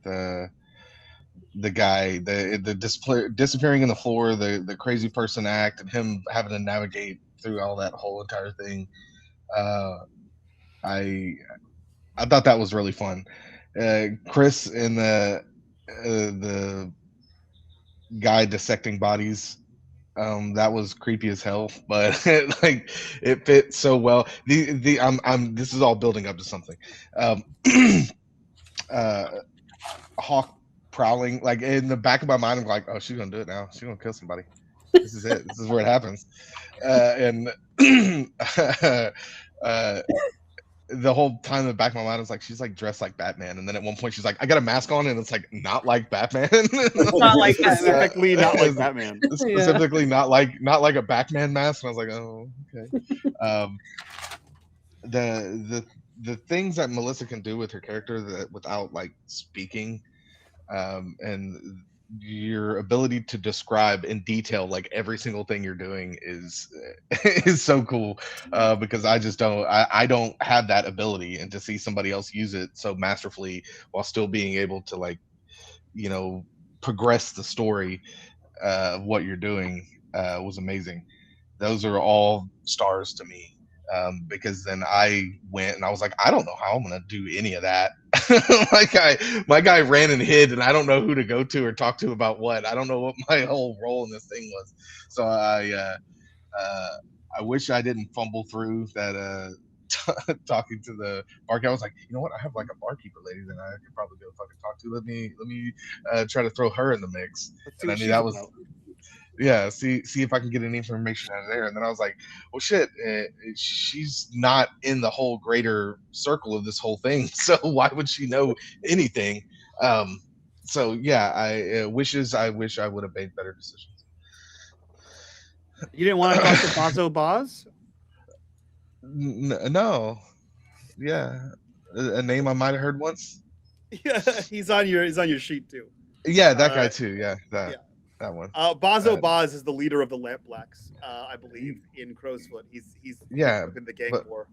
the guy, the disappearing in the floor, the crazy person act, and him having to navigate through all that whole entire thing. I thought that was really fun. Chris and the guy dissecting bodies, that was creepy as hell, but like it fit so well. This is all building up to something. Hawke prowling, like in the back of my mind, I'm like, oh, she's gonna do it now. She's gonna kill somebody. This is it. This is where it happens. And the whole time in the back of my mind, I was like, she's like dressed like Batman. And then at one point, she's like, I got a mask on, and it's like not like Batman. Not like Specifically not like Batman. Specifically not like a Batman mask. And I was like, oh, okay. The things that Melissa can do with her character that without like speaking, and your ability to describe in detail like every single thing you're doing is so cool, because I don't have that ability, and to see somebody else use it so masterfully while still being able to like, you know, progress the story of what you're doing was amazing. Those are all stars to me. Because then I went and I was like, I don't know how I'm gonna do any of that. My guy ran and hid, and I don't know who to go to or talk to about what. I don't know what my whole role in this thing was. So I wish I didn't fumble through that talking to the barkeeper. I was like, you know what? I have like a barkeeper lady that I could probably go fucking talk to. Let me try to throw her in the mix. And I mean that was. Yeah, see if I can get any information out of there. And then I was like, well, shit, she's not in the whole greater circle of this whole thing, so why would she know anything? So yeah, I wish I would have made better decisions. You didn't want to talk to Bazo Boz? No. Yeah, a name I might have heard once. Yeah, he's on your sheet too. Yeah, that guy too. Yeah, that one. Bazo Boz is the leader of the Lamp Blacks, I believe, in Crowsfoot. He's in the gang war.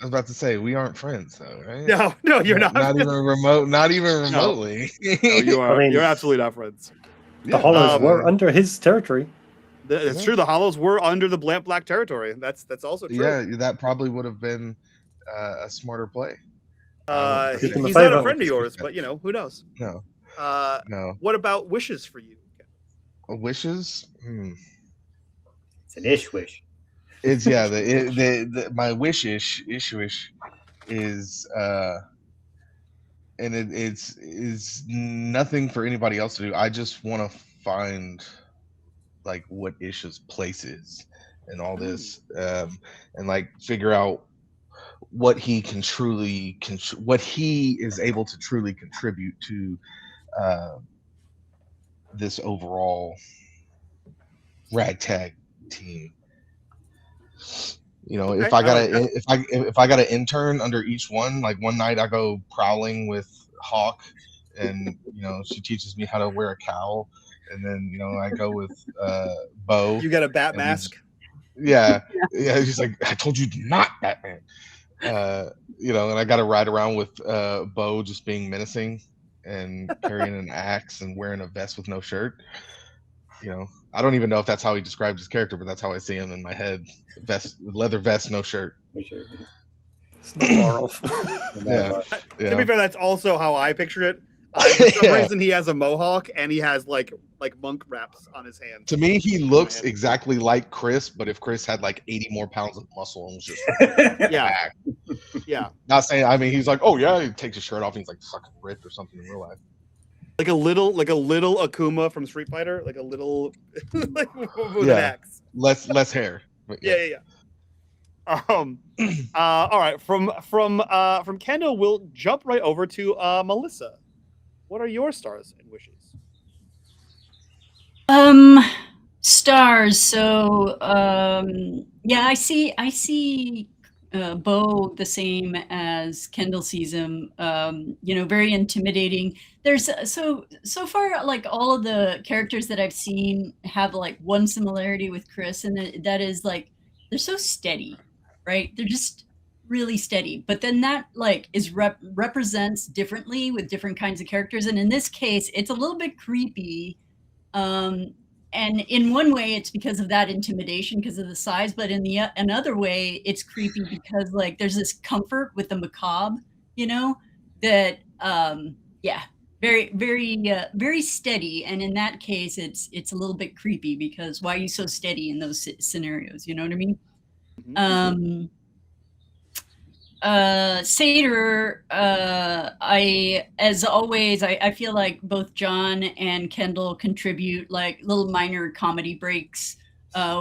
I was about to say, we aren't friends though, right? No, you're not. Not even remotely. No, you are. I mean, you're absolutely not friends. The Hollows were under his territory. It's true. The Hollows were under the Lamp Black territory. That's also true. Yeah, that probably would have been a smarter play. He's not a friend of yours, but you know, who knows? No. No. What about wishes for you? Wishes? It's an ish wish. It's my wish-ish is and it's nothing for anybody else to do. I just want to find like what Ish's place is and all this, and like figure out what he can truly what he is able to truly contribute to this overall ragtag team. You know, Okay, if I got an intern under each one, like one night I go prowling with Hawke, and you know she teaches me how to wear a cowl, and then you know I go with Bo. You got a bat mask. Yeah. He's like, I told you not, Batman. You know, and I got to ride around with Bo, just being menacing and carrying an axe and wearing a vest with no shirt. You know, I don't even know if that's how he describes his character, but that's how I see him in my head. Leather vest, no shirt. It's not far off. To be fair, that's also how I picture it. For some reason, he has a mohawk and he has like monk wraps on his hands. To me, he looks exactly like Chris, but if Chris had like 80 more pounds of muscle and was just yeah. Not saying. I mean, he's like, oh yeah, he takes his shirt off. And he's like fucking ripped or something in real life. like a little Akuma from Street Fighter, like a little like with an Yeah. axe. Less hair. But Yeah. All right. From Kendall, we'll jump right over to Melissa. What are your stars and wishes? Stars. So yeah, I see Bo the same as Kendall sees him. Very intimidating. There's so far, like all of the characters that I've seen have like one similarity with Chris, and that is like they're so steady, right? They're just really steady. But then that like is represents differently with different kinds of characters, and in this case, it's a little bit creepy. And in one way it's because of that intimidation because of the size, but in another way it's creepy because like there's this comfort with the macabre, that very very steady, and in that case it's a little bit creepy because why are you so steady in those scenarios, you know what I mean? Satyr, as always, I feel like both John and Kendall contribute like little minor comedy breaks,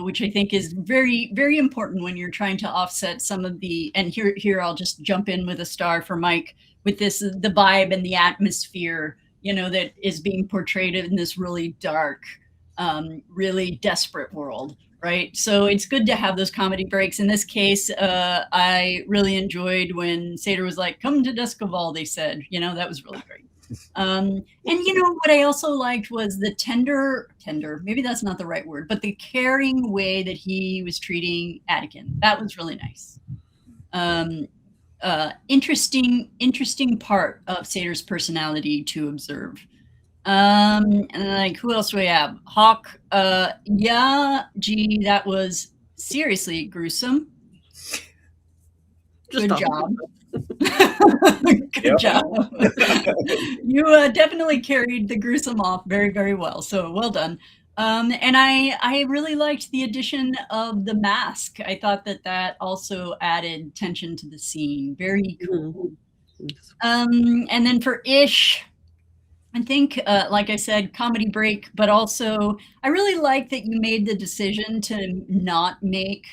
which I think is very, very important when you're trying to offset some of the, and here I'll just jump in with a star for Mike with the vibe and the atmosphere, that is being portrayed in this really dark, really desperate world. Right. So it's good to have those comedy breaks. In this case, I really enjoyed when Satyr was like, come to Doskvol, they said, that was really great. And what I also liked was the tender, maybe that's not the right word, but the caring way that he was treating Anakin. That was really nice. Interesting part of Satyr's personality to observe. And like, who else do we have? Hawke. Yeah, gee, that was seriously gruesome. Good job. Good job. You definitely carried the gruesome off very, very well. So well done. And I really liked the addition of the mask. I thought that also added tension to the scene. Very cool. And then for Ish, I think, like I said, comedy break, but also I really like that you made the decision to not make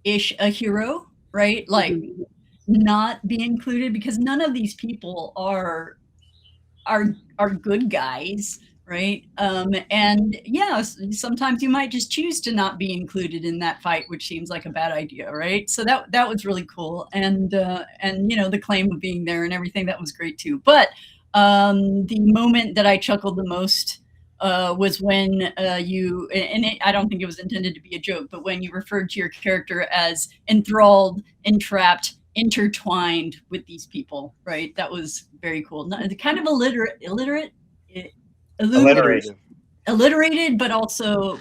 Ish a hero, right? Like not be included, because none of these people are good guys, right? And yeah, sometimes you might just choose to not be included in that fight, which seems like a bad idea, right? So that was really cool, and the claim of being there and everything, that was great too. But the moment that I chuckled the most was when I don't think it was intended to be a joke, but when you referred to your character as enthralled, entrapped, intertwined with these people, right? That was very cool. Kind of alliterated, but also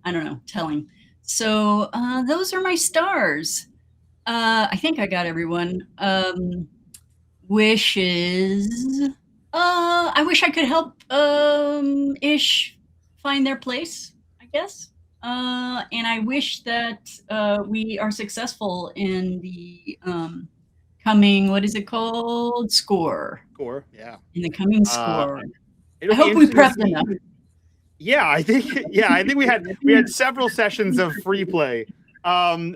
I don't know, telling. So those are my stars. I think I got everyone. Wishes. I wish I could help Ish find their place, I guess. And I wish that we are successful in the coming, what is it called? Score. Yeah. In the coming score. I hope we prepped enough. Yeah, I think we had several sessions of free play. So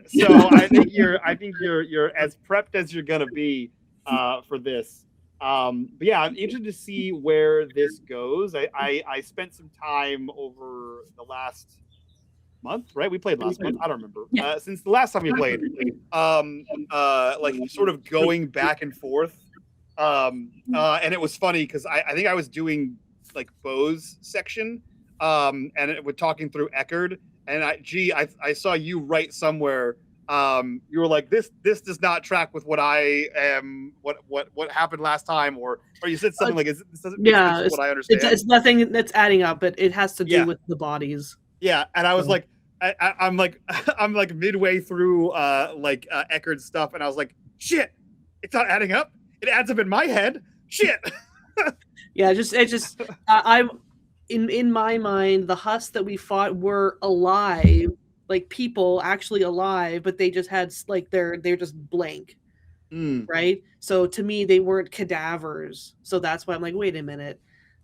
I think you're as prepped as you're gonna be for this. But yeah, I'm interested to see where this goes. I spent some time over the last month, right? We played last month. I don't remember. Yeah. Since the last time we played, like sort of going back and forth. And it was funny because I think I was doing like Bo's section, and we're talking through Eckerd, and I saw you write somewhere. You were like, this does not track with what I am, what happened last time, or you said something like, this doesn't make sense with what I understand. It's nothing that's adding up, but it has to do with the bodies. Yeah, and I was like, I'm like midway through Eckerd's stuff, and I was like, shit, it's not adding up. It adds up in my head. Shit. Yeah, I'm in my mind, the Husks that we fought were alive. Like people actually alive, but they just had like they're just blank, right? So to me, they weren't cadavers. So that's why I'm like, wait a minute,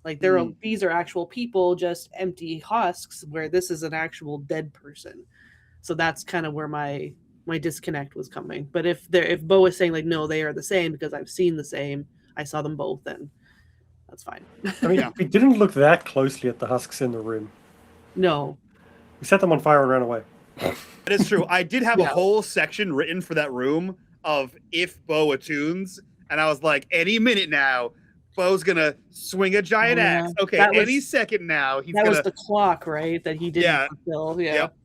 Like these are actual people, just empty husks, where this is an actual dead person. So that's kind of where my disconnect was coming. But if Bo is saying like, no, they are the same because I've seen the same, I saw them both, then that's fine. I mean, we didn't look that closely at the husks in the room. No. We set them on fire and ran away. That is true. I did have a whole section written for that room of if Bo attunes, and I was like, any minute now, Bo's gonna swing a giant axe. Okay, any second now, he's gonna. That was the clock, right? That he didn't fulfill. Yeah. Yep.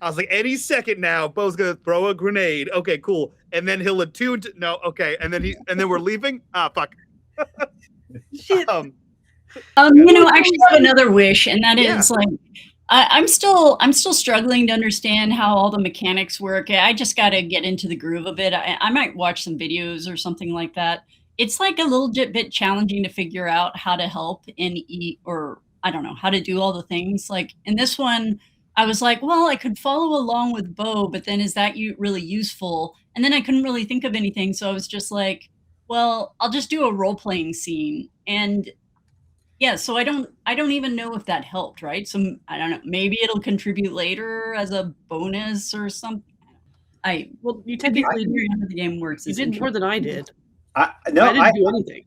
I was like, any second now, Bo's gonna throw a grenade. Okay, cool. And then he'll attune. No, okay. And then we're leaving. Ah, fuck. Shit. You know, I actually have another wish, and that is like, I'm still struggling to understand how all the mechanics work. I just got to get into the groove of it. I might watch some videos or something like that. It's like a little bit challenging to figure out how to help and eat, or I don't know, how to do all the things. Like in this one, I was like, well, I could follow along with Bo, but then is that really useful? And then I couldn't really think of anything. So I was just like, well, I'll just do a role-playing scene. And yeah, so I don't even know if that helped, right? So I don't know, maybe it'll contribute later as a bonus or something. Well, you technically how the game works. You did more than I did. I didn't do anything.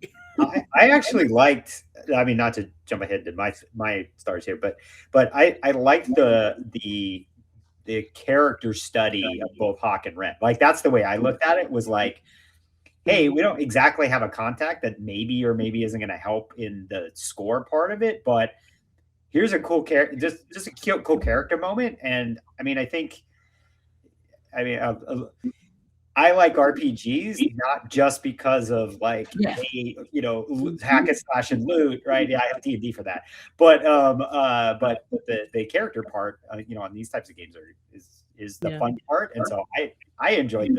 I actually liked. I mean, not to jump ahead to my stars here, but I liked the character study of both Hawke and Wren. Like that's the way I looked at it. Was like, hey, we don't exactly have a contact that maybe or maybe isn't going to help in the score part of it, but here's a cool character, just a cute, cool character moment. And I mean, I like RPGs, not just because of like, hey, you know, hack and slash and loot, right? Yeah, I have D&D for that. But the character part, you know, on these types of games is the fun part, and so I enjoyed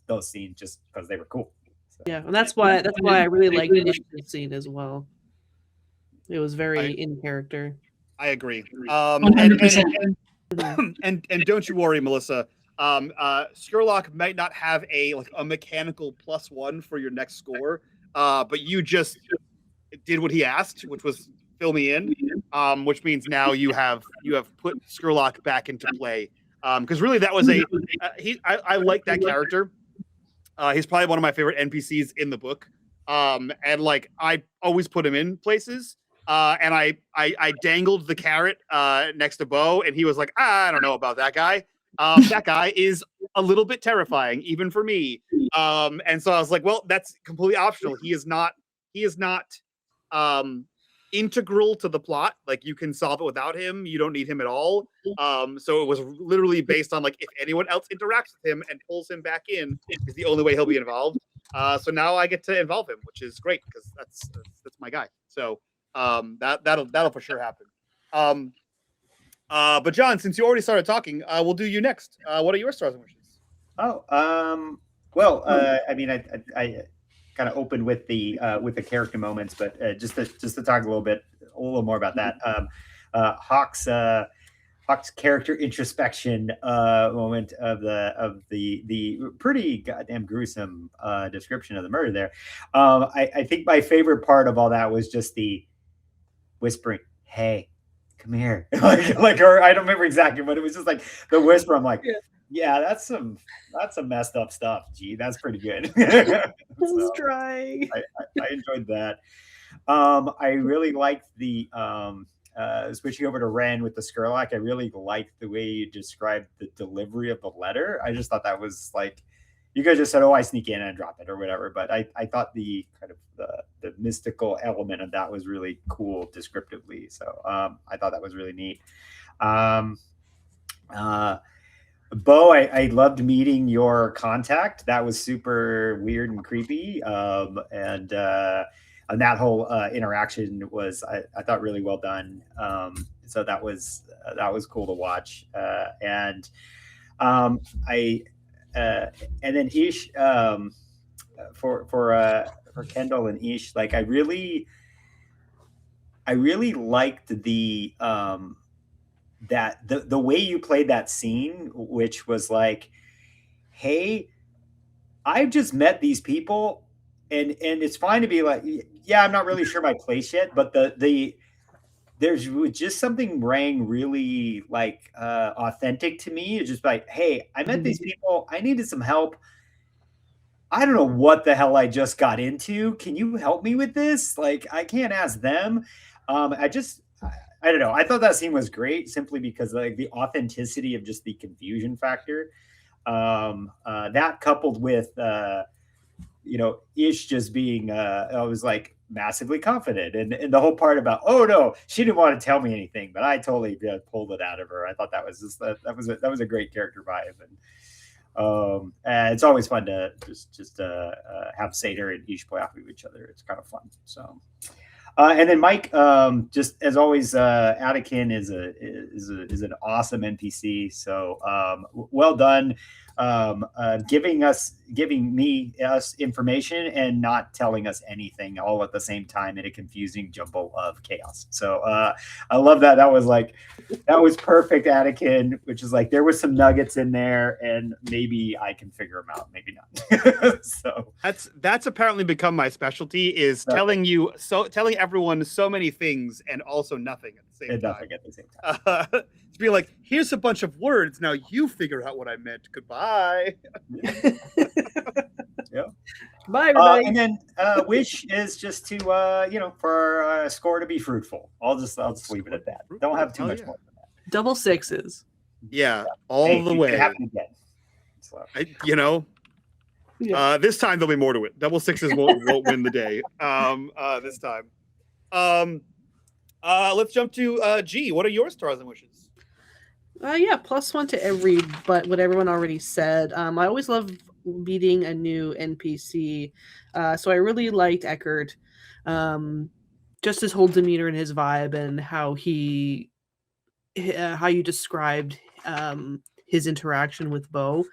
those scenes just because they were cool. So. Yeah, and that's why I really liked the initiative scene as well. It was very in character. I agree. 100%. And don't you worry, Melissa. Skurlock might not have a mechanical +1 for your next score, but you just did what he asked, which was fill me in, which means now you have put Skurlock back into play, because really that was I like that character. He's probably one of my favorite NPCs in the book, and like I always put him in places. And I dangled the carrot next to Bo, and he was like, I don't know about that guy. That guy is a little bit terrifying, even for me. And so I was like, well, that's completely optional. He is not integral to the plot. Like you can solve it without him. You don't need him at all. So it was literally based on like if anyone else interacts with him and pulls him back in is the only way he'll be involved. So now I get to involve him, which is great because that's my guy. So that'll for sure happen. But John, since you already started talking, we'll do you next. What are your stars and wishes? Well, I mean, I kind of opened with the character moments, but just to talk a little more about that. Hawke's character introspection moment of the pretty goddamn gruesome description of the murder there. I think my favorite part of all that was just the whispering, "Hey, come here," or I don't remember exactly, but it was just like the whisper. I'm like, yeah, that's some messed up stuff. Gee, that's pretty good. So, trying. I enjoyed that. I really liked the switching over to Wren with the Skurlock. I really liked the way you described the delivery of the letter. I just thought that was like, you guys just said, "Oh, I sneak in and drop it" or whatever. But I thought the kind of the mystical element of that was really cool descriptively. So I thought that was really neat. Bo, I loved meeting your contact. That was super weird and creepy. And that whole interaction was, I thought, really well done. So that was cool to watch. And then Ish, for Kendall and Ish, like I really liked the the way you played that scene, which was like, hey, I've just met these people, and it's fine to be like, yeah, I'm not really sure my place yet, but there's just something rang really like authentic to me. It's just like, hey, I met these people. I needed some help. I don't know what the hell I just got into. Can you help me with this? Like, I can't ask them. I don't know. I thought that scene was great simply because like the authenticity of just the confusion factor. That coupled with Ish just being I was like massively confident, and the whole part about, oh no, she didn't want to tell me anything, but I totally pulled it out of her. I thought that was just that was a great character vibe, and it's always fun to just have Satyr and Ish play off of each other. It's kind of fun. So. And then Mike, just as always, Anakin is an awesome NPC. So well done, giving us information and not telling us anything all at the same time in a confusing jumble of chaos. So I love that. That was perfect, Anakin. Which is like there was some nuggets in there, and maybe I can figure them out, maybe not. So that's apparently become my specialty, is telling everyone so many things and also nothing at the same time. To be like, here's a bunch of words. Now you figure out what I meant. Goodbye. Yeah. Bye, everybody. And then wish is just to for our score to be fruitful. I'll just leave it at that. Don't have too much more than that. Double sixes. Yeah, all the way. It happen again. So. This time there'll be more to it. Double sixes won't win the day. This time. Let's jump to G. What are your stars and wishes? +1 to what everyone already said. I always love meeting a new NPC. So I really liked Eckert. Just his whole demeanor and his vibe, and how you described his interaction with Bo.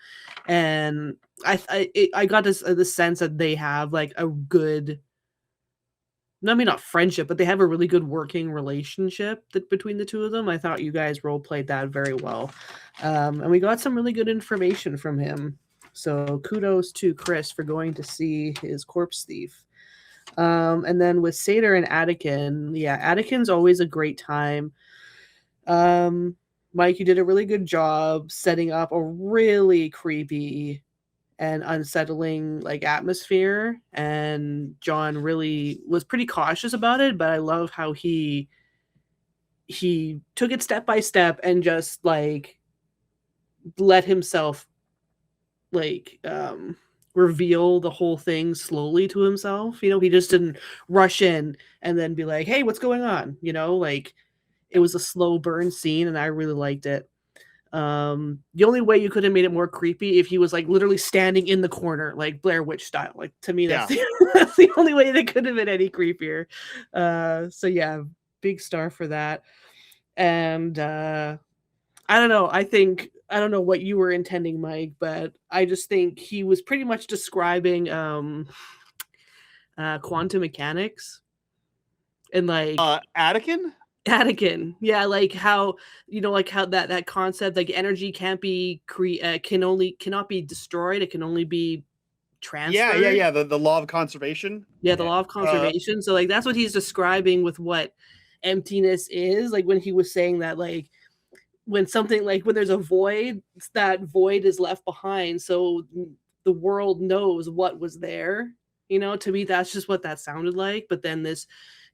And I got the sense that they have like a good, not friendship, but they have a really good working relationship between the two of them. I thought you guys role played that very well. And we got some really good information from him. So kudos to Chris for going to see his corpse thief. And then with Satyr and Anakin, Anakin's always a great time. Mike, you did a really good job setting up a really creepy and unsettling like atmosphere, and John really was pretty cautious about it, but I love how he took it step by step and just like let himself like reveal the whole thing slowly to himself. He just didn't rush in and then be like, hey, what's going on? Like it was a slow burn scene, and I really liked it. The only way you could have made it more creepy if he was like literally standing in the corner, like Blair Witch style. Like to me, that's the only way that could have been any creepier. So yeah, big star for that. And I don't know. I don't know what you were intending, Mike, but I just think he was pretty much describing quantum mechanics and like Anakin, yeah, like how how that concept, like energy cannot be destroyed, it can only be transferred. Yeah. The law of conservation. The law of conservation. So like that's what he's describing with what emptiness is. Like when he was saying that, like when something, like when there's a void, that void is left behind, so the world knows what was there. To me, that's just what that sounded like. But then this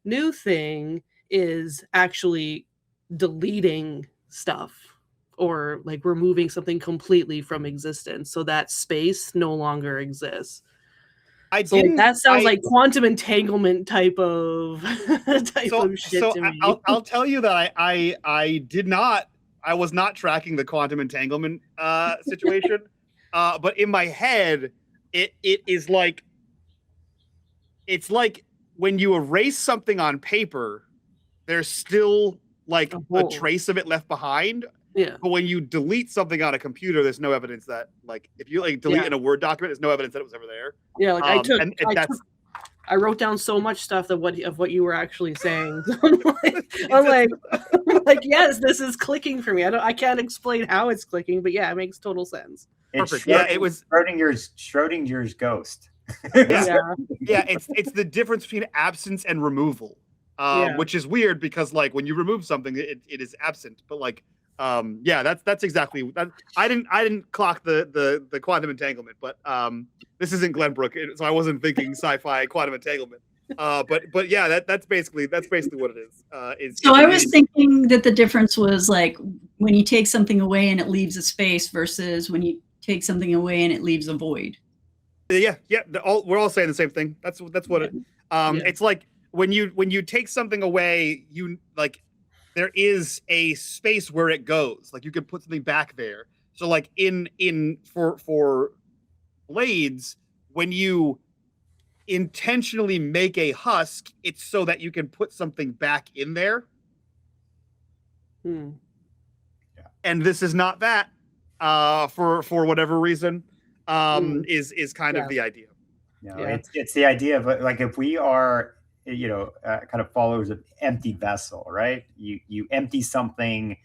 new thing is actually deleting stuff, or like removing something completely from existence, so that space no longer exists. That sounds like quantum entanglement type of shit to me. I'll tell you that I was not tracking the quantum entanglement situation, but in my head it is like, it's like when you erase something on paper, there's still like a trace of it left behind. Yeah. But when you delete something on a computer, there's no evidence that, like, if you like delete in a Word document, there's no evidence that it was ever there. Yeah, like I wrote down so much stuff of what you were actually saying. I'm like, yes, this is clicking for me. I can't explain how it's clicking, but yeah, it makes total sense. Perfect. Yeah, it was Schrodinger's ghost. Yeah. Yeah, it's the difference between absence and removal, Yeah. which is weird because like when you remove something, it is absent. But like, yeah, that's exactly that. I didn't clock the quantum entanglement, but this isn't Glenbrook, so I wasn't thinking sci-fi quantum entanglement. But yeah, that's basically what it is. So I was thinking that the difference was like when you take something away and it leaves a space versus when you take something away and it leaves a void. Yeah, we're all saying the same thing. That's what it. It's like when you take something away, you like there is a space where it goes. Like you could put something back there. So like for blades, when you intentionally make a husk, it's so that you can put something back in there. Hmm. And this is not that. For whatever reason, is kind of the idea. No, Yeah. it's the idea of like if we are kind of followers of empty vessel, right? You empty something,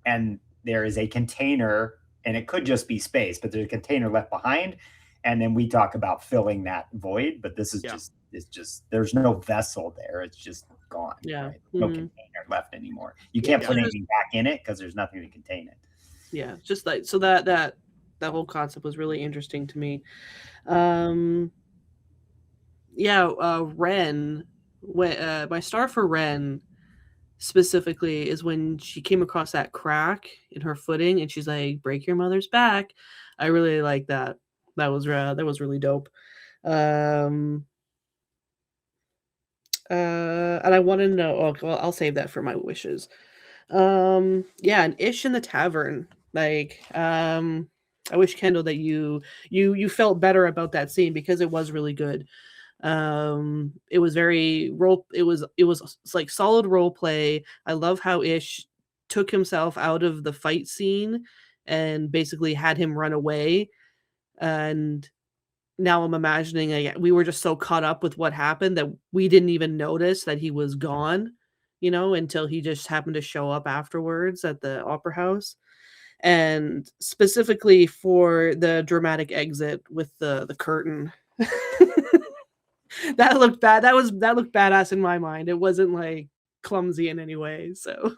and there is a container, and it could just be space, but there's a container left behind, and then we talk about filling that void. But this is just there's no vessel there; it's just gone. Yeah. Right? No container left anymore. You can't put anything back in it because there's nothing to contain it. Yeah, just like so that whole concept was really interesting to me. Wren, my star for Wren specifically is when she came across that crack in her footing and she's like, break your mother's back. I really like that. That was really dope. And I want to know, well, I'll save that for my wishes. And Ish in the tavern, like I wish, Kendall, that you felt better about that scene because it was really good. It was very it was like solid role play. I love how Ish took himself out of the fight scene and basically had him run away. And now I'm imagining we were just so caught up with what happened that we didn't even notice that he was gone, until he just happened to show up afterwards at the opera house. And specifically for the dramatic exit with the curtain. That looked bad. That looked badass in my mind. It wasn't like clumsy in any way. So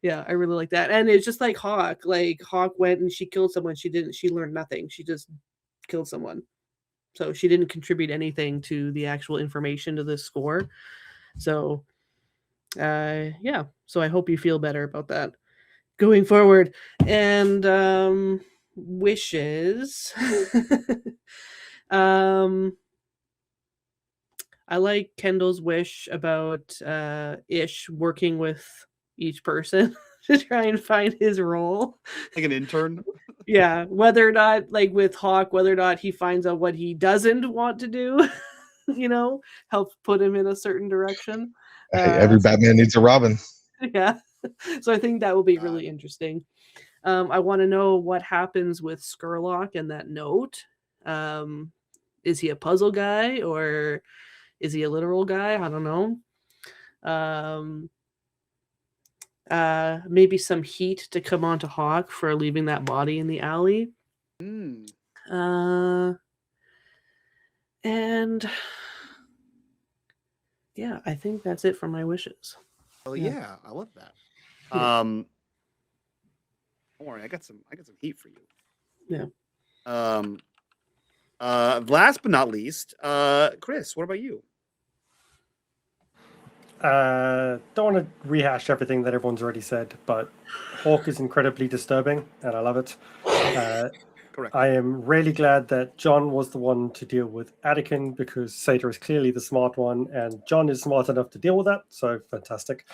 yeah, I really like that. And it's just like Hawke. Like Hawke went and she killed someone. She learned nothing. She just killed someone. So she didn't contribute anything to the actual information to the score. So so I hope you feel better about that going forward. And wishes. I like Kendall's wish about Ish working with each person to try and find his role. Like an intern. Yeah, whether or not, like with Hawke, whether or not he finds out what he doesn't want to do, help put him in a certain direction. Hey, every Batman needs a Robin. Yeah. So I think that will be really interesting. I want to know what happens with Skurlock and that note. Is he a puzzle guy or is he a literal guy? I don't know. Maybe some heat to come onto Hawke for leaving that body in the alley. And yeah, I think that's it for my wishes. Oh yeah, I love that. Don't worry, I got some heat for you. Yeah. Last but not least, Chris, what about you? Don't want to rehash everything that everyone's already said, but Hawke is incredibly disturbing, and I love it. Correct. I am really glad that John was the one to deal with Anakin because Satyr is clearly the smart one, and John is smart enough to deal with that, so fantastic.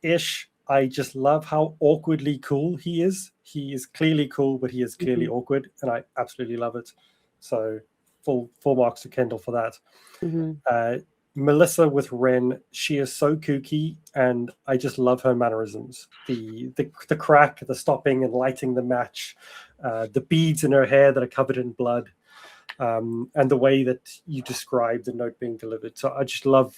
Ish, I just love how awkwardly cool he is. He is clearly cool, but he is clearly awkward, and I absolutely love it. So full marks to Kendall for that. Melissa with Wren, she is so kooky, and I just love her mannerisms. The crack, the stopping and lighting the match, the beads in her hair that are covered in blood, and the way that you describe the note being delivered. So I just love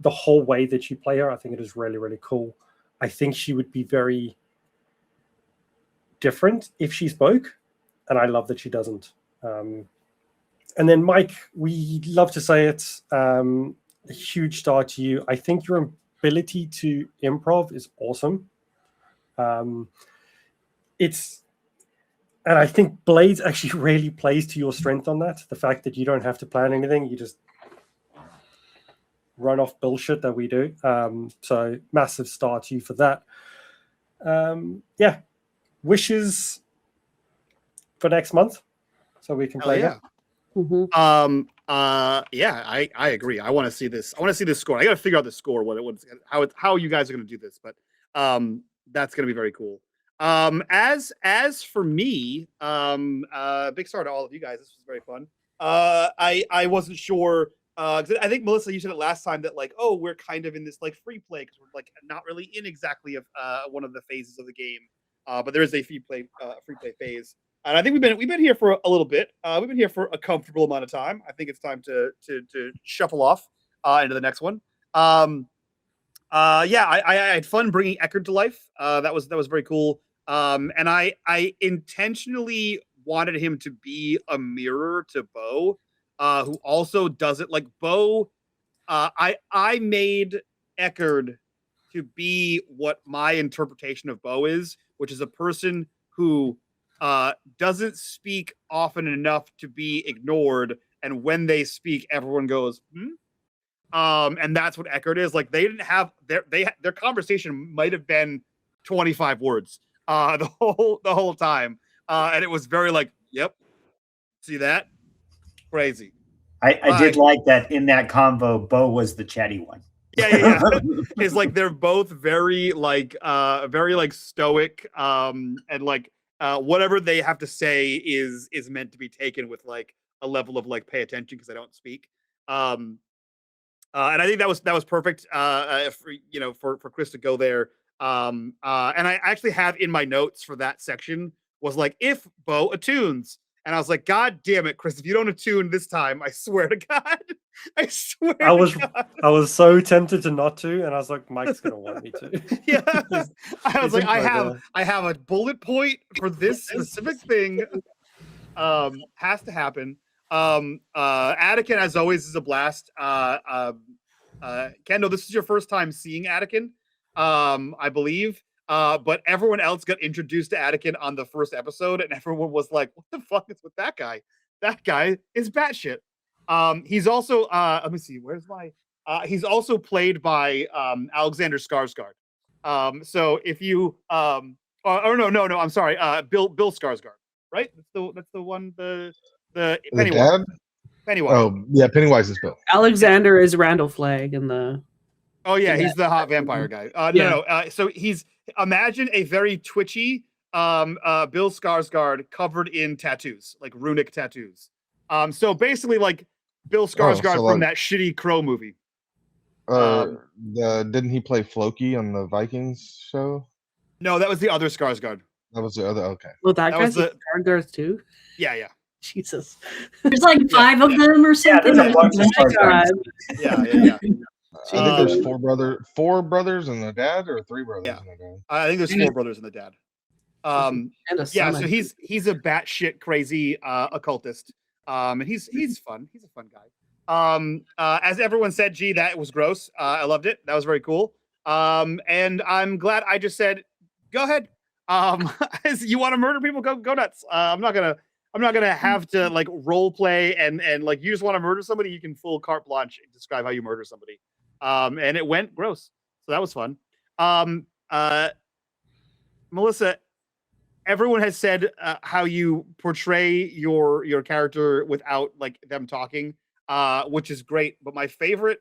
the whole way that you play her. I think it is really, really cool. I think she would be very different if she spoke, and I love that she doesn't. And then, Mike, we love to say it. A huge star to you. I think your ability to improv is awesome. And I think Blades actually really plays to your strength on that. The fact that you don't have to plan anything, you just run off bullshit that we do. So massive star to you for that. Yeah. Wishes for next month so we can Hell play yeah. it. Mhm. Yeah, I agree. I want to see this. I want to see this score. I got to figure out the score, how you guys are going to do this, but that's going to be very cool. As for me, big star to all of you guys. This was very fun. I wasn't sure. 'Cause I think Melissa, you said it last time that like, oh, we're kind of in this like free play because we're like not really in exactly one of the phases of the game. But there is a free play phase. And I think we've been here for a little bit. We've been here for a comfortable amount of time. I think it's time to shuffle off into the next one. Yeah, I had fun bringing Eckerd to life. That was very cool. And I intentionally wanted him to be a mirror to Bo, who also does it like Bo. I made Eckerd to be what my interpretation of Bo is, which is a person who doesn't speak often enough to be ignored, and when they speak, everyone goes, hmm? And that's what Eckerd is. Like they didn't have their conversation might have been 25 words the whole time. And it was very like, yep, see that? Crazy. I did like that in that convo, Bo was the chatty one. Yeah. It's like they're both very like stoic, and like whatever they have to say is meant to be taken with like a level of like pay attention because I don't speak. And I think that was perfect. For Chris to go there. And I actually have in my notes for that section was like if Bo attunes. And I was like, God damn it, Chris! If you don't attune this time, I swear to God, I swear. I was so tempted to not to, and I was like, Mike's gonna want me to. Yeah, I was like, I have a bullet point for this Yes. specific thing. Has to happen. Anakin, as always, is a blast. Kendall, this is your first time seeing Anakin, I believe. But everyone else got introduced to Anakin on the first episode, and everyone was like, "What the fuck is with that guy? That guy is batshit." He's also let me see, where's my? He's also played by Alexander Skarsgård. So if you no, I'm sorry, Bill Skarsgård, right? That's the one, the Pennywise. dad? Pennywise. Oh, yeah, Pennywise is Bill. Alexander is Randall Flagg in the. Oh yeah, Yeah. he's the hot vampire guy. Yeah. No. So imagine a very twitchy Bill Skarsgård covered in tattoos, like runic tattoos. So basically like Bill Skarsgård so from like- that shitty Crow movie. Didn't he play Floki on the Vikings show? No, that was the other Skarsgård. That was the other. Okay. Well, that That guy's was a Skarsgård too. Yeah. Jesus. There's like 5 of them or Yeah, something. there's a bunch of Oh my Skarsgårds. Yeah. I think there's four brothers and a dad, or 3 brothers Yeah. and a dad. I think there's 4 brothers and the dad. And a Yeah, son, so I think. he's a batshit crazy occultist. And he's fun. He's a fun guy. As everyone said, gee, that was gross. I loved it. That was very cool. And I'm glad I just said, go ahead. As you want to murder people, go nuts. I'm not gonna have to like role play and like you just want to murder somebody, you can full carte blanche describe how you murder somebody. And it went gross. So that was fun. Melissa, everyone has said how you portray your character without like them talking, which is great. But my favorite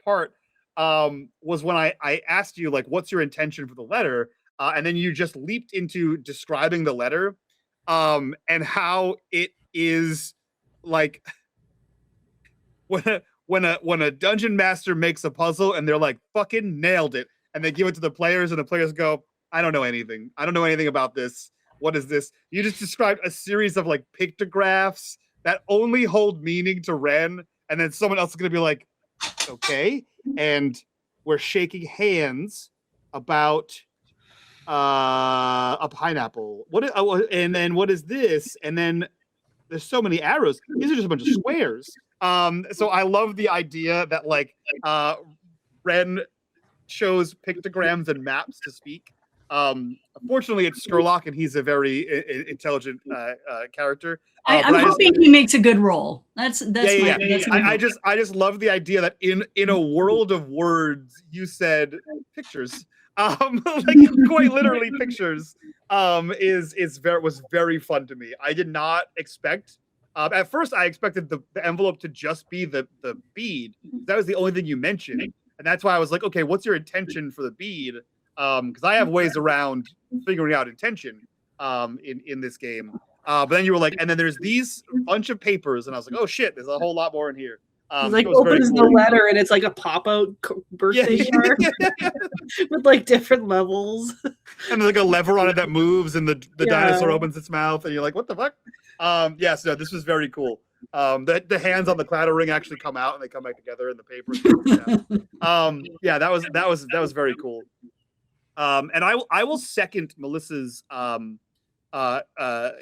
part was when I asked you like, what's your intention for the letter? And then you just leaped into describing the letter, and how it is like when a dungeon master makes a puzzle and they're like, fucking nailed it, and they give it to the players and the players go, I don't know anything about this. What is this? You just described a series of like pictographs that only hold meaning to Wren, and then someone else is going to be like, okay, and we're shaking hands about a pineapple. And then what is this? And then there's so many arrows. These are just a bunch of squares. So I love the idea that like Wren shows pictograms and maps to speak. Fortunately, it's Sherlock, and he's a very intelligent character. I'm hoping he makes a good role. That's yeah. my I hope. just love the idea that in a world of words, you said pictures. Like quite literally pictures. Was very fun to me. I did not expect. At first, I expected the envelope to just be the bead. That was the only thing you mentioned, and that's why I was like, okay, what's your intention for the bead? Because I have ways around figuring out intention in this game. But then you were like, and then there's these bunch of papers, and I was like, oh shit, there's a whole lot more in here. He's like opens the letter and it's like a pop-out birthday card with like different levels. And there's like a lever on it that moves, and the dinosaur opens its mouth, and you're like, what the fuck? So this was very cool. The hands on the clatter ring actually come out and they come back together in the paper. That was very cool. And I will second Melissa's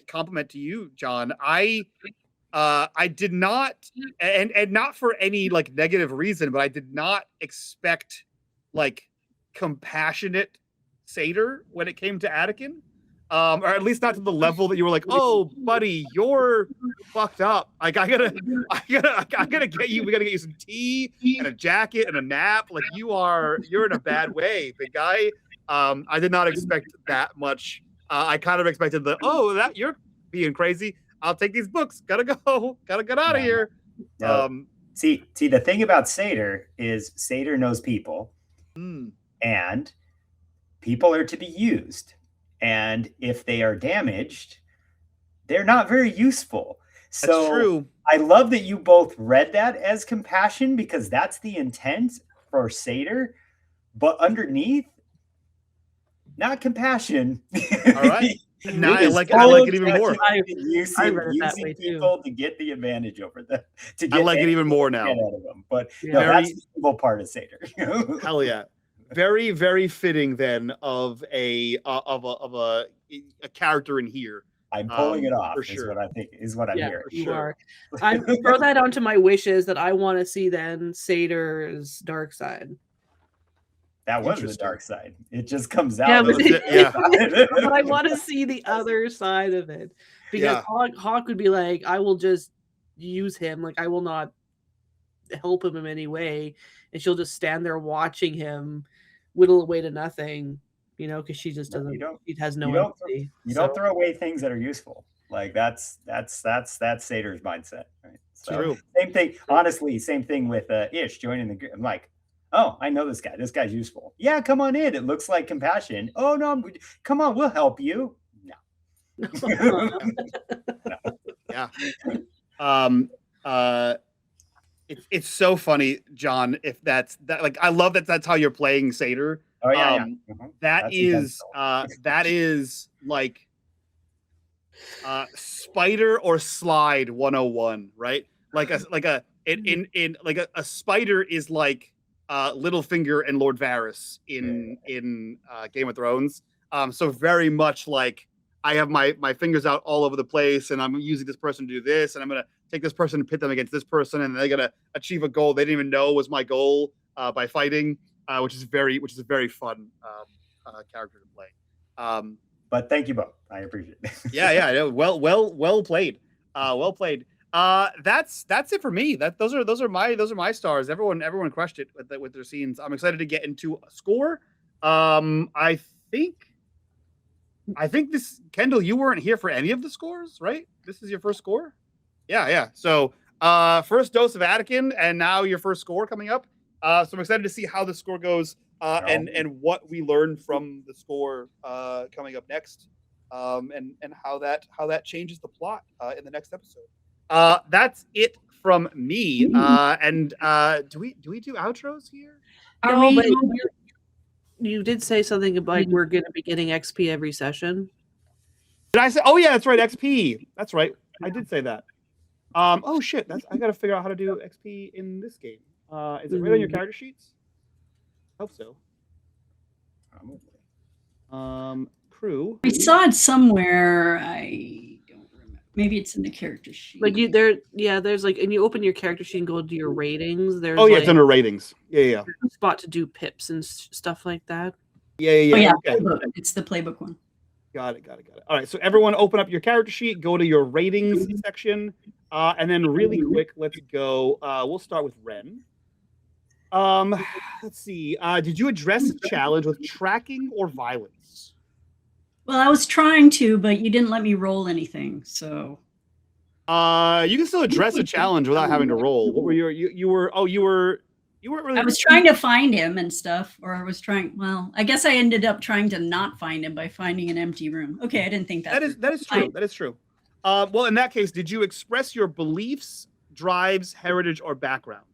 compliment to you, John. I did not, and not for any like negative reason, but I did not expect like compassionate Satyr when it came to Anakin, or at least not to the level that you were like, oh, buddy, you're fucked up. Like I gotta get you. We gotta get you some tea and a jacket and a nap. Like you're in a bad way, big guy. I did not expect that much. I kind of expected that you're being crazy. I'll take these books. Gotta go. Gotta get out of here. No. See, the thing about Satyr is Satyr knows people, and people are to be used. And if they are damaged, they're not very useful. So that's true. I love that you both read that as compassion, because that's the intent for Satyr. But underneath, not compassion. All right. Now I like it even more. Using people to get the advantage over them. I like it even more now. But that's the evil part of Satyr. Hell yeah. Very, very fitting then of a character in here. I'm pulling it off. For sure. Is what I'm hearing. You are. I throw that onto my wishes that I want to see then Satyr's dark side. That was the dark side. It just comes out. Yeah, but I want to see the other side of it, because Hawke would be like, I will just use him. Like I will not help him in any way, and she'll just stand there watching him whittle away to nothing. Because she just doesn't. She has no empathy. You don't throw away things that are useful. Like that's Satyr's mindset, right? So, true. Same thing. Honestly, same thing with Ish joining the group. I'm like, oh, I know this guy. This guy's useful. Yeah, come on in. It looks like compassion. Oh no, come on, we'll help you. No. Yeah. It's so funny, John. If that's that, like, I love that. That's how you're playing Satyr. Oh yeah. That is like spider or slide 101, right? Like a spider is like Littlefinger and Lord Varys in Game of Thrones. So very much like I have my fingers out all over the place, and I'm using this person to do this, and I'm gonna take this person and pit them against this person, and they're gonna achieve a goal they didn't even know was my goal by fighting, which is a very fun character to play. But thank you both. I appreciate it. Yeah. Well played. Well played. That's it for me. Those are my stars. Everyone crushed it with their scenes. I'm excited to get into a score. I think this, Kendall, you weren't here for any of the scores, right? This is your first score? Yeah. So first dose of Anakin, and now your first score coming up. So I'm excited to see how the score goes, and what we learn from the score coming up next, and how that changes the plot in the next episode. That's it from me. And do we do outros here? But you did say something about like we're going to be getting XP every session. Did I say? Oh yeah, that's right. XP. That's right. I did say that. Oh shit. I got to figure out how to do XP in this game. Is it right on your character sheets? I hope so. Crew. We saw it somewhere. I don't remember. Maybe it's in the character sheet. Like there's like, and you open your character sheet and go to your ratings. There's Oh yeah, like it's under ratings. Yeah. a spot to do pips and stuff like that. Oh yeah, Okay. playbook. It's the playbook one. Got it. All right, so everyone open up your character sheet, go to your ratings section, and then really quick, let's go. We'll start with Wren. Let's see. Did you address the challenge with tracking or violence? Well, I was trying to, but you didn't let me roll anything, so. You can still address a challenge without having to roll. What were you weren't really. I was trying to find him and stuff, or I was trying. Well, I guess I ended up trying to not find him by finding an empty room. Okay, I didn't think that. That is true. That is true. Well, in that case, did you express your beliefs, drives, heritage, or background?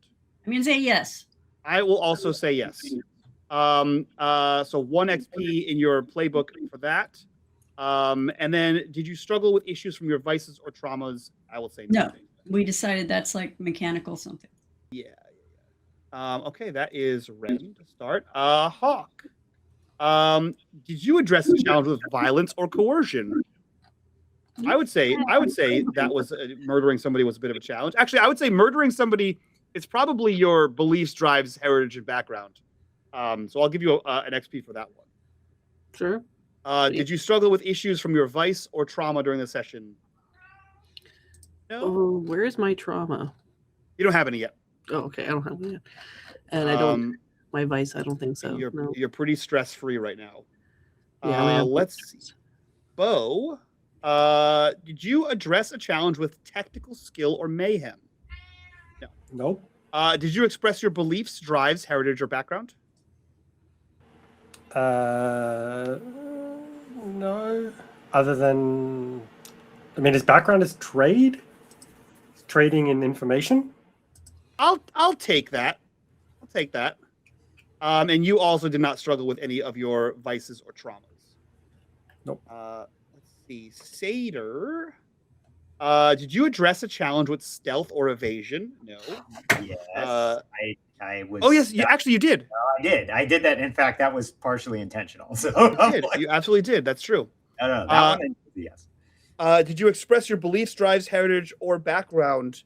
I'm gonna say yes. I will also say yes. So 1 XP in your playbook for that. And then did you struggle with issues from your vices or traumas? I will say No. nothing. We decided that's like mechanical something. Yeah. Okay, that is Wren to start. Hawke. Did you address the challenge with violence or coercion? I would say that was murdering somebody was a bit of a challenge. Actually, I would say murdering somebody is probably your beliefs, drives, heritage, and background. So I'll give you an XP for that one. Sure. Did you struggle with issues from your vice or trauma during the session? No. Oh, where is my trauma? You don't have any yet. Oh, okay. I don't have that. And I don't. My vice, I don't think so. You're pretty stress free right now. Yeah. Let's see. Bo, did you address a challenge with technical skill or mayhem? Nope. Did you express your beliefs, drives, heritage, or background? No. Other than, I mean, his background is trade. He's trading in information. I'll take that. I'll take that. And you also did not struggle with any of your vices or traumas. Nope. Let's see. Satyr. Did you address a challenge with stealth or evasion? No. Yes. I was. Oh yes, you did. I did. I did that. In fact, that was partially intentional. So you did. You absolutely did. That's true. No, that one. Yes. Did you express your beliefs, drives, heritage, or background?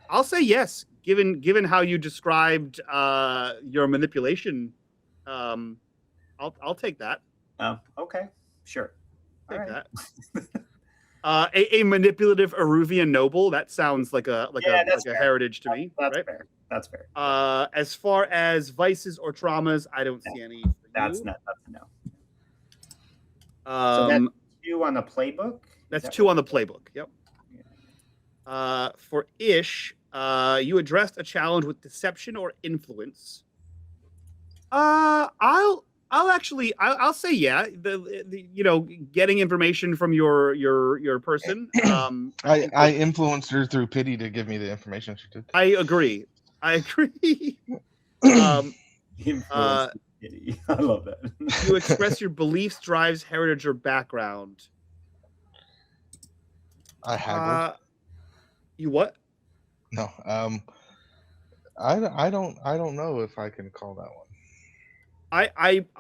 I'll say yes. Given how you described your manipulation, I'll take that. Okay. Sure. Take that. A manipulative Eruvian noble. That sounds like a heritage to me. That's right? fair. That's fair. As far as vices or traumas, I don't see any. That's no. So that's 2 on the playbook. That's 2 on the playbook. Yep. For Ish, you addressed a challenge with deception or influence. I'll say yeah. The getting information from your person. I influenced her through pity to give me the information she did. I agree. I love that. You express your beliefs, drives, heritage, or background. I have. You what? No. I don't know if I can call that one.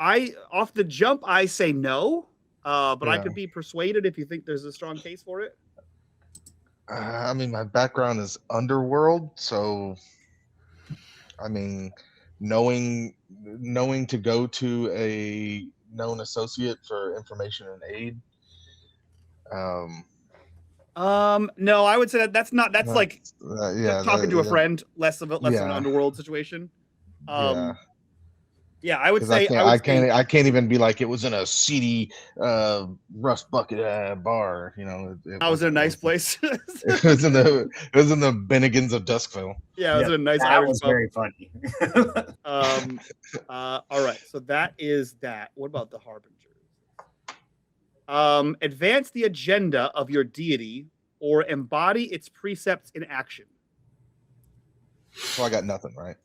I off the jump I say no, but I Yeah. could be persuaded if you think there's a strong case for it. I mean, my background is underworld, so I mean, knowing to go to a known associate for information and aid. No, I would say that's like talking to a friend, less of an underworld situation. Yeah, I would say I can't even be like it was in a seedy rust bucket bar. I was in a nice place. It was in the Bennigans of Doskvol. Yeah, it was in a nice. That was very funny. All right, so that is that. What about the Harbingers? Advance the agenda of your deity or embody its precepts in action. So I got nothing, right?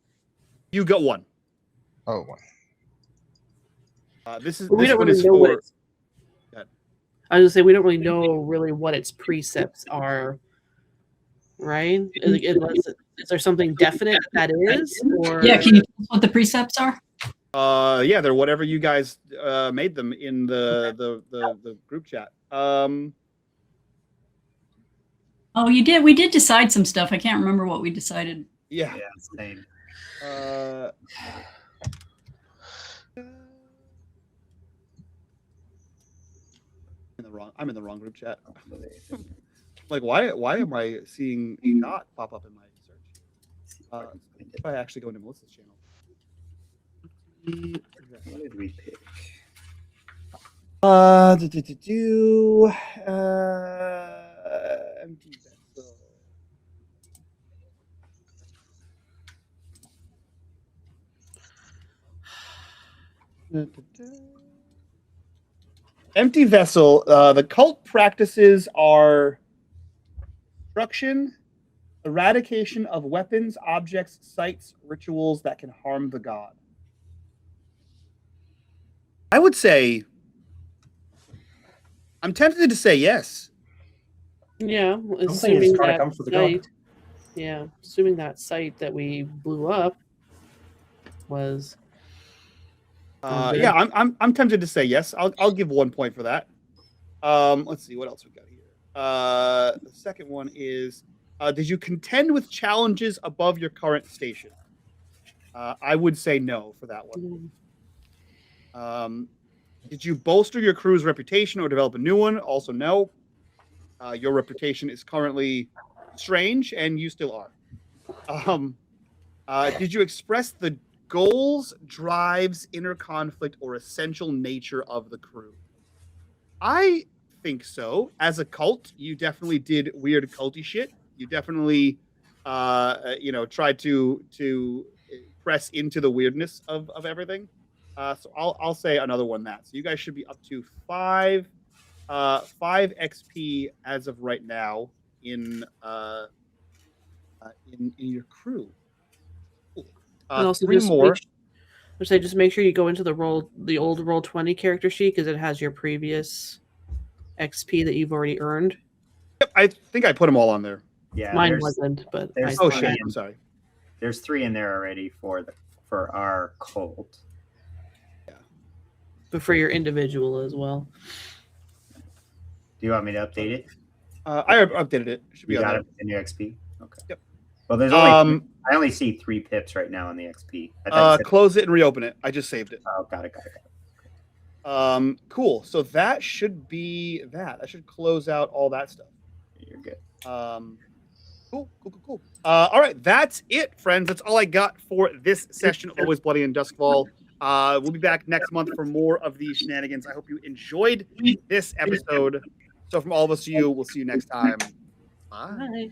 You got 1. Oh, 1. This we don't one really is know for. what it's, I was gonna say we don't really know what its precepts are, right? Is there something definite that is? Or... Yeah, can you tell us what the precepts are? Yeah, they're whatever you guys made them in the group chat. Oh, you did. We did decide some stuff. I can't remember what we decided. Yeah. Yeah, same. I'm in the wrong group chat. Like, why am I seeing a dot pop up in my search? If I actually go into Melissa's channel. What did we pick? Empty vessel. Empty vessel. The cult practices are destruction, eradication of weapons, objects, sites, rituals that can harm the god. I would say, I'm tempted to say yes. Yeah, saying assuming it's trying to that come for the god. site. Yeah, assuming that site that we blew up was. Yeah, I'm tempted to say yes. I'll give 1 point for that. Let's see what else we got here. The second one is, did you contend with challenges above your current station? I would say no for that one. Did you bolster your crew's reputation or develop a new one? Also no. Your reputation is currently strange, and you still are. Did you express the goals, drives, inner conflict, or essential nature of the crew? I think so. As a cult, you definitely did weird culty shit. You definitely, tried to press into the weirdness of everything. So I'll say another one that. So you guys should be up to 5 XP as of right now in your crew. And also 3 more. Just make sure you go into the old Roll20 character sheet because it has your previous XP that you've already earned. Yep, I think I put them all on there. Yeah, Mine wasn't, but there's Oh three shit! in- I'm sorry. There's 3 in there already for our cult. but for your individual as well. Do you want me to update it? I updated it. Should be You on got there. it in your XP. Okay. Yep. Well, there's only I only see 3 pips right now on the XP. I thought you said- Close it and reopen it. I just saved it. Oh, got it. Cool. So that should be that. That should close out all that stuff. You're good. Cool. All right, that's it, friends. That's all I got for this session of Always Bloody and Doskvol. We'll be back next month for more of these shenanigans. I hope you enjoyed this episode. So from all of us to you, we'll see you next time. Bye. Bye.